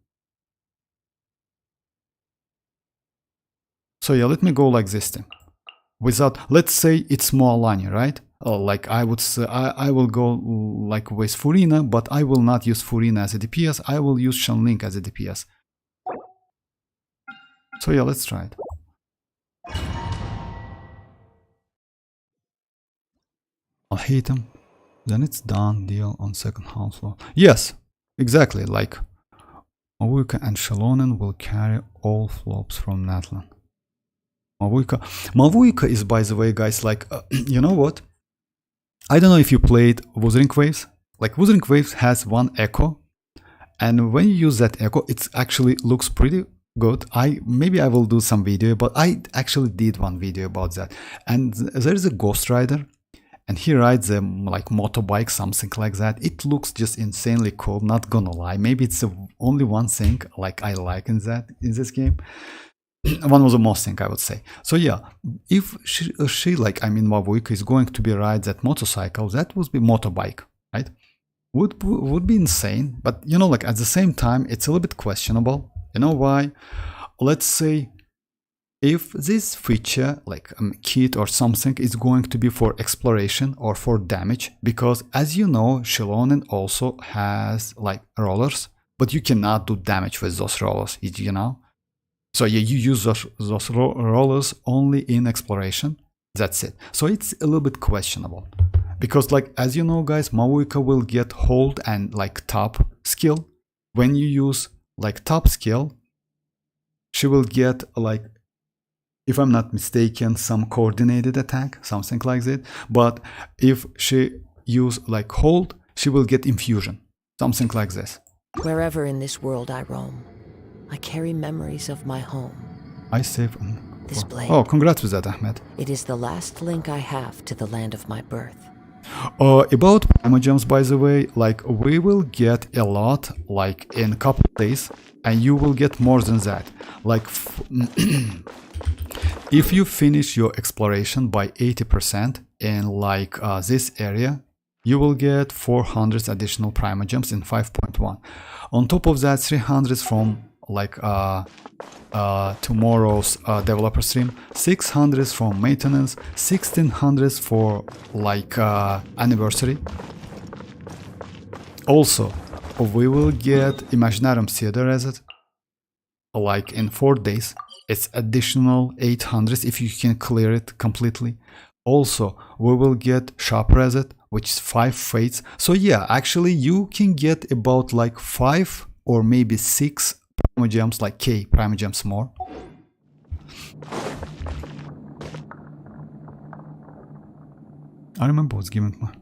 So yeah, let me go like this thing. Without, let's say it's Mualani, right? Oh, like I would say, I will go like with Furina, but I will not use Furina as a DPS. I will use Shanling as a DPS. So yeah, let's try it. I'll hate him. Then it's done. Deal on second half floor. Yes, exactly. Like Mavuika and Xilonen will carry all flops from Natlan. Mavuika is, by the way, guys, like, you know what? I don't know if you played Wuthering Waves. Like, Wuthering Waves has one echo. And when you use that echo, it actually looks pretty good. Maybe I will do some video, but I actually did one video about that. And there is a Ghost Rider. And he rides a like motorbike, something like that. It looks just insanely cool, not gonna lie. Maybe it's the only one thing like I like in this game. One of the most thing I would say. So yeah, if she like, I mean Mavuika is going to be ride that motorcycle, that would be motorbike, right? Would be insane, but you know, like at the same time, it's a little bit questionable. You know why? Let's say if this feature, like a kit or something, is going to be for exploration or for damage, because as you know, Xilonen also has like rollers, but you cannot do damage with those rollers, you know? So yeah, you use those rollers only in exploration. That's it. So it's a little bit questionable. Because like, as you know guys, Mavuika will get hold and like top skill. When you use like top skill, she will get like, if I'm not mistaken, some coordinated attack, something like that. But if she use like hold, she will get infusion, something like this. Wherever in this world I roam, I carry memories of my home. I save. This blade. Oh, congrats with that, Ahmed. It is the last link I have to the land of my birth. About Primogems, by the way, like we will get a lot like in a couple days, and you will get more than that. Like if you finish your exploration by 80% in like this area, you will get 400 additional Primogems in 5.1. On top of that, 300 from like tomorrow's developer stream, 600 from maintenance, 1600 for like anniversary. Also, we will get Imaginarium Theater Reset like in 4 days. It's additional 800 if you can clear it completely. Also, we will get Shop Reset, which is 5 fates. So yeah, actually you can get about like 5 or maybe 6 Primogems, like K Primogems more. I remember what's given more.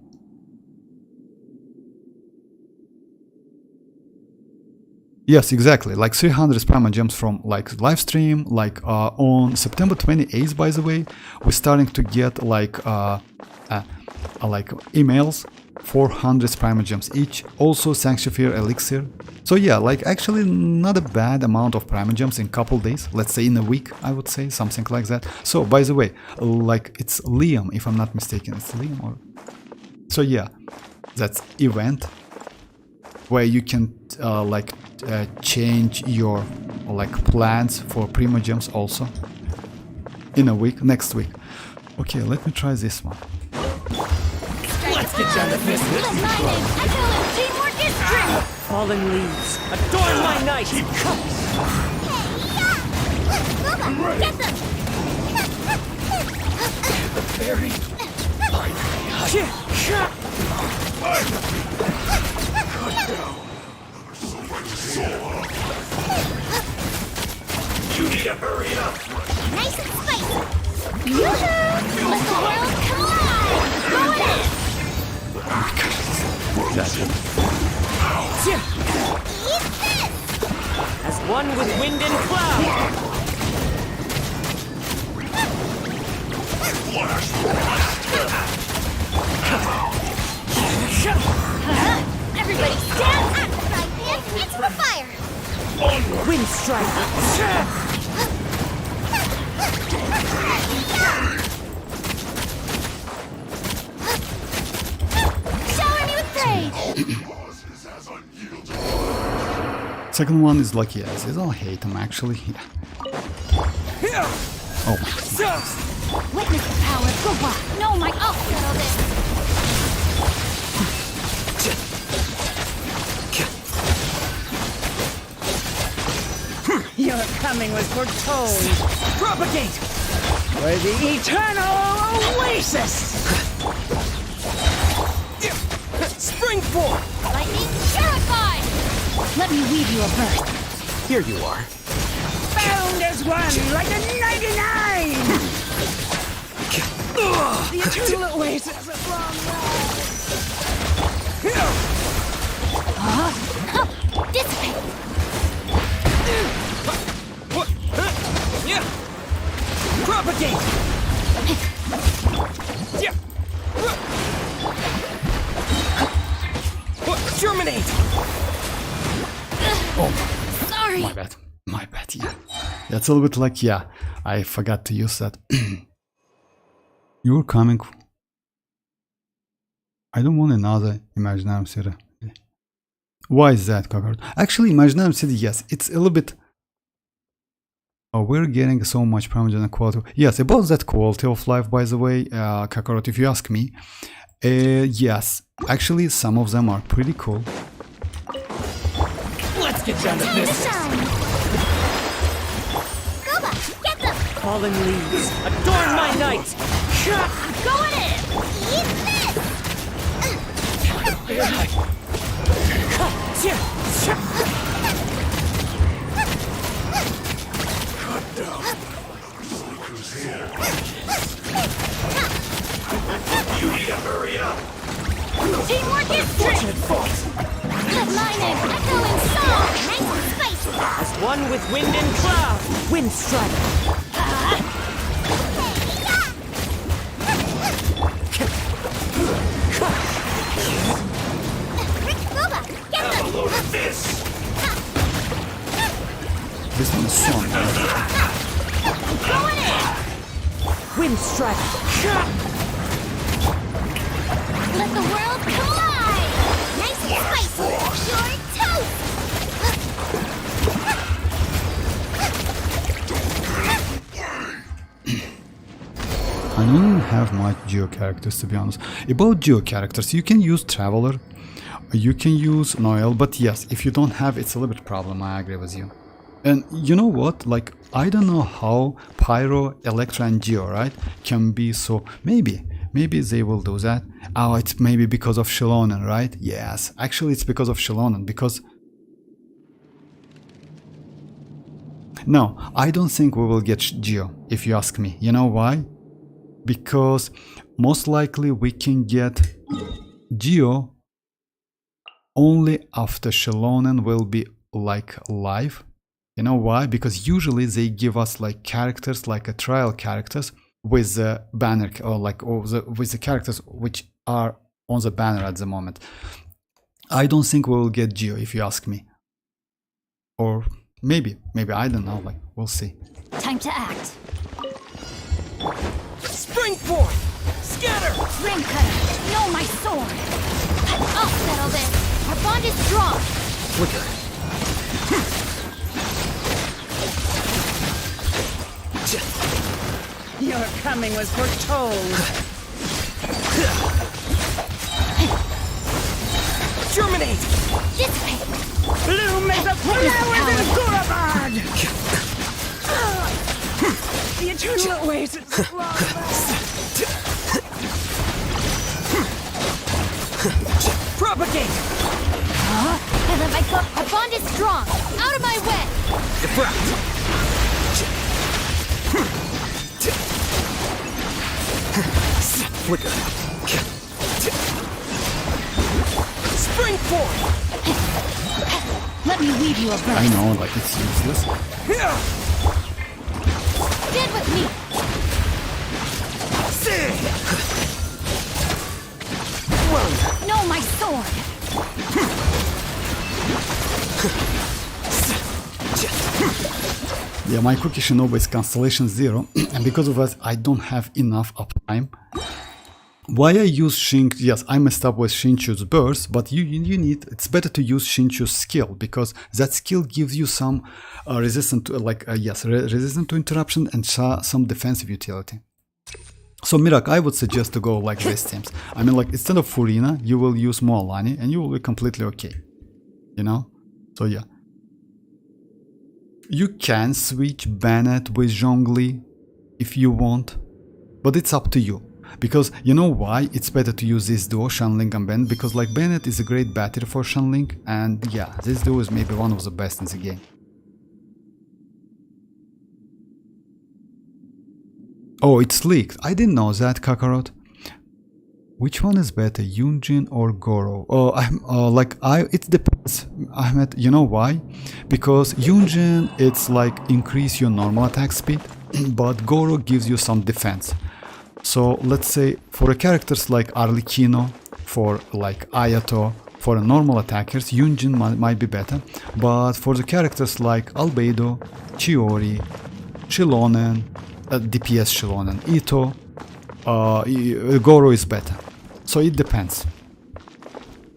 Yes, exactly, like 300 Primogems from like live stream, like on September 28th, by the way, we're starting to get like emails, 400 Primogems each, also Sanctifier Elixir. So yeah, like actually not a bad amount of Primogems in couple days, let's say in a week, I would say, something like that. So by the way, like it's Liam, if I'm not mistaken, it's Liam or... So yeah, that's event where you can change your like plans for Primogems also in a week, next week. Okay, let me try this one. Let's get down to business. Teamwork is great. Fallen leaves, adorn my night! Get them. Very You need to hurry up. Nice and spicy. Yoo-hoo! Let the world collide. Go ahead. Eat this. As one with wind and cloud! Everybody stand up, side pan. It's for fire. Wind strike! Shower me with praise. Second one is like, yes, I don't hate him actually. Yeah. Oh my. Witness the power of Goba. No, my I'll settle this. Your coming was foretold! Propagate! For the eternal oasis! Spring forth! Lightning purified. Let me weave you a verse. Here you are. Bound as one like a 99! The eternal oasis is long Dissipate. Propagate! Germinate! Oh, Sorry. my bad. My bad, yeah. That's a little bit like, yeah, I forgot to use that. You're coming. I don't want another Imaginarium City. Why is that, Kakarot? Actually, Imaginarium City, yes, it's a little bit... Oh, we're getting so much Primogen quality. Yes, about that quality of life, by the way, Kakarot, if you ask me. Yes, actually, some of them are pretty cool. Let's get down to Time to business. shine. Goba, get them. Fallen leaves, adorn my night! Go on in. Eat You need to hurry up. this. Teamwork is strength. Let my name echo in song. Nice and spicy. As one with wind and cloud! Wind strike! this! This one is strong. Going in! Wind strike. Let the world come alive! Nice and spicy! You're toast! I don't have much geo characters, to be honest. About geo characters, you can use Traveler, you can use Noel, but yes, if you don't have, it's a little bit problem. I agree with you. And you know what? Like, I don't know how Pyro, Electra, and Geo, right, can be so. Maybe they will do that. Oh, it's maybe because of Xilonen, right? Yes, actually, it's because of Xilonen. Because no, I don't think we will get Geo, if you ask me. You know why? Because most likely we can get Geo only after Xilonen will be like live. You know why? Because usually they give us like characters, like a trial characters with the banner, or like with the characters which are on the banner at the moment. I don't think we will get Geo, if you ask me. Or maybe I don't know. Like, we'll see. Time to act. Springboard! Scatter! Ring cutter, know my sword. I'll settle this. Our bond is strong. Flicker. Your coming was foretold. Germinate! Dissipate. Bloom as a flower in Gurabard! The eternal oasis of love. Propagate! I let my go. Our bond is strong. Out of my way. Defract! Flicker! Springboard! Let me weave you a I verse. know, like, it's useless. Stand with me. Know my sword. Yeah, my cookie Shinobu is Constellation 0, and because of that, I don't have enough uptime. Why I use Shin? Yes, I messed up with Shinchu's burst, but you need. It's better to use Shinchu's skill, because that skill gives you some resistance to resistant to interruption and some defensive utility. So Mirak, I would suggest to go like this teams. I mean, like, instead of Furina, you will use Mualani, and you will be completely okay. You know? So yeah. You can switch Bennett with Zhongli if you want, but it's up to you. Because you know why it's better to use this duo, Shanling and Bennett, because like Bennett is a great battery for Shanling, and yeah, this duo is maybe one of the best in the game. Oh, it's leaked. I didn't know that, Kakarot. Which one is better, Yunjin or Goro? Oh, it depends, Ahmed. You know why? Because Yunjin, it's like increase your normal attack speed, but Goro gives you some defense. So let's say for characters like Arlecchino, for like Ayato, for normal attackers, Yunjin might be better. But for the characters like Albedo, Chiori, Xilonen, DPS Xilonen, Ito, Goro is better. So it depends.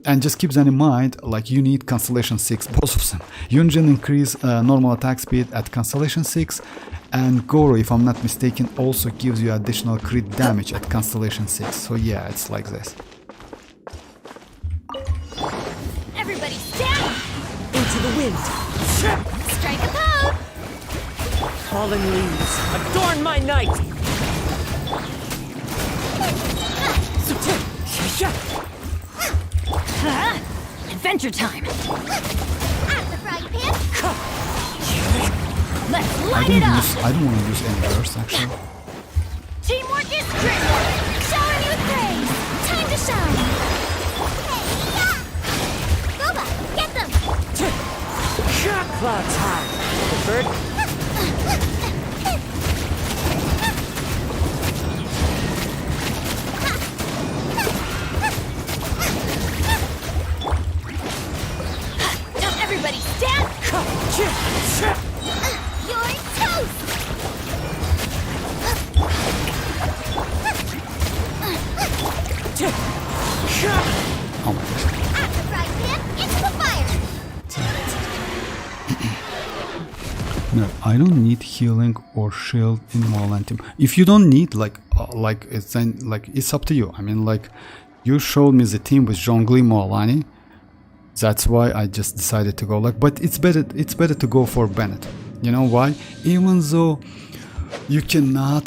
And just keep that in mind, like you need Constellation 6, both of them. Yunjin increase normal attack speed at Constellation 6, and Goro, if I'm not mistaken, also gives you additional crit damage at Constellation 6. So yeah, it's like this. Everybody stand. Into the wind! Strike a pose. Fallen leaves, adorn my night! Adventure time. At the frying pan. Let's light it up. I don't want to use any burst actually. Teamwork is great. Shower me with praise. Time to shine. Hey, Boba, get them. Clouds high. The bird. Everybody stand! You're toast! Oh my gosh. At the frying pan, into the fire! No, I don't need healing or shield in Moalan team. If you don't need like it's then like it's up to you. I mean, like you showed me the team with Zhongli Mualani. That's why I just decided to go like. But it's better to go for Bennett. You know why? Even though you cannot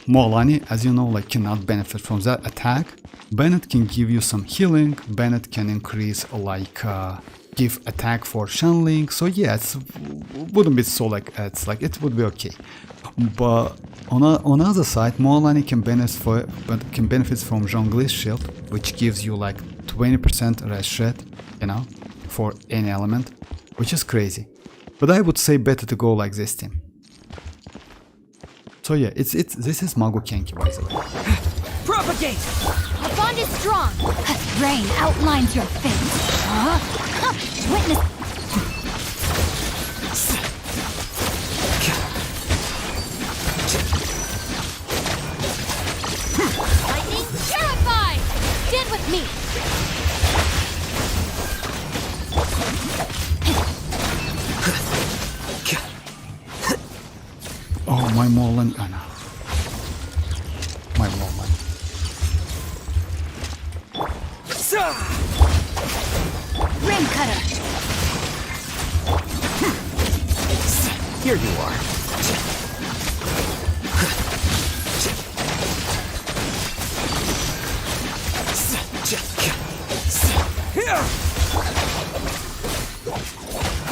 Mualani, as you know, like cannot benefit from that attack. Bennett can give you some healing. Bennett can increase like give attack for Shanling. So yeah, it wouldn't be so like it's like it would be okay. But on the other side, Mualani can benefit from Zhongli's shield, which gives you like 20% rest rate, you know, for any element, which is crazy. But I would say better to go like this team. So yeah, this is Mago Kenki, by the way. Propagate! Our bond is strong. Rain outlines your fate. Witness. Lightning terrified. Stand with me. Oh, my Molan. Oh, no. My Molan. Ring cutter. Here you are.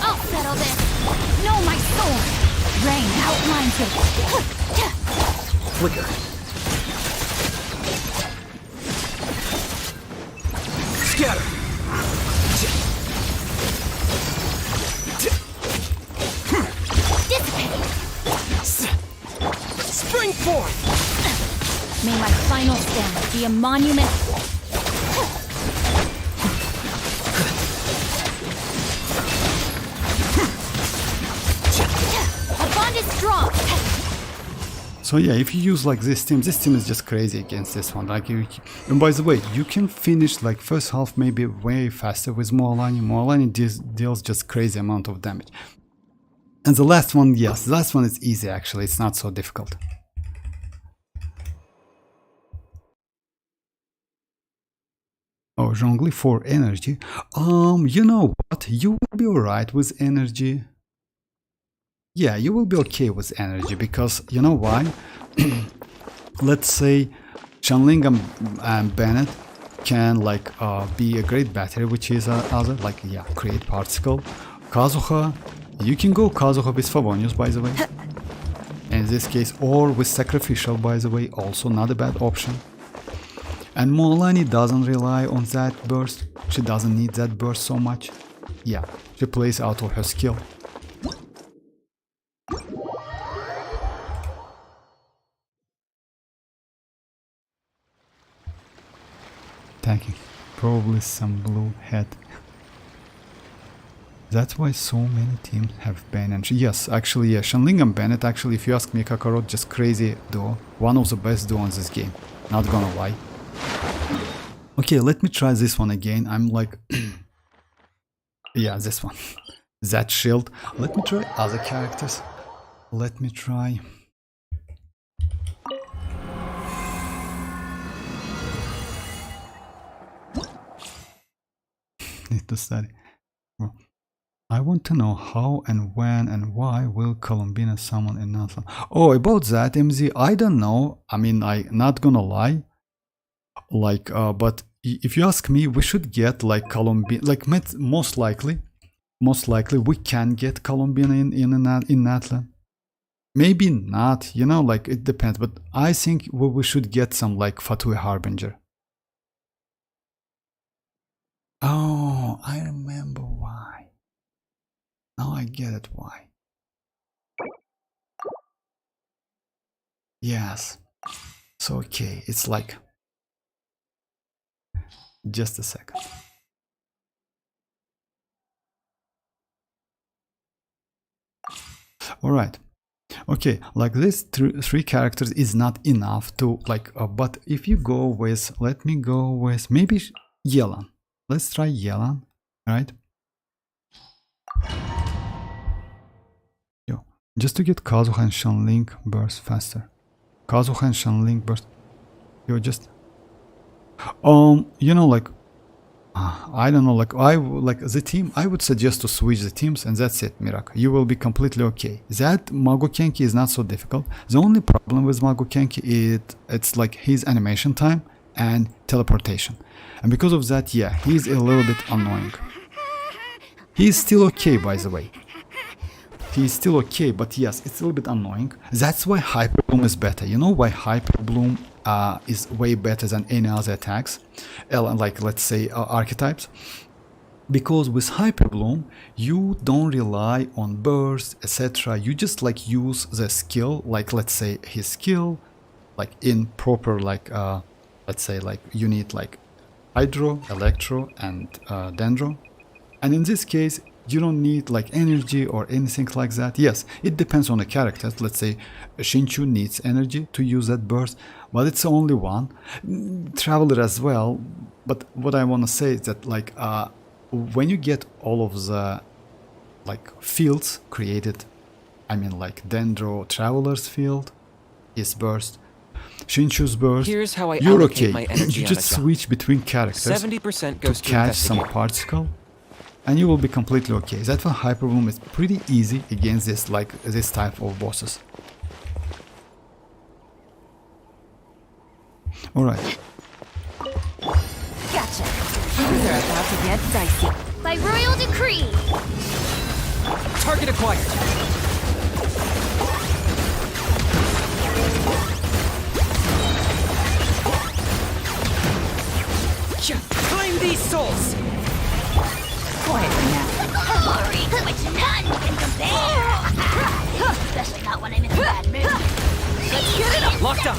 I'll settle this. Know my sword. Rain outlines it. Flicker. Scatter! Dissipate. Spring forth! May my final stand be a monument. Our bond is strong. So yeah, if you use like this team is just crazy against this one. Like, and by the way, you can finish like first half maybe way faster with Mualani. Mualani deals just crazy amount of damage. And the last one, yes, the last one is easy actually. It's not so difficult. Oh, Zhongli for energy. You know what? You will be alright with energy. Yeah, you will be okay with energy because you know why? Let's say Shanling and Bennett can like be a great battery, which is other like yeah, create particle. Kazuha, you can go Kazuha with Favonius, by the way. In this case, or with Sacrificial, by the way, also not a bad option. And Mualani doesn't rely on that burst. She doesn't need that burst so much. Yeah, she plays out of her skill. Attacking. Probably some blue head. That's why so many teams have Bennett. Yes, actually, yeah, Shanling and Bennett, actually, if you ask me, Kakarot, just crazy duo. One of the best duos in this game. Not gonna lie. Okay, let me try this one again. I'm like... yeah, this one. That shield. Let me try other characters. Let me try... Need to study. Well, I want to know how and when and why will Columbina summon in natlan. Oh, about that, MZ, I don't know. I mean, I not gonna lie. Like, but if you ask me, we should get like Columbina. Like, most likely, we can get Columbina in natlan. Maybe not. You know, like it depends. But I think we should get some like Fatui Harbinger. Oh, I remember why. Now I get it why. Yes. So okay, it's like... Just a second. All right. Okay, like this three characters is not enough to like, but if you go with, let me go with maybe Yelan. Let's try Yelan, right? Yo, just to get Kazuha and Shenling burst faster. Kazuha and Shenling burst. Yo, just you know, like I don't know, like like the team, I would suggest to switch the teams and that's it, Miraka. You will be completely okay. That Magokenki is not so difficult. The only problem with Magokenki it's like his animation time and teleportation. And because of that, yeah, he's a little bit annoying. He's still okay, by the way. He's still okay, but yes, it's a little bit annoying. That's why Hyper Bloom is better. You know why Hyper Bloom is way better than any other attacks, like let's say archetypes? Because with Hyper Bloom, you don't rely on burst, etc. You just like use the skill, like let's say his skill, like in proper like let's say like you need like Hydro, Electro, and Dendro. And in this case, you don't need like energy or anything like that. Yes, it depends on the characters. Let's say Shinchu needs energy to use that burst, but it's only one. Traveler as well. But what I want to say is that like when you get all of the like fields created, I mean like Dendro Traveler's field, his burst, Shinchu's burst, Here's how I you're allocate okay. my energy You on a just job. switch between characters 70% to goes to catch some investigate. particle, and you will be completely okay. That's why Hyper Bloom is pretty easy against this like this type of bosses. All right. Gotcha. Things are about to get dicey. By royal decree. Target acquired. Claim these souls. Quietly now. Glory to which none can compare. Especially not when I'm in a bad mood. Let's get it up. Locked on.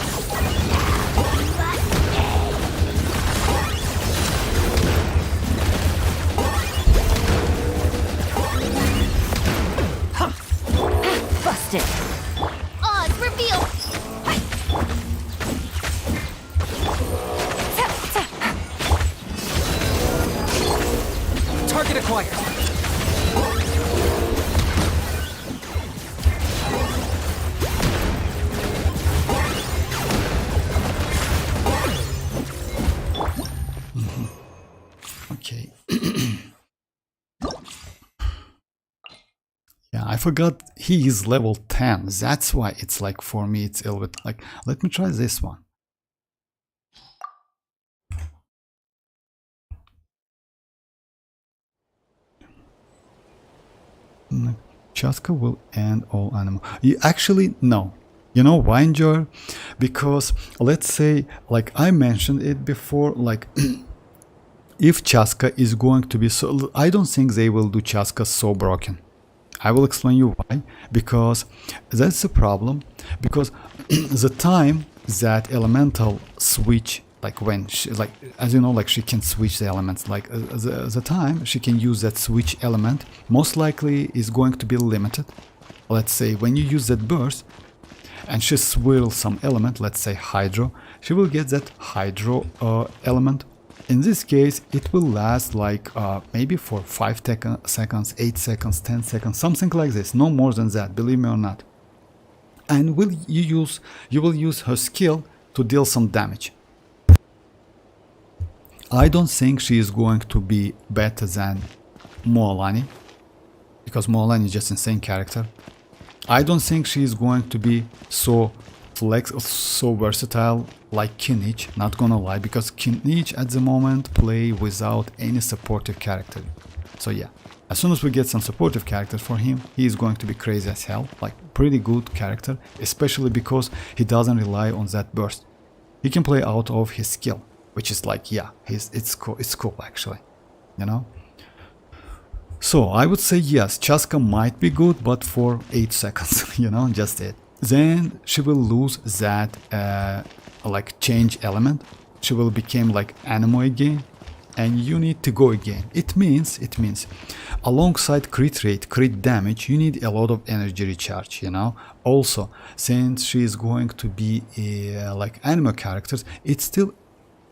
Busted. Odds reveal. Target acquired. Okay. Yeah, I forgot he is level 10. That's why it's like for me it's a little bit like, let me try this one. Chaska will end all animal. Actually, no. You know why, Enjoy? Because let's say, like I mentioned it before, like if Chaska is going to be so, I don't think they will do Chaska so broken. I will explain you why. Because that's the problem. Because the time that elemental switch, like when she, like as you know, like she can switch the elements, like the time she can use that switch element most likely is going to be limited. Let's say when you use that burst and she swirls some element, let's say Hydro, she will get that Hydro element. In this case, it will last like maybe for 5 seconds, 8 seconds, 10 seconds, something like this, no more than that, believe me or not. And you will use her skill to deal some damage. I don't think she is going to be better than Mualani, because Mualani is just an insane character. I don't think she is going to be so versatile like Kinich, not gonna lie, because Kinich at the moment play without any supportive character. So yeah, as soon as we get some supportive characters for him, he is going to be crazy as hell, like pretty good character, especially because he doesn't rely on that burst. He can play out of his skill, which is like, yeah, it's cool actually, you know. So I would say yes, Chaska might be good, but for 8 seconds, you know, just it. Then she will lose that like change element. She will become like Anemo again, and you need to go again. It means alongside crit rate, crit damage, you need a lot of energy recharge, you know. Also, since she is going to be like anime characters, it's still,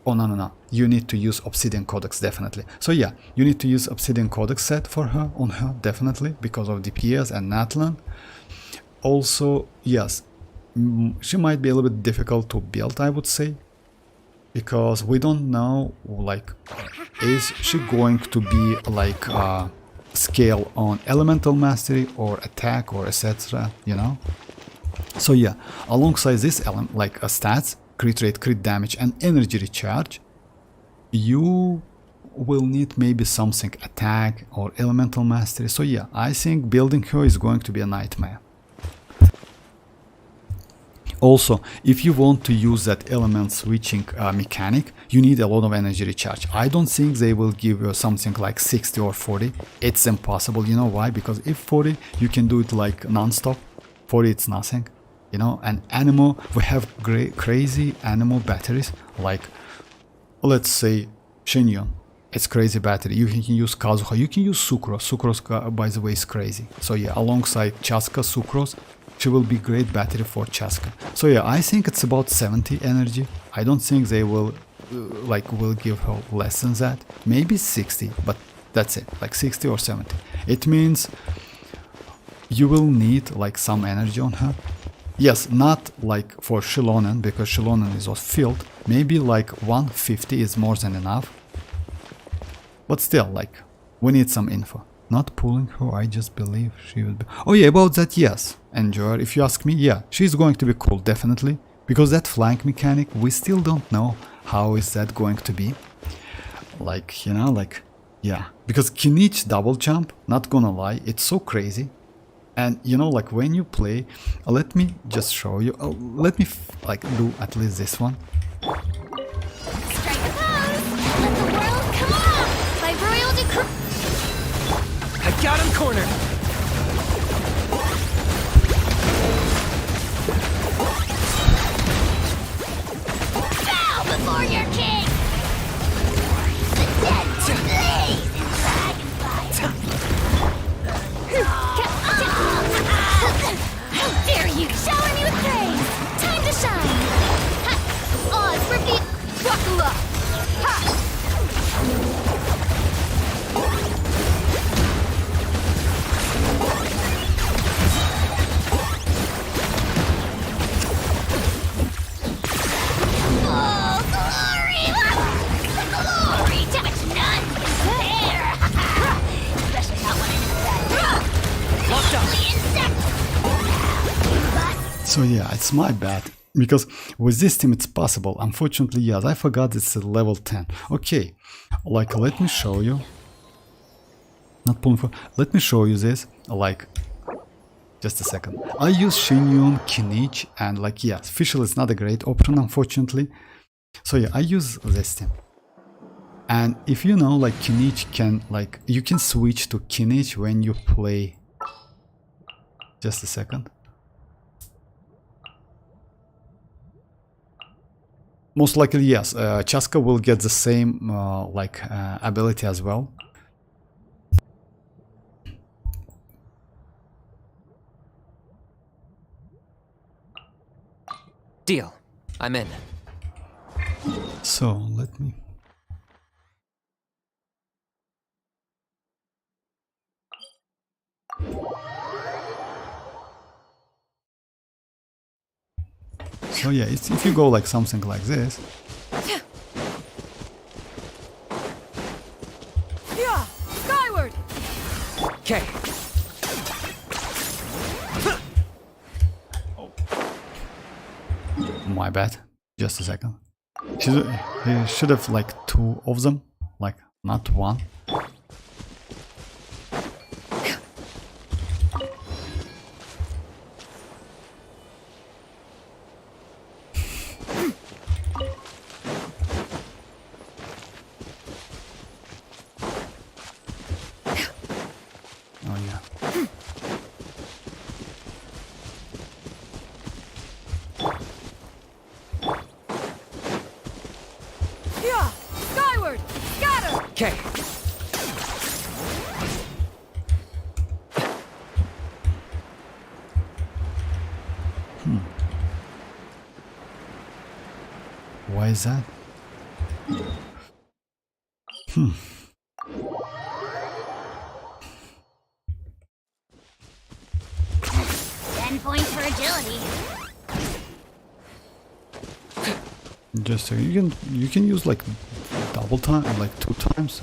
oh no, you need to use Obsidian Codex definitely. So yeah, you need to use Obsidian Codex set for her, on her definitely, because of DPS and Natlan. Also, yes, she might be a little bit difficult to build, I would say, because we don't know, like, is she going to be like scale on elemental mastery or attack or etc, you know. So yeah, alongside this element, like stats, crit rate, crit damage and energy recharge, you will need maybe something attack or elemental mastery. So yeah, I think building her is going to be a nightmare. Also, if you want to use that element switching mechanic, you need a lot of energy recharge. I don't think they will give you something like 60 or 40. It's impossible. You know why? Because if 40, you can do it like non-stop. 40, it's nothing. You know, and Animo, we have crazy Animo batteries. Like, let's say, Xianyun. It's crazy battery. You can use Kazuha. You can use Sucrose. Sucrose, by the way, is crazy. So yeah, alongside Chaska, Sucrose, she will be great battery for Chaska. So yeah, I think it's about 70 energy. I don't think they will will give her less than that. Maybe 60, but that's it, like 60 or 70. It means you will need like some energy on her. Yes, not like for Xilonen, because Xilonen is off field. Maybe like 150 is more than enough. But still, like, we need some info. Not pulling her, I just believe she would be... Oh yeah, about that, yes. Enjoy. If you ask me, yeah, she's going to be cool, definitely. Because that flank mechanic, we still don't know how is that going to be. Like, you know, like, yeah. Because kinich double jump, not gonna lie, it's so crazy. And, you know, like, when you play... let me just show you. Let me, like, do at least this one. Strike a pose! Let the world come on! By royal decree... I got him cornered! Bow before your king! The dead will blaze in dragonfire! How dare you! Shower me with praise! Time to shine! Ha! Oz, repeat! Buckle up! Ha! So yeah, it's my bad, because with this team it's possible. Unfortunately, yes, I forgot it's at level 10. Okay, like, let me show you. Not pulling for... Let me show you this, like, just a second. I use Xianyun, Kinich, and like, yes, Fischl is not a great option, unfortunately. So yeah, I use this team. And if you know, like, Kinich can, like, you can switch to Kinich when you play... Just a second. Most likely, yes, Chaska will get the same, like, ability as well. Deal. I'm in. So, let me... So yeah, it's, if you go like something like this... Yeah, skyward! Okay. My bad. Just a second. He should have like 2 of them, like not 1. Oh yeah. Yeah, skyward! Scatter! is that? 10 points for agility. Just so you can use like double time, like 2 times.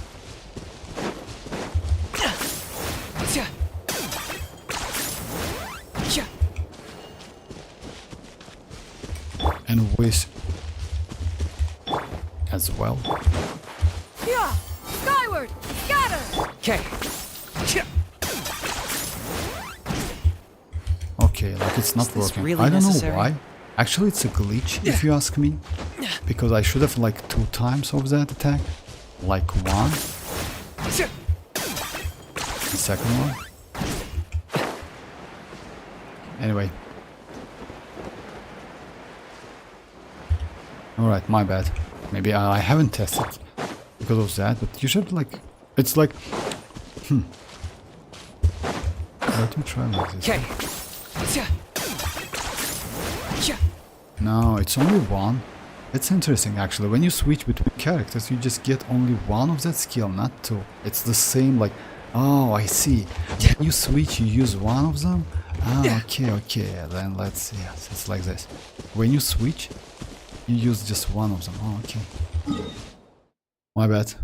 And whiz as well. Yeah! Skyward! Scatter! Okay. Okay, like it's not Is this working. really I don't necessary? know why. Actually, it's a glitch if you ask me. Because I should have like 2 times of that attack. Like 1. The second one. Anyway. Alright, my bad. Maybe I haven't tested because of that, but you should like... It's like... Let me try like this. Okay. No, it's only 1. It's interesting actually. When you switch between characters, you just get only 1 of that skill, not 2. It's the same like... Oh, I see. When you switch, you use 1 of them? Ah, okay. Then let's see. Yes, it's like this. When you switch, you use just 1 of them. Oh, okay. My bad.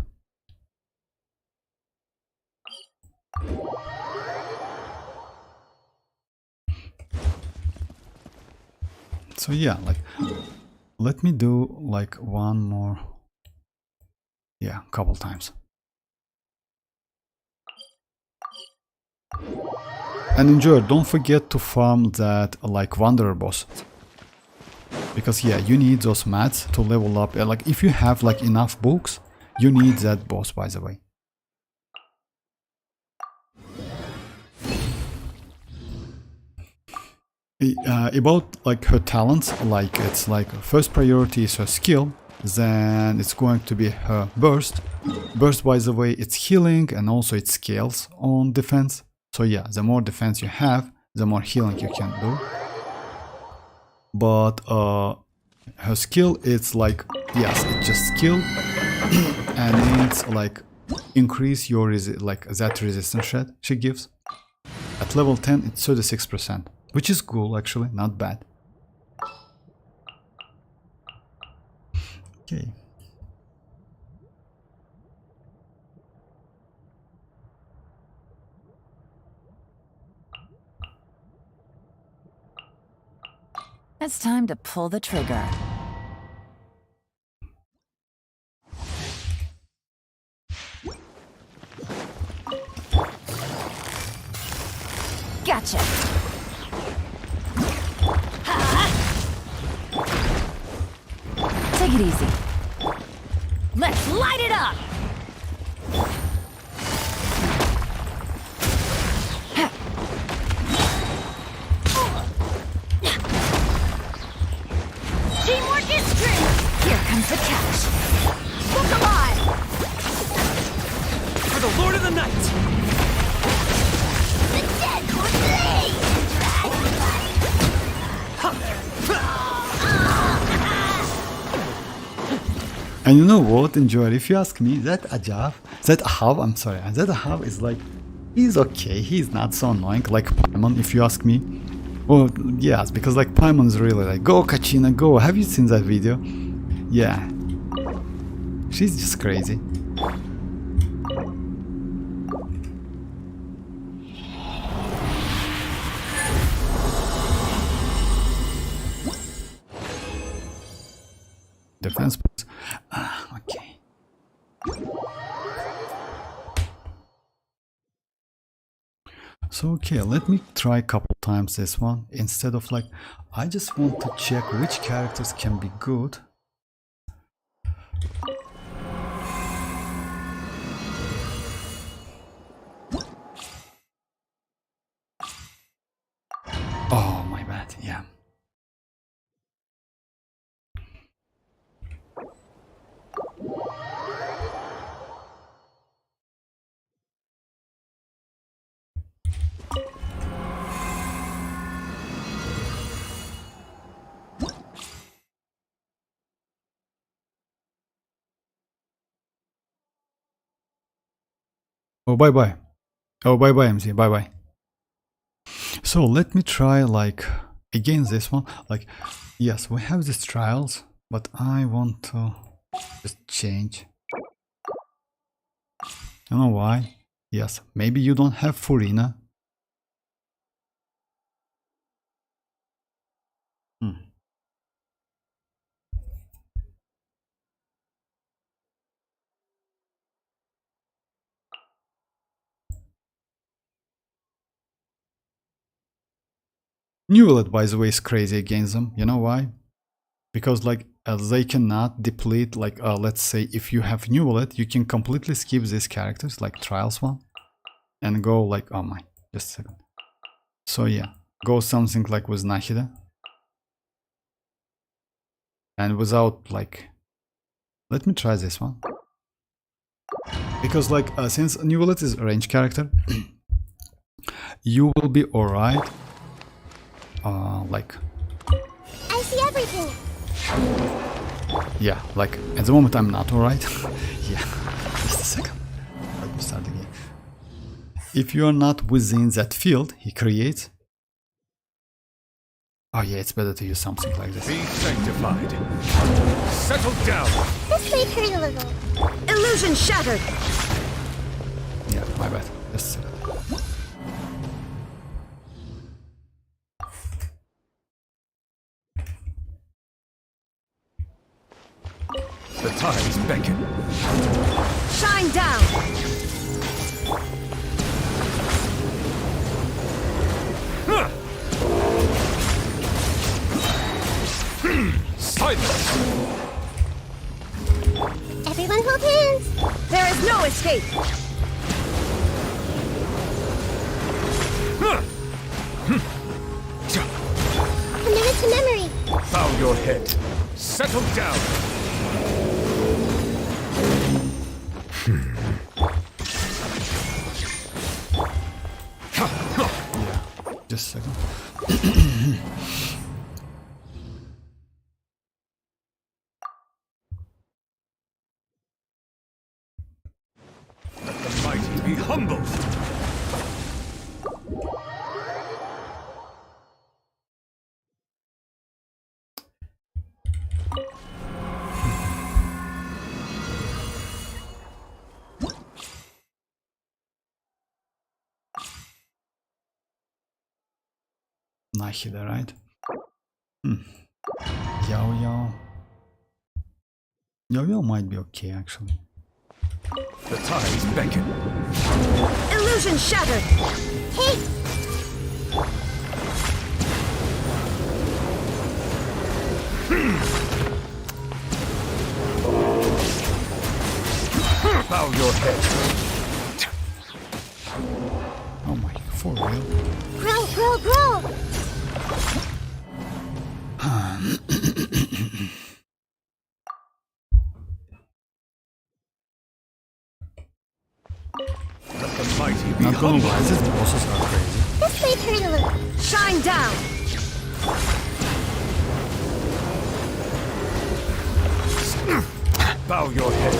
So yeah, like, let me do like 1 more. Yeah, a couple times. And enjoy, don't forget to farm that like Wanderer boss. Because yeah, you need those mats to level up. Like if you have like enough books, you need that boss, by the way. About like her talents, like it's like first priority is her skill, then it's going to be her burst. Burst, by the way, it's healing and also it scales on defense. So yeah, the more defense you have, the more healing you can do. But her skill, it's like, yes, it's just skill and it's like increase your like that resistance she gives. At level 10 it's 36%, which is cool actually, not bad. Okay. It's time to pull the trigger. Gotcha! Take it easy. Let's light it up! Teamwork is strength! Here comes the catch. Look alive! For the Lord of the Night! The dead will blaze! And you know what, enjoy, if you ask me, that Ahab is like, he's okay, he's not so annoying like Paimon, if you ask me. Well, yes, because like Paimon is really like, go Kachina, go. Have you seen that video? Yeah. She's just crazy. Defense. Okay. So okay, let me try a couple times this one instead of like, I just want to check which characters can be good. Oh, my bad, yeah. Oh, bye bye. Oh, bye bye, MZ. Bye bye. So let me try like again this one. Like, yes, we have these trials, but I want to just change. I don't know why. Yes, maybe you don't have Furina. Neuvillette, by the way, is crazy against them. You know why? Because like they cannot deplete, like let's say if you have Neuvillette, you can completely skip these characters like trials one and go like, oh my, just a second. So yeah, go something like with Nahida. And without like, let me try this one. Because like since Neuvillette is a range character, you will be alright. Like I see everything. yeah, like at the moment I'm not alright. Yeah, just a second. Let me start again. If you are not within that field he creates. Oh yeah, it's better to use something like this. Be sanctified. Settle down. This might hurt a little. Illusion shattered! Yeah, my bad. Just a second. The tides beckon. Shine down! Silence! Everyone hold hands. There is no escape! Committed to memory. Bow your head. Settle down. Just a second. Let the mighty be humbled. Nahida, right? Yao. Yo might be okay actually. The tides beckon. Illusion shattered! Hey, Bow your head. Oh my, for real? grow. Let the mighty be Not gonna humbled. lie, these bosses are crazy. This might hurt a little. Shine down! Bow your head.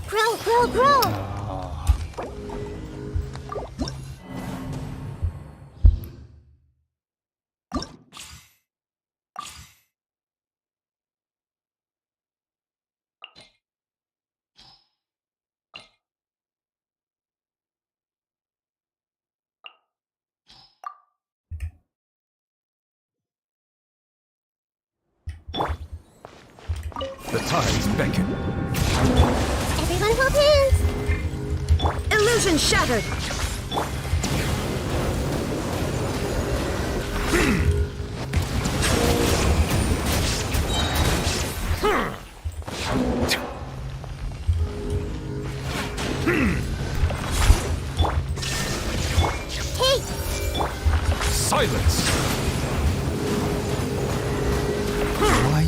Grow. The tides beckon. Everyone hold hands. Illusion shattered! Hey, Silence. Why?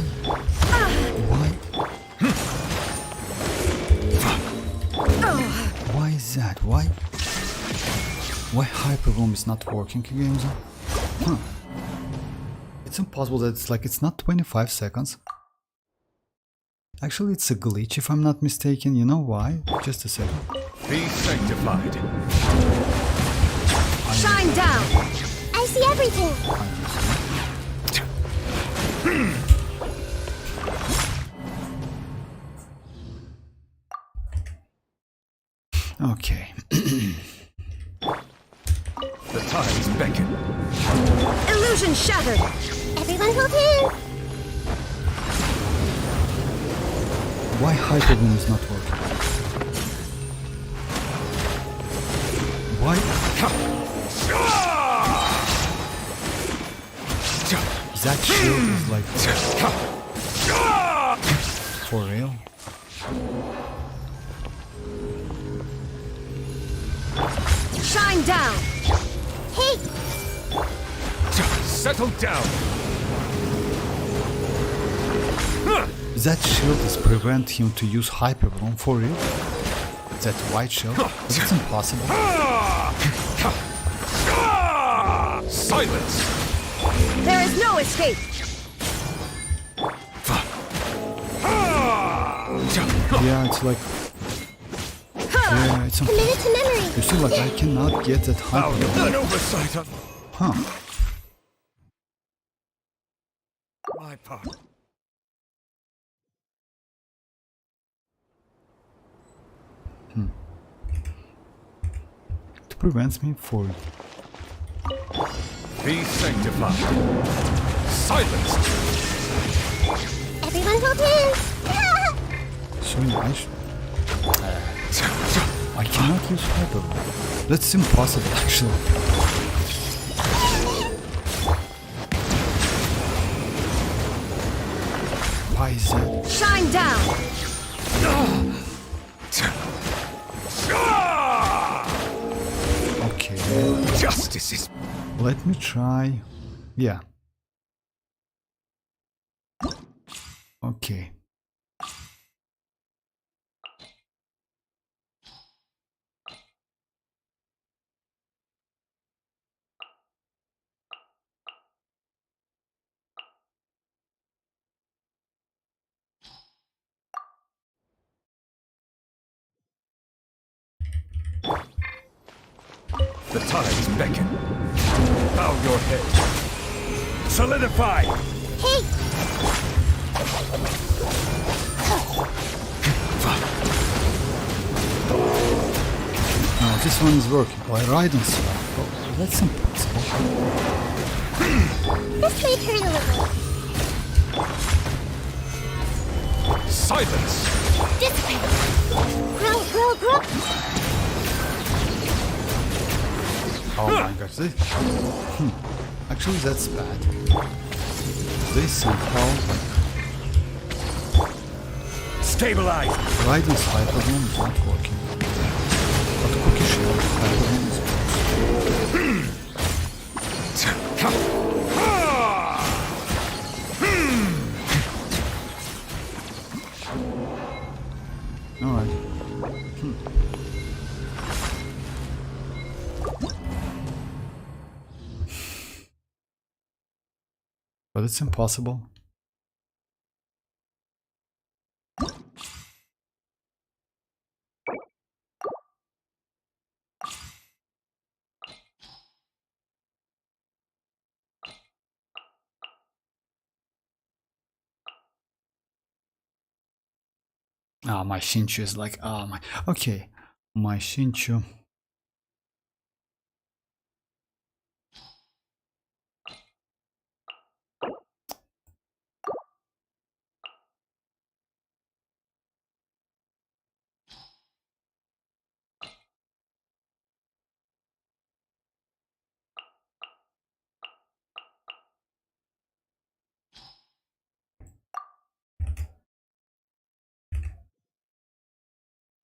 Why is that? Why Hyperroom is not working again? Huh. It's impossible that it's not 25 seconds. Actually, it's a glitch if I'm not mistaken. You know why? Just a second. Be sanctified. Shine down! I see everything. Okay. The tides beckon. Illusion shattered! Everyone hold hands. Why Hyperbeam is not working? Why? That shield is like... For real? Shine down! Hey, Settle down. That shield is prevent him to use Hyperbloom for real? That white shield? It's impossible. Silence. There is no escape! Yeah, it's like... Yeah, it's committed to memory. You see, like, I cannot get that Hyperbloom. An oversight on Huh. my part. It prevents me for... Be sanctified. Silence. Everyone hold hands. So nice. I cannot use Hyperbloom. That's impossible, actually. Why is that? Shine down! Okay. Justice is... Let me try. Yeah. Okay. The tides beckon. Bow your head. Solidify. Hey, No, this one is working. Why riding slide? Oh, that's impossible. this may turn a little. Silence. This way. Grow, grow, grow. Oh my god. Actually, that's bad. They somehow Stabilize. riding Hyperbloom is not working. But Cookie Shield Hyperbloom is Alright. But it's impossible. Ah, my Shinchu is like, my... Okay, my Shinchu...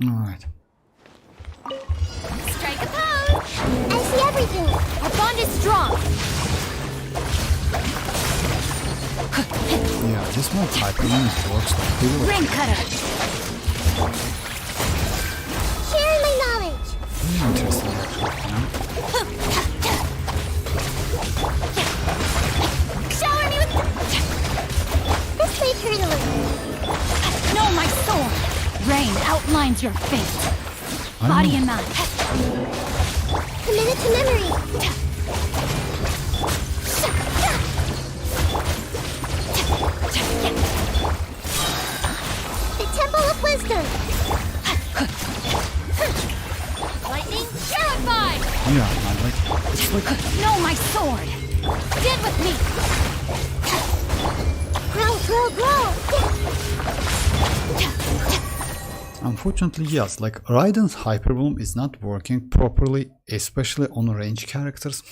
Alright. Strike a pose. I see everything. Our bond is strong. Yeah, this one Hyperbloom works like really Ring cutter! Sharing my knowledge. interesting actually, you know? Shower me with... This may turn a little. No outlines your fate. I Body know. and mind. Committed to memory. The Temple of Wisdom. Lightning terrified. Yeah, I like it's like No, my sword. Dead with me. Grow, grow, grow. unfortunately yes, like Raiden's hyperbloom is not working properly, especially on range characters.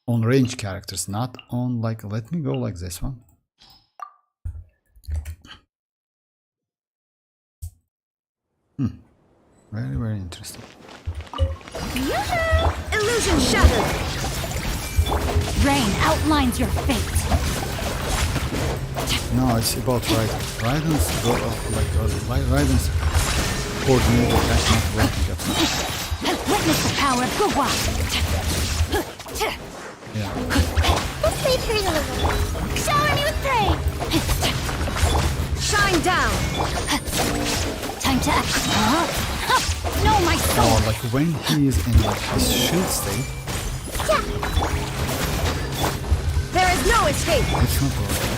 On range characters, not on like, let me go like this one. Very, very interesting. Illusion shattered! Rain outlines your fate. No, it's about Raiden. Raiden's go Raiden's coordinated attack not working absolutely. Witness the power of Gugwa. Yeah. This may turn a little. Shower me with praise. Shine down! Time to act. Huh? No, my soul. Or like when he is in like his shield state, There is no escape! it's not working.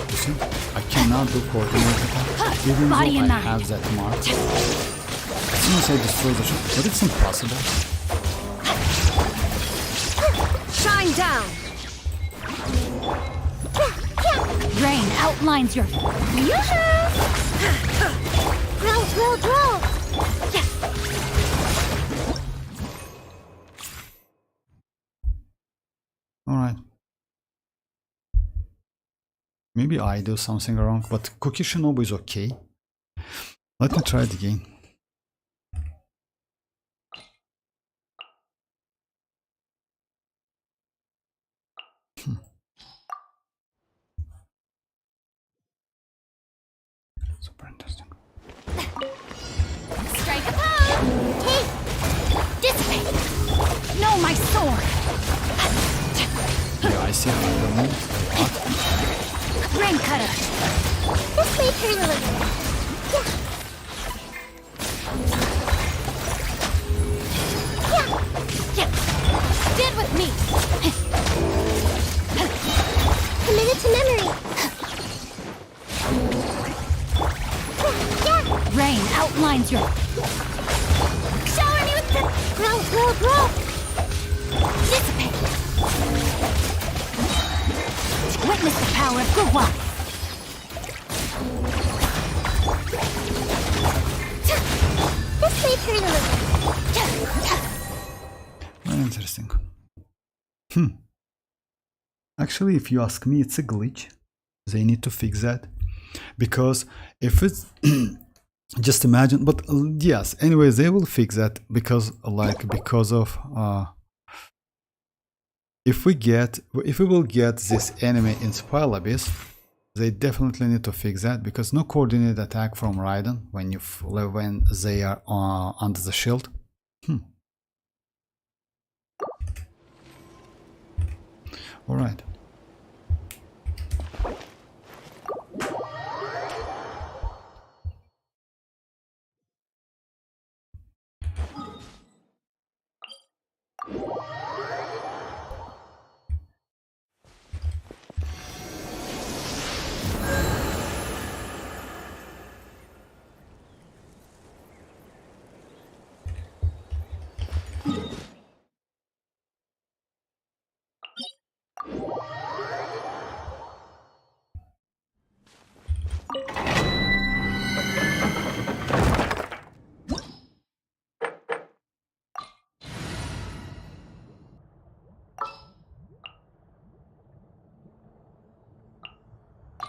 You see, I cannot do coordinated attack, even though I Body and mind. have that mark. As soon as I destroy the shield, but it's impossible. Shine down! Rain outlines your. Grow, grow, grow. Alright. Maybe I do something wrong, but Cookie Shinobu is okay. Let me try it again. Super interesting. Strike a pose. Dissipate. No, my sword. Yeah, I see how I will move. Rain cutter. This may turn a little. Dead with me. Committed to memory. Rain outlines your. Shower me with the. Grow, grow, grow. Dissipate. Witness the power of Gugwa. This may turn a little. Very interesting. Actually, if you ask me, it's a glitch. They need to fix that. Because if it's just imagine, but yes, anyway, they will fix that because of if we will get this enemy in Spiral Abyss, they definitely need to fix that because no coordinated attack from Raiden when they are under the shield. All right.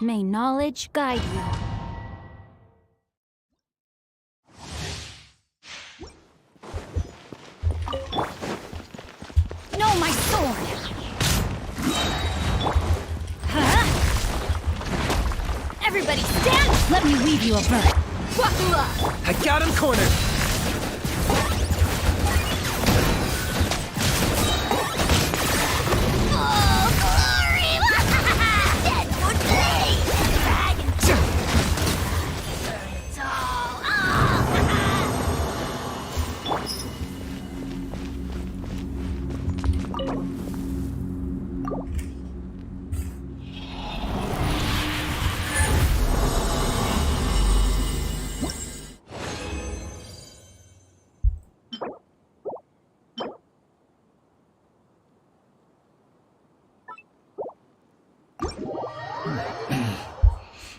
May knowledge guide you. No, my sword! Huh? Everybody stand! Let me weave you a bird. Wakula! I got him cornered. Oh, glory!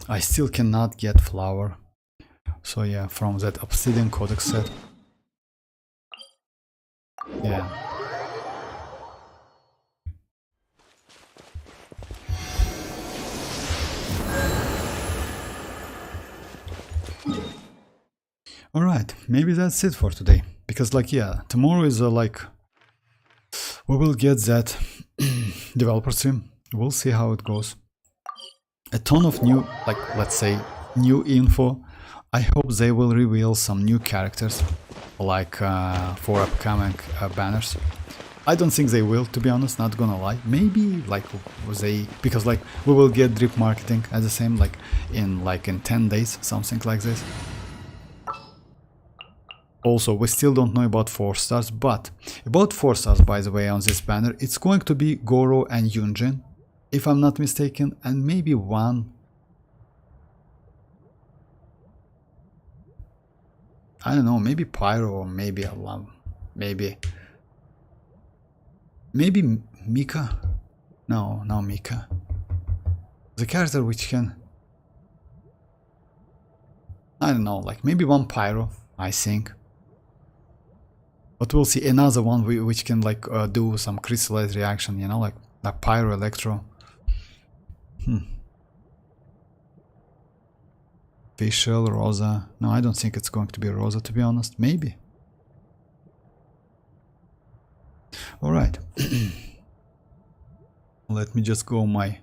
I still cannot get flower. So yeah, from that obsidian codex set. Yeah. Alright, maybe that's it for today. Because like yeah, tomorrow is like we will get that developer stream. We'll see how it goes. A ton of new, like let's say, new info. I hope they will reveal some new characters, like for upcoming banners. I don't think they will, to be honest, not gonna lie. Maybe like they, because like we will get drip marketing at the same, like in 10 days, something like this. Also, we still don't know about 4 stars, but about 4 stars, by the way, on this banner, it's going to be Goro and Yunjin, if I'm not mistaken, and maybe one. I don't know, maybe Pyro or maybe Alam, maybe Mika. No, Mika. The character which can, I don't know, like maybe one Pyro, I think. But we'll see. Another one which can like do some crystallized reaction, you know, like Pyro Electro. Facial, Rosa. No, I don't think it's going to be Rosa, to be honest. Maybe. Alright. Let me just go my...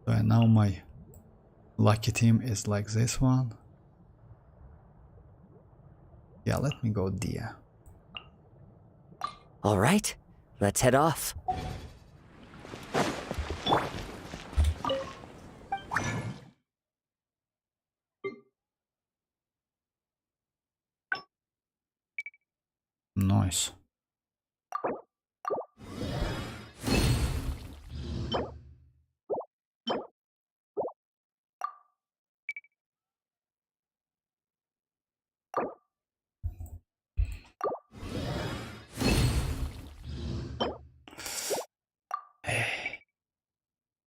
So now my lucky team is like this one. Yeah, let me go Dia. All right, let's head off. Nice.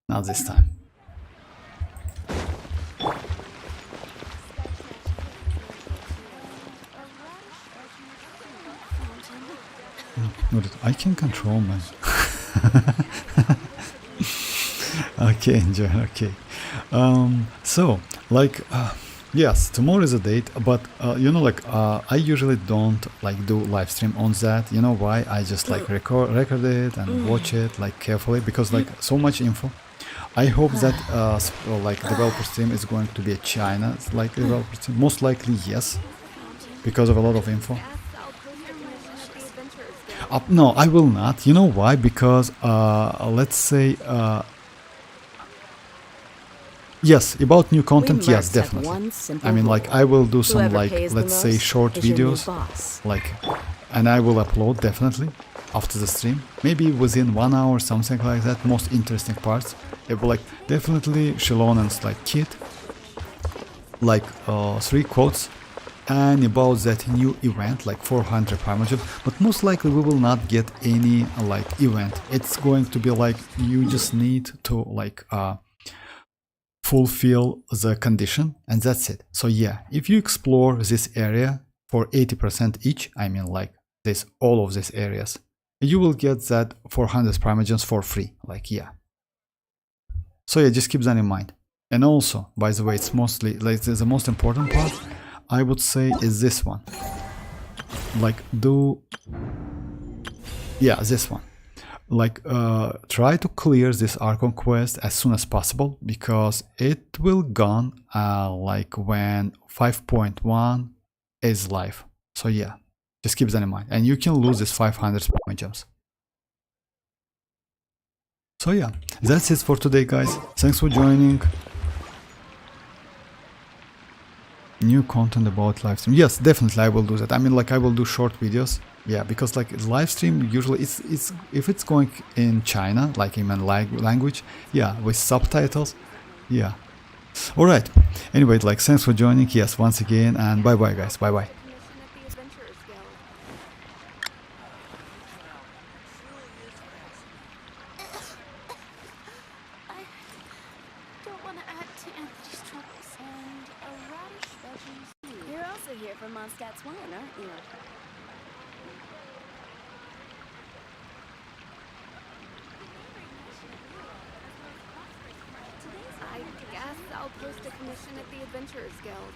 Not this time. I can control my... Okay, enjoy, okay. So, like, yes, tomorrow is a date, but, you know, like, I usually don't, like, do live stream on that. You know why? I just, like, record it and watch it, like, carefully, because, like, so much info. I hope that, like, developer stream is going to be a China, like, developer stream. Most likely, yes, because of a lot of info. No, I will not. You know why? Because, let's say, yes, about new content, yes, definitely. I mean, like, I will do some, like, let's say, short videos, like, and I will upload, definitely, after the stream. Maybe within 1 hour, something like that, most interesting parts. It will, like, definitely Xilonen's, like, kit, like, 3 quotes, and about that new event, like 400 Primogems, but most likely we will not get any, like, event. It's going to be, like, you just need to, like, fulfill the condition, and that's it. So yeah, if you explore this area for 80% each, I mean, like, this, all of these areas, you will get that 400 Primogems for free, like, yeah. So yeah, just keep that in mind. And also, by the way, it's mostly, like, the most important part, I would say, is this one. Like, yeah, this one. Like, try to clear this Archon quest as soon as possible, because it will gone, like, when 5.1 is live. So yeah, just keep that in mind. And you can lose this 500 Primogems. So yeah, that's it for today, guys. Thanks for joining. New content about live stream. Yes, definitely I will do that. I mean, like, I will do short videos. Yeah, because, like, live stream usually it's if it's going in China, like, in language, yeah, with subtitles, yeah. All right. Anyway, like, thanks for joining. Yes, once again, and bye bye, guys. Bye bye. I from Mondstadt's wine, aren't you? I guess I'll post a commission at the Adventurers Guild.